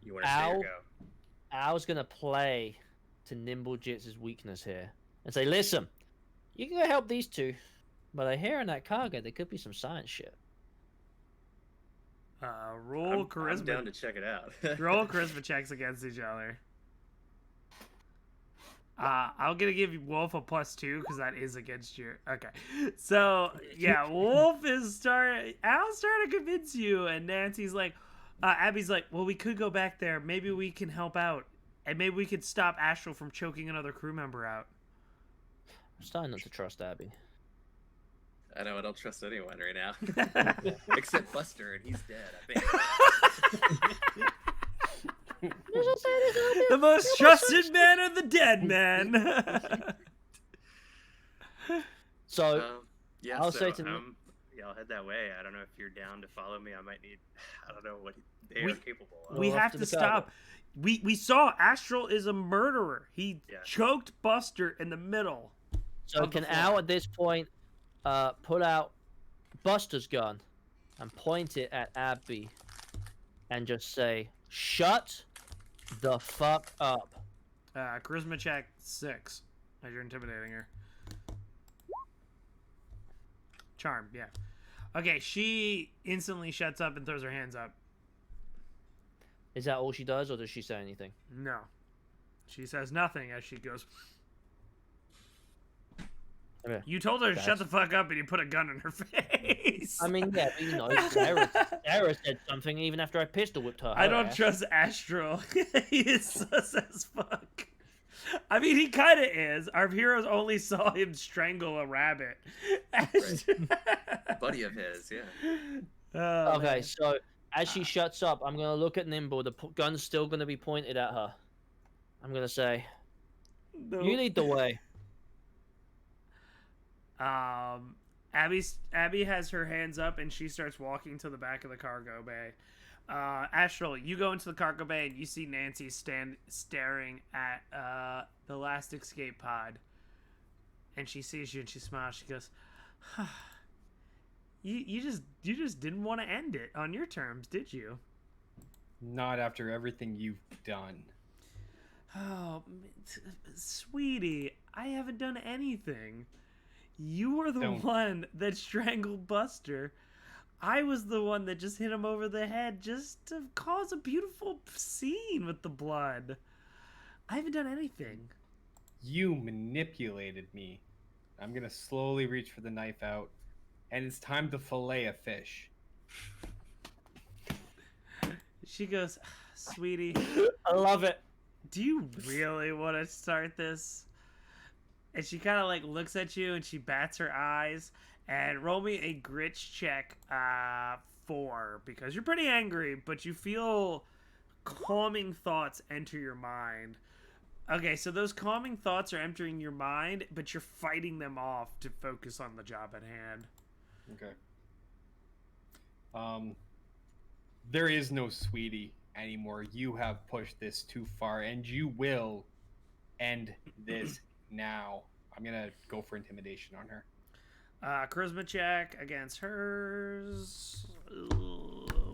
You want to stay Al? or go? Al's gonna play to Nimble Jits' weakness here and say, listen, you can go help these two, but I hear in that cargo there could be some science shit. Roll I'm charisma. down to check it out. Roll charisma checks against each other. I'm gonna give Wolf a +2 because that is against your. Okay, so yeah, Wolf is Al's trying to convince you, and Nancy's like, Abby's like, well, we could go back there. Maybe we can help out, and maybe we could stop Astral from choking another crew member out. I'm starting not to trust Abby. I know I don't trust anyone right now, except Buster, and he's dead. I think. The most trusted man are the dead man. So Yeah, I'll so, say to yeah, I'll head that way. I don't know if you're down to follow me. I might need. I don't know what they are capable of. We Well, have after to the cargo. stop. We saw Astral is a murderer. He Yeah. choked Buster in the middle. So of the can floor. Al at this point pull out Buster's gun and point it at Abby and just say, shut the fuck up. Charisma check 6 as you're intimidating her. Charm, yeah. Okay, she instantly shuts up and throws her hands up. Is that all she does, or does she say anything? No. She says nothing as she goes. Okay. You told her to shut the fuck up and you put a gun in her face. I mean, yeah, but, you know, Sarah said something even after I pistol whipped her. I don't ass. trust Astral. He is sus as fuck. I mean, he kind of is. Our heroes only saw him strangle a rabbit. Buddy of his, yeah. Oh, Okay, man. so as she shuts up, I'm gonna look at Nimble. The gun's still gonna be pointed at her. I'm gonna say, No. "You lead the way." Abby has her hands up and she starts walking to the back of the cargo bay. Astral, you go into the cargo bay and you see Nancy staring at the last escape pod, and she sees you and she smiles. She goes, "You just didn't want to end it on your terms, did you?" Not after everything you've done. Oh, sweetie, I haven't done anything. You were the Don't. one that strangled Buster. I was the one that just hit him over the head just to cause a beautiful scene with the blood. I haven't done anything. You manipulated me. I'm gonna slowly reach for the knife out, and it's time to fillet a fish. She goes, "Sweetie, I love it. do you really want to start this?" And she kind of like looks at you and she bats her eyes. And roll me a grit check 4, because you're pretty angry, but you feel calming thoughts enter your mind. Okay, so those calming thoughts are entering your mind, but you're fighting them off to focus on the job at hand. Okay. There is no sweetie anymore. You have pushed this too far, and you will end this now. I'm gonna go for intimidation on her. Charisma check against hers.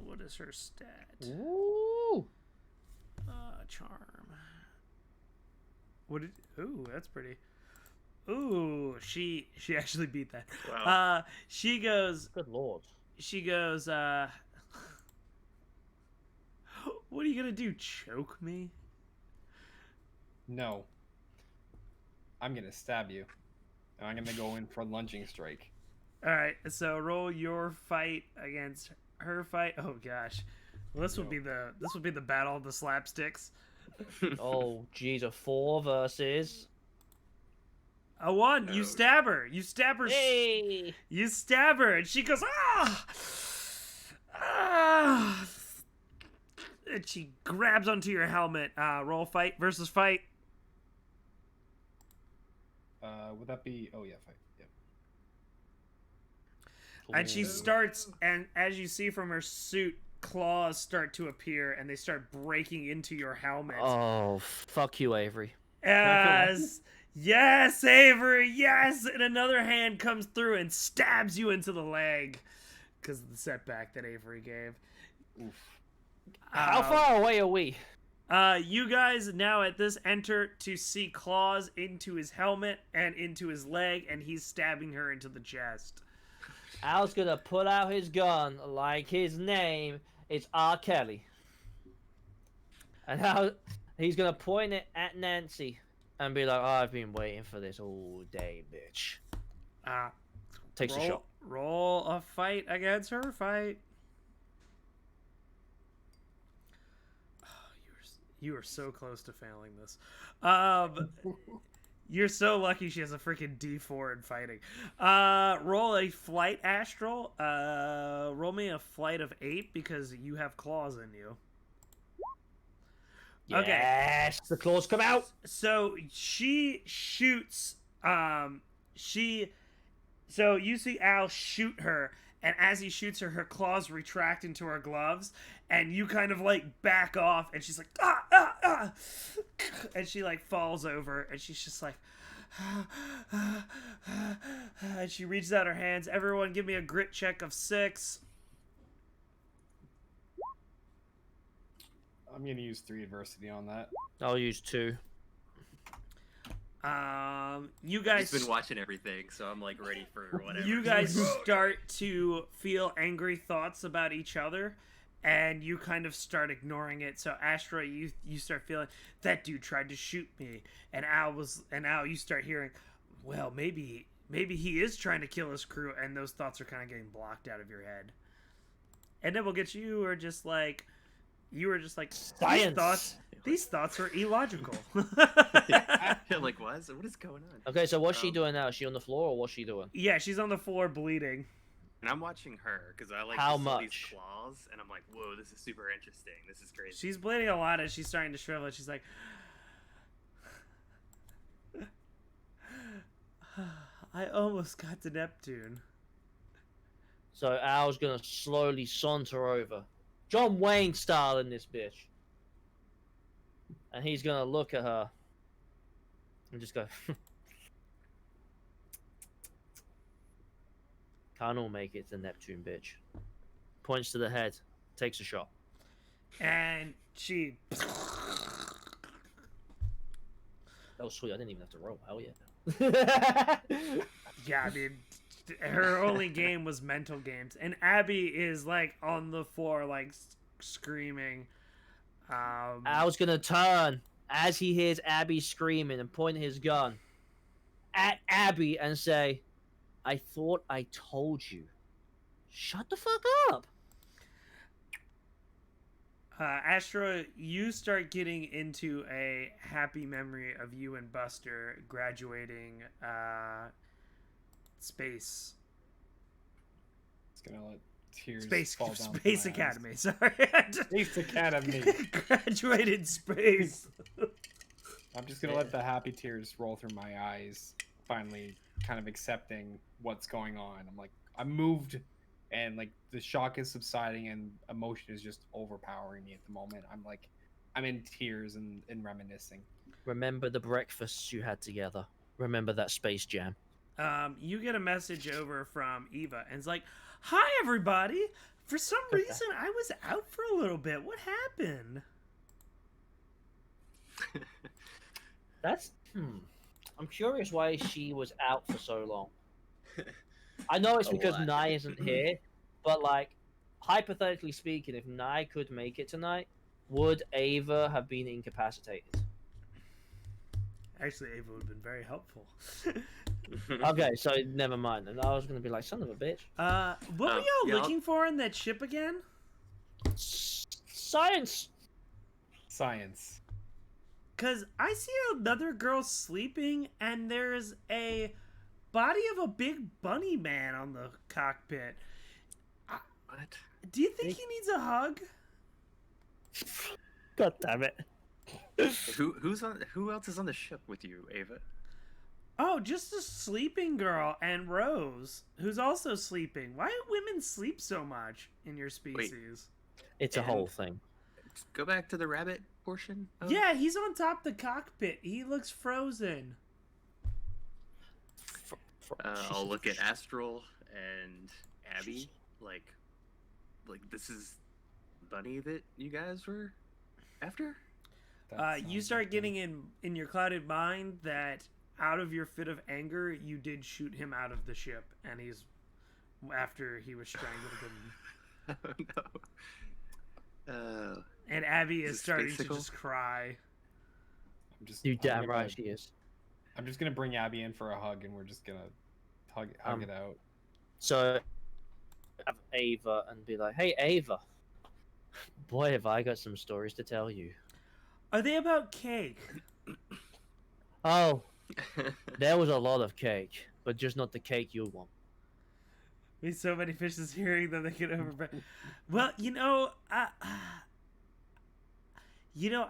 What is her stat? Ooh. Charm. What did? Ooh, that's pretty. Ooh, she actually beat that. Wow. She goes. Good lord. She goes. What are you gonna do? Choke me? No. I'm gonna stab you. And I'm gonna go in for a lunging strike. All right. So roll your fight against her fight. Oh gosh. Well, this will be the battle of the slapsticks. Oh, geez, a 4 versus. A 1. You Oh. stab her. You stab her. Hey. You stab her, and she goes, "Ah! Ah!" And she grabs onto your helmet. Roll fight versus fight. Would that be? Oh yeah, fight. Yep. And she starts, and as you see from her suit, claws start to appear, and they start breaking into your helmet. Oh, fuck you, Avery. Yes, yes, Avery, yes. And another hand comes through and stabs you into the leg because of the setback that Avery gave. Oof. How far away are we? You guys now at this enter to see claws into his helmet and into his leg, and he's stabbing her into the chest. Al's gonna pull out his gun like his name is R. Kelly. And now he's gonna point it at Nancy and be like, "Oh, I've been waiting for this all day, bitch." Takes a shot. Roll a fight against her fight. You are so close to failing this. You're so lucky she has a freaking D4 in fighting. Roll a flight, Astral. Roll me a flight of 8 because you have claws in you. Okay. Yes, the claws come out. So she shoots. So you see Al shoot her, and as he shoots her, her claws retract into her gloves, and you kind of like back off, and she's like, "Ah, ah, ah," and she like falls over, and she's just like, and she reaches out her hands. Everyone, give me a grit check of 6. I'm gonna use 3 adversity on that. I'll use 2. You I've guys just been watching everything, so I'm like ready for whatever. You guys start to feel angry thoughts about each other, and you kind of start ignoring it. So Astra, you start feeling that dude tried to shoot me, and Al, you start hearing, well, maybe he is trying to kill his crew, and those thoughts are kind of getting blocked out of your head. And then we'll get you are just like, You were just like, Science. these thoughts are illogical. Yeah, like what is going on? Okay, so what's she doing now? Is she on the floor or what's she doing? Yeah, she's on the floor bleeding. And I'm watching her because I like How just saw these much? claws, and I'm like, whoa, this is super interesting. This is crazy. She's bleeding a lot as she's starting to shrivel. She's like, I almost got to Neptune. So Al's gonna slowly saunter over, John Wayne style in this bitch, and he's gonna look at her and just go, "Can't all make it to Neptune, bitch." Points to the head, takes a shot. And she... Oh sweet, I didn't even have to roll. Hell yeah. Yeah, I mean, her only game was mental games. And Abby is, like, on the floor, like, screaming. Al's gonna turn as he hears Abby screaming and point his gun at Abby and say, "I thought I told you. Shut the fuck up." Astro, you start getting into a happy memory of you and Buster graduating space. It's gonna let tears Space fall down from Space my eyes. Academy, sorry. Space Academy. Graduated space. I'm just gonna let the happy tears roll through my eyes, finally kind of accepting what's going on. I'm moved, and like the shock is subsiding, and emotion is just overpowering me at the moment. I'm in tears and reminiscing. Remember the breakfasts you had together. Remember that Space Jam. You get a message over from Eva, and it's like, "Hi, everybody. For some reason, I was out for a little bit. What happened?" That's I'm curious why she was out for so long. I know it's A because lot. Nye isn't here, but like hypothetically speaking, if Nye could make it tonight, would Ava have been incapacitated? Actually, Ava would have been very helpful. Okay, so never mind. And I was gonna be like, son of a bitch. What were y'all yeah, I'll- looking for in that ship again? Science. Science. Because I see another girl sleeping, and there's a body of a big bunny man on the cockpit. What? Do you think he needs a hug? God damn it. Who else is on the ship with you, Ava? Oh, just a sleeping girl and Rose, who's also sleeping. Why do women sleep so much in your species? It's a And- whole thing. Go back to the rabbit portion. Yeah, he's on top of the cockpit. He looks frozen. I'll look at Astral and Abby. Like this is Bunny that you guys were after. That You sounds start like getting in your clouded mind that out of your fit of anger, you did shoot him out of the ship, and he's after he was strangled him. Oh no. And Abby is it starting to Spaceicle? just cry. You I'm damn gonna- right she is. I'm just gonna bring Abby in for a hug, and we're just gonna hug it out. So have Ava and be like, "Hey Ava, boy have I got some stories to tell you." Are they about cake? Oh, there was a lot of cake, but just not the cake you want. We so many fishes hearing that they get over. Well,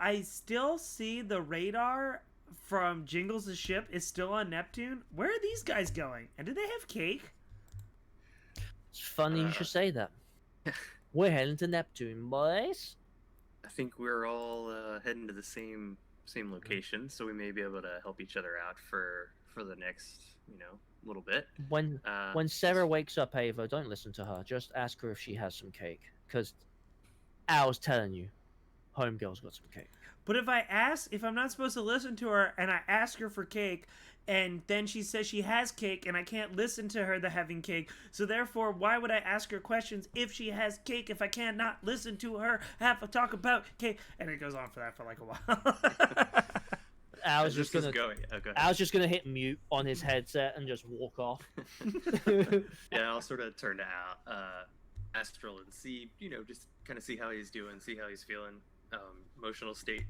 I still see the radar from Jingles' ship is still on Neptune. Where are these guys going? And do they have cake? It's funny you should say that. We're heading to Neptune, boys. I think we're all heading to the same location, so we may be able to help each other out for the next little bit. When Sarah wakes up, Ava, don't listen to her. Just ask her if she has some cake. Because Al's telling you, homegirl's got some cake. But if I'm not supposed to listen to her and I ask her for cake, and then she says she has cake and I can't listen to her the having cake, so therefore why would I ask her questions if she has cake if I cannot listen to her have a talk about cake? And it goes on for that for like a while. Al's This just is gonna going. Oh, go ahead. Al's just gonna hit mute on his headset and just walk off. Yeah, I'll sort of turn to Al. Astral and see, just kind of see how he's doing, see how he's feeling, emotional state.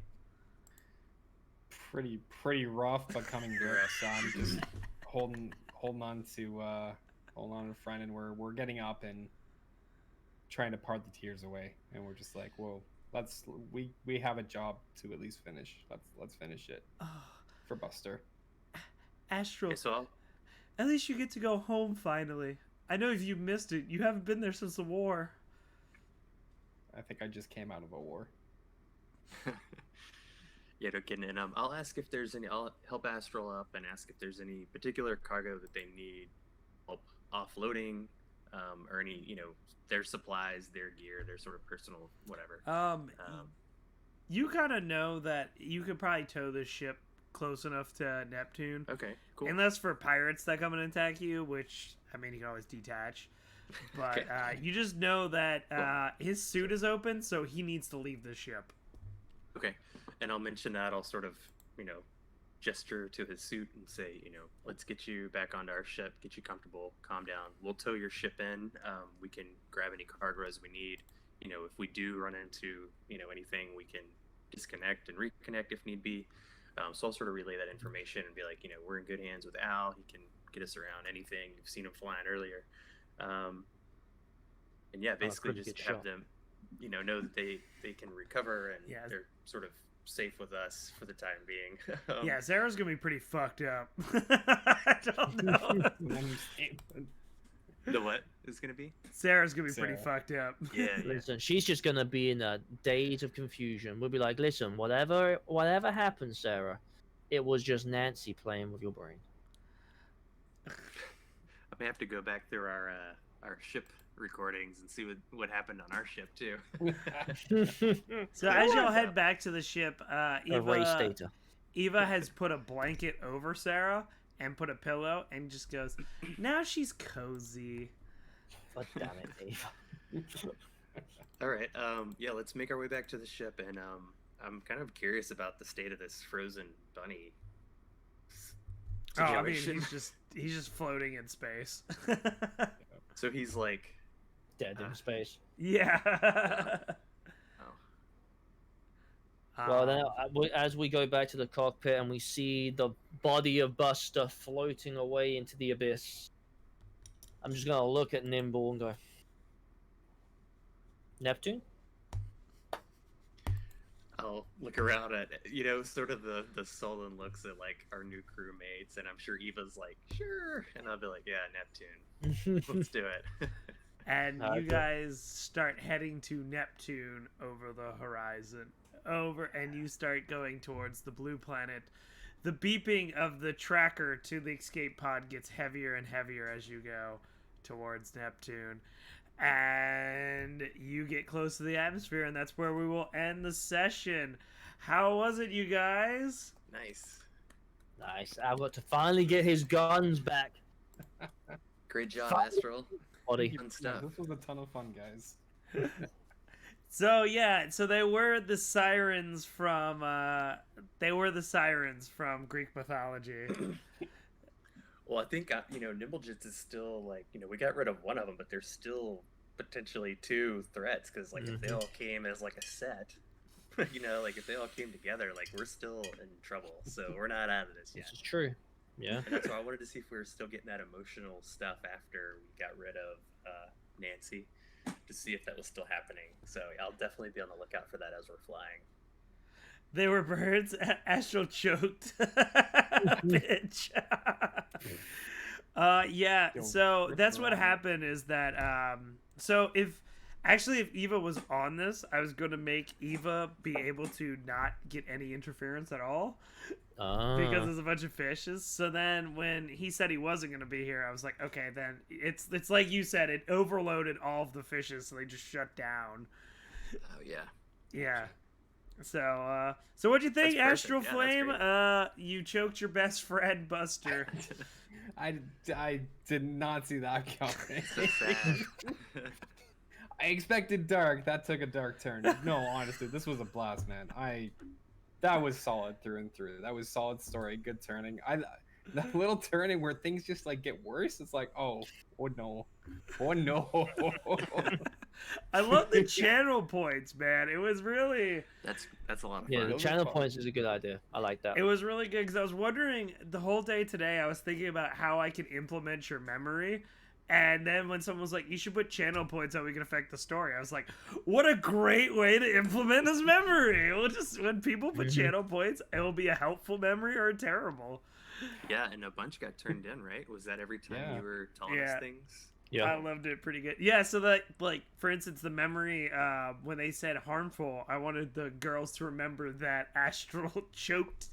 Pretty rough, but coming good. So I'm just holding on to a friend, and we're getting up and trying to part the tears away, and we're just like, whoa, we have a job to at least finish. Let's finish it for Buster. Astral, Okay, so at least you get to go home finally. I know if you missed it, you haven't been there since the war. I think I just came out of a war. Yeah, no kidding. And I'll ask if there's any. I'll help Astral up and ask if there's any particular cargo that they need help offloading, or any, their supplies, their gear, their sort of personal whatever. You kind of know that you could probably tow this ship close enough to Neptune. Okay, cool. Unless for pirates that come and attack you, which, I mean, you can always detach. But Okay. you just know that his suit is open, so he needs to leave the ship. Okay, and I'll mention that. I'll sort of, gesture to his suit and say, let's get you back onto our ship, get you comfortable, calm down. We'll tow your ship in. We can grab any cargo as we need. If we do run into, anything, we can disconnect and reconnect if need be. So I'll sort of relay that information and be like, we're in good hands with Al. He can get us around anything. You've seen him flying earlier. And yeah, basically pretty just good have shot. them, know that they can recover and Yeah. they're sort of safe with us for the time being. Yeah, Sarah's gonna be pretty fucked up. I don't know. The what is going to be? Sarah's gonna be pretty Sarah. fucked up. Yeah. Listen, she's just gonna be in a daze of confusion. We'll be like, listen, whatever happens, Sarah, it was just Nancy playing with your brain. I may have to go back through our ship recordings and see what happened on our ship too. So as y'all head back to the ship, Erase data. Eva has put a blanket over Sarah and put a pillow and just goes, now she's cozy. God damn it, Eva. All right. Yeah, let's make our way back to the ship, and I'm kind of curious about the state of this frozen bunny Oh, I mean, situation. he's just floating in space. So he's like, Dead in space. Yeah. oh, Well, then, as we go back to the cockpit and we see the body of Buster floating away into the abyss, I'm just gonna look at Nimble and go, Neptune? I'll look around at, sort of the sullen looks at like our new crewmates, and I'm sure Eva's like, sure, and I'll be like, yeah, Neptune, let's do it. And Okay. you guys start heading to Neptune over the horizon. And you start going towards the blue planet. The beeping of the tracker to the escape pod gets heavier and heavier as you go towards Neptune. And you get close to the atmosphere, and that's where we will end the session. How was it, you guys? Nice. Nice. I got to finally get his guns back. Great job, Fuck. Astral. Buddy. Fun stuff. This was a ton of fun, guys. So yeah, so they were the sirens from Greek mythology. Well, I think, Nimblejits is still like, we got rid of one of them, but there's still potentially two threats, because like if they all came as like a set, like if they all came together, like we're still in trouble. So we're not out of this yet. This is true. Yeah. And that's why I wanted to see if we were still getting that emotional stuff after we got rid of Nancy, to see if that was still happening. So I'll definitely be on the lookout for that as we're flying. They were birds. Astral choked. Bitch. Yeah. Don't So rip that's what around it. happened is that. So if Eva was on this, I was going to make Eva be able to not get any interference at all because there's a bunch of fishes. So then when he said he wasn't going to be here, I was like, okay, then it's like you said, it overloaded all of the fishes, so they just shut down. Oh yeah. Yeah. So what'd you think, That's Astral perfect. Yeah, Flame? that's You choked your best friend, Buster. I did not see that coming. So sad. I expected dark. That took a dark turn. No, honestly, this was a blast, man. That was solid through and through. That was solid story, good turning. That little turning where things just like get worse. It's like, oh no, I love the channel points, man. It was really, That's a lot of Yeah, fun. the Those are channel fun. points is a good idea. I like that. it was really good because I was wondering the whole day today. I was thinking about how I could implement your memory, and then when someone was like, "You should put channel points so we can affect the story," I was like, "What a great way to implement his memory!" We'll just when people put Mhm. channel points, it will be a helpful memory or a terrible. Yeah, and a bunch got turned in, right? Was that every time Yeah. you were telling Yeah. us things? Yeah. I loved it pretty good. Yeah, so that, like, for instance, the memory, when they said harmful, I wanted the girls to remember that Astral choked,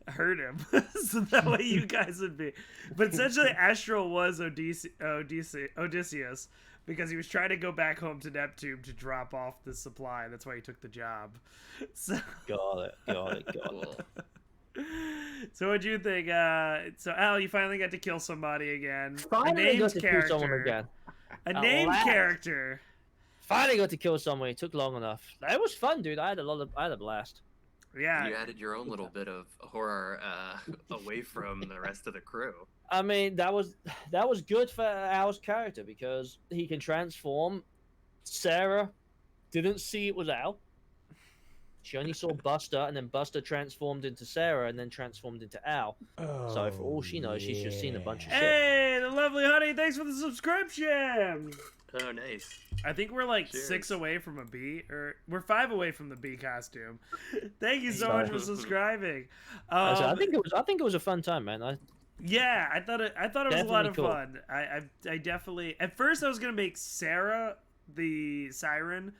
hurt him. So that way you guys would be. But essentially, Astral was Odysseus because he was trying to go back home to Neptune to drop off the supply. That's why he took the job. So. Got it. Got it. Got Cool. it. So what'd you think? So Al, you finally got to kill somebody again. Finally got to kill someone again. A At named last. character. Finally got to kill someone. It took long enough. It was fun, dude. I had a blast. Yeah. You added your own little bit of horror away from the rest of the crew. I mean, that was good for Al's character because he can transform. Sarah didn't see it was Al. She only saw Buster, and then Buster transformed into Sarah, and then transformed into Al. So for all she knows, she's just seen a bunch of shit. Hey, the lovely honey, thanks for the subscription. Oh, nice. I think we're like Cheers. 6 away from a B, or we're 5 away from the B costume. Thank you so much for subscribing. I think it was a fun time, man. Yeah, I thought it was a lot Definitely of cool. fun. I definitely, at first I was gonna make Sarah the siren,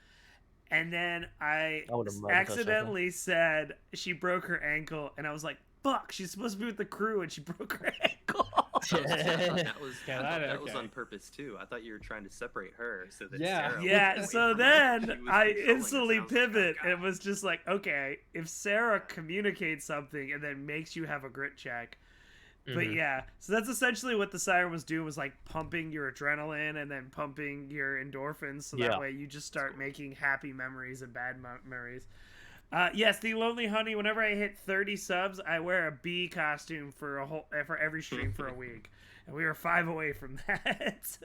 and then I would've murdered her accidentally said she broke her ankle, and I was like, "Fuck, she's supposed to be with the crew, and she broke her ankle." That was, Yeah, I thought that- that was okay. on purpose too. I thought you were trying to separate her so that Yeah. Sarah Yeah, was so away from her. then She was I controlling us. instantly I was like, pivot oh, and was just like, okay, if Sarah communicates something and then makes you have a grit check. But Mhm. yeah, so that's essentially what the siren was doing, was like pumping your adrenaline and then pumping your endorphins, so that Yeah. way you just start making happy memories and bad memories. Yes, the lonely honey. Whenever I hit 30 subs, I wear a bee costume for every stream for a week, and we were 5 away from that.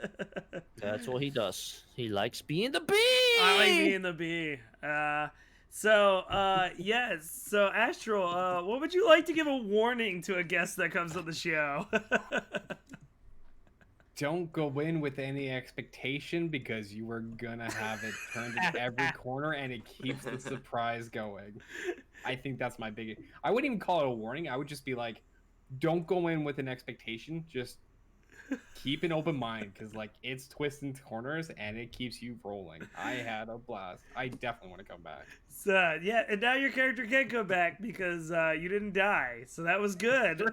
That's what he does. He likes being the bee. I like being the bee. Yes. So, Astral, what would you like to give a warning to a guest that comes on the show? Don't go in with any expectation because you are gonna have it turned in every corner and it keeps the surprise going. I think that's my big. I wouldn't even call it a warning. I would just be like, don't go in with an expectation. Just keep an open mind because like it's twisting corners and it keeps you rolling. I had a blast. I definitely want to come back. So, yeah, and now your character can come back because you didn't die. So that was good.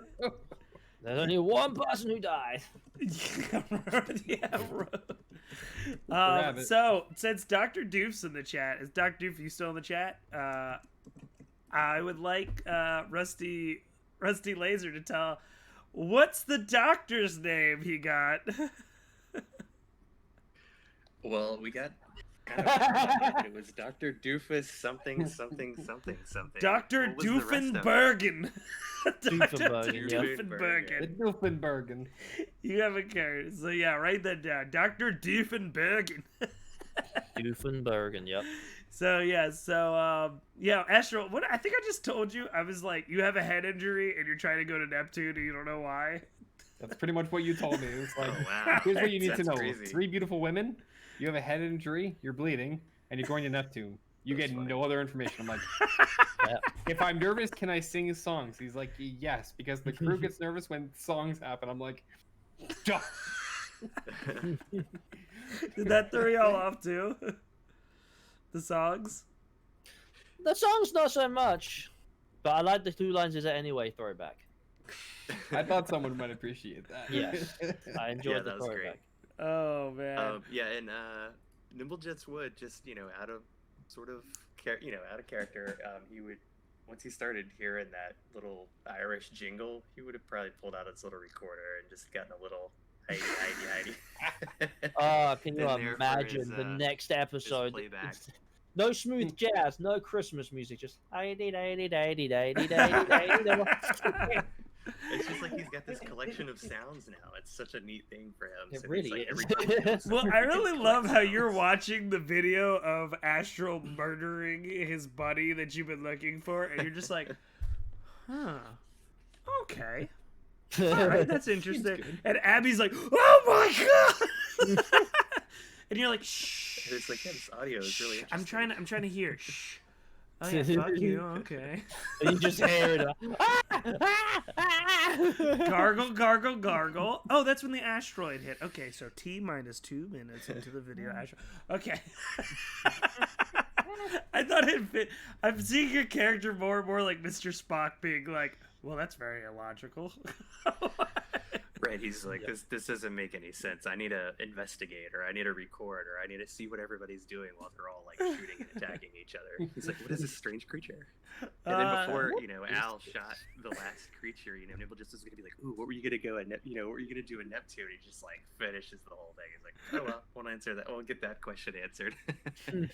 There's only one person who died. Yeah, Rabbit. so since Dr. Doof's in the chat, is Dr. Doof, you still in the chat? I would like Rusty Laser to tell what's the doctor's name he got. Well, we got kind of it was Dr. Doofus something. Dr. What was the rest of it? Doofenbergen. Doofenbergen, yeah. Doofenbergen. Doofenbergen. You have a character. So yeah, write that down. Dr. Doofenbergen. Doofenbergen, yep. So yeah, Astral, what I think I just told you, I was like, you have a head injury and you're trying to go to Neptune and you don't know why. That's pretty much what you told me. It was like, Oh, wow. here's what you need to That's know: crazy. 3 beautiful women, you have a head injury, you're bleeding, and you're going to Neptune. You That's get funny. no other information. I'm like, Yeah. if I'm nervous, can I sing songs? He's like, yes, because the crew gets nervous when songs happen. I'm like, duh. Did that throw y'all off too? The songs? The song's not so much, but I like the 2 lines is it anyway throwback. I thought someone might appreciate that. Yes. I enjoyed Yeah, the that was great. throwback. Oh man. Yeah, and Nimblejets would just out of sort of out of character. He would, once he started hearing that little Irish jingle, he would have probably pulled out his little recorder and just gotten a little hidey. Can you In there for imagine his, the next episode? playback. It's no smooth jazz, no Christmas music, just It's just like he's got this his collection of sounds now. It's such a neat thing for him. It So really he's, like, is. every time he goes Well, somewhere, I he can really collect love how you're sounds. watching the video of Astral murdering his buddy that you've been looking for, and you're just like, huh, okay. All right, that's interesting. And Abby's like, "Oh my god!" And you're like, "Shh." And it's like, yeah, this audio is really shh, interesting. I'm trying to hear. Shh. Oh yeah, fuck you. Okay. And you just hear it. Gargle, gargle, gargle. Oh, that's when the asteroid hit. Okay, so T minus 2 minutes into the video. Okay. I thought it fit. I'm seeing your character more and more like Mr. Spock being like, well, that's very illogical. Right, he's like, this doesn't make any sense. I need to investigate, or I need to record, or I need to see what everybody's doing while they're all like shooting and attacking each other. He's like, what is this strange creature? And then before, Al shot the last creature, Nibble just was gonna be like, ooh, what were you gonna go at what were you gonna do in Neptune? He just like finishes the whole thing. He's like, oh well, won't answer that. Won't get that question answered.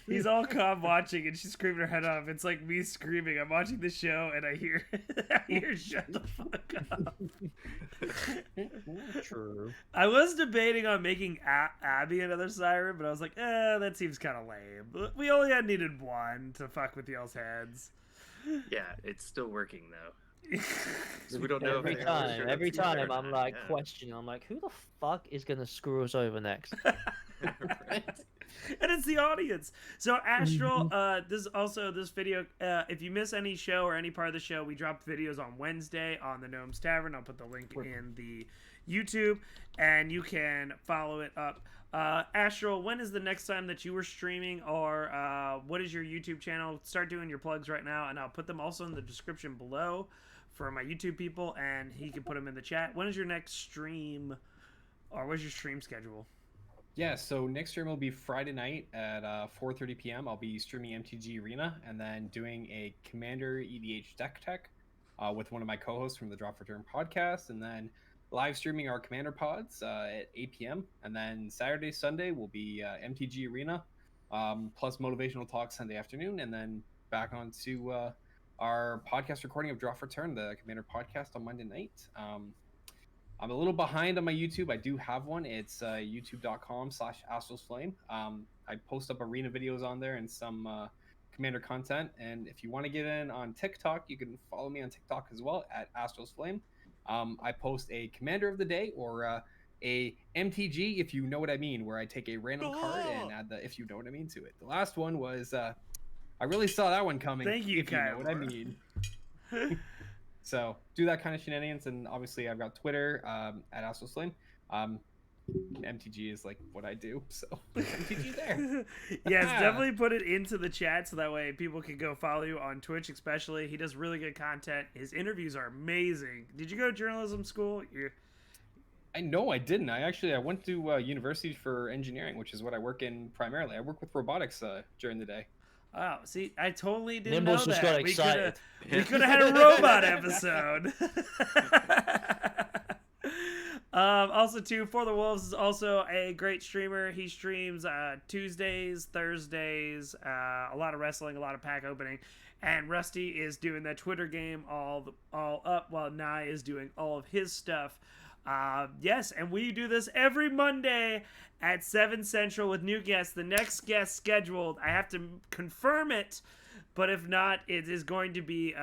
He's all calm watching, and she's screaming her head off. It's like me screaming. I'm watching the show, and I hear, shut the fuck up. True. I was debating on making Abby another siren, but I was like, that seems kind of lame. We only had needed one to fuck with y'all's heads. Yeah, it's still working though. So we don't know Every if they're gonna show time, up every together time or I'm not, like yeah. questioning. I'm like, who the fuck is gonna screw us over next? Right. And it's the audience. So Astral, this video, if you miss any show or any part of the show, we drop videos on Wednesday on the Gnomes Tavern. I'll put the link in the YouTube, and you can follow it up. Astral, when is the next time that you were streaming, or what is your YouTube channel? Start doing your plugs right now, and I'll put them also in the description below for my YouTube people, and he can put them in the chat. When is your next stream, or what's your stream schedule? Yeah, so next stream will be Friday night at 4:30 p.m. I'll be streaming MTG Arena and then doing a Commander EDH deck tech with one of my co-hosts from the Drop for Turn podcast, and then live streaming our Commander pods at 8 p.m. And then Saturday, Sunday will be MTG Arena plus motivational talk Sunday afternoon, and then back on to our podcast recording of Drop for Turn, the Commander podcast on Monday night. I'm a little behind on my YouTube. I do have one. It's youtube.com/Astralsflame. I post up arena videos on there and some Commander content. And if you want to get in on TikTok, you can follow me on TikTok as well at Astralsflame. I post a Commander of the Day or a MTG, if you know what I mean, where I take a random card and add the if you know what I mean to it. The last one was, I really saw that one coming. Thank you, if you know what I Kyler. mean. So do that kind of shenanigans, and obviously I've got Twitter at Astralsflame. MTG is like what I do, so MTG there. Yes, definitely put it into the chat so that way people can go follow you on Twitch, especially. He does really good content. His interviews are amazing. Did you go to journalism school? I didn't. I went to university for engineering, which is what I work in primarily. I work with robotics during the day. Oh, see, I totally didn't Nimbles know just that. got excited. We could have had a robot episode. Also, too, For the Wolves is also a great streamer. He streams Tuesdays, Thursdays, a lot of wrestling, a lot of pack opening. And Rusty is doing that Twitter game all up while Nye is doing all of his stuff. Yes, and we do this every Monday at 7 Central with new guests. The next guest scheduled, I have to confirm it, but if not, it is going to be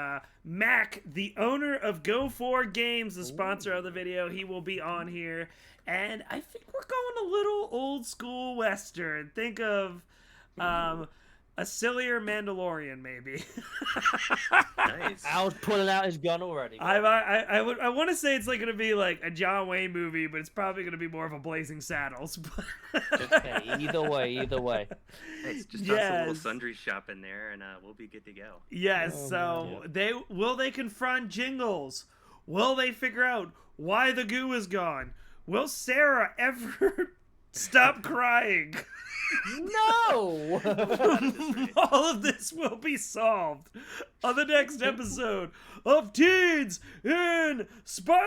Mac, the owner of Go4 Games, the sponsor of the video. He will be on here, and I think we're going a little old school Western. Think of a sillier Mandalorian, maybe. Nice. Al's pulling out his gun already. I want to say it's like going to be like a John Wayne movie, but it's probably going to be more of a Blazing Saddles. Okay, either way. Nice. Just toss a little sundry shop in there, and we'll be good to go. Yes. Oh, So will they confront Jingles? Will they figure out why the goo is gone? Will Sarah ever stop crying? No. All of this will be solved on the next episode of Teens in Space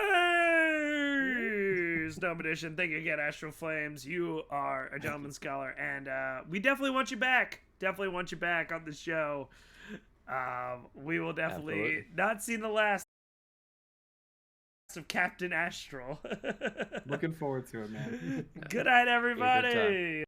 Domination. Thank you again, Astral Flames. You are a gentleman scholar, and we definitely want you back. Definitely want you back on the show. We will definitely Absolutely. not see the last of Captain Astral. Looking forward to it, man. Good night, everybody.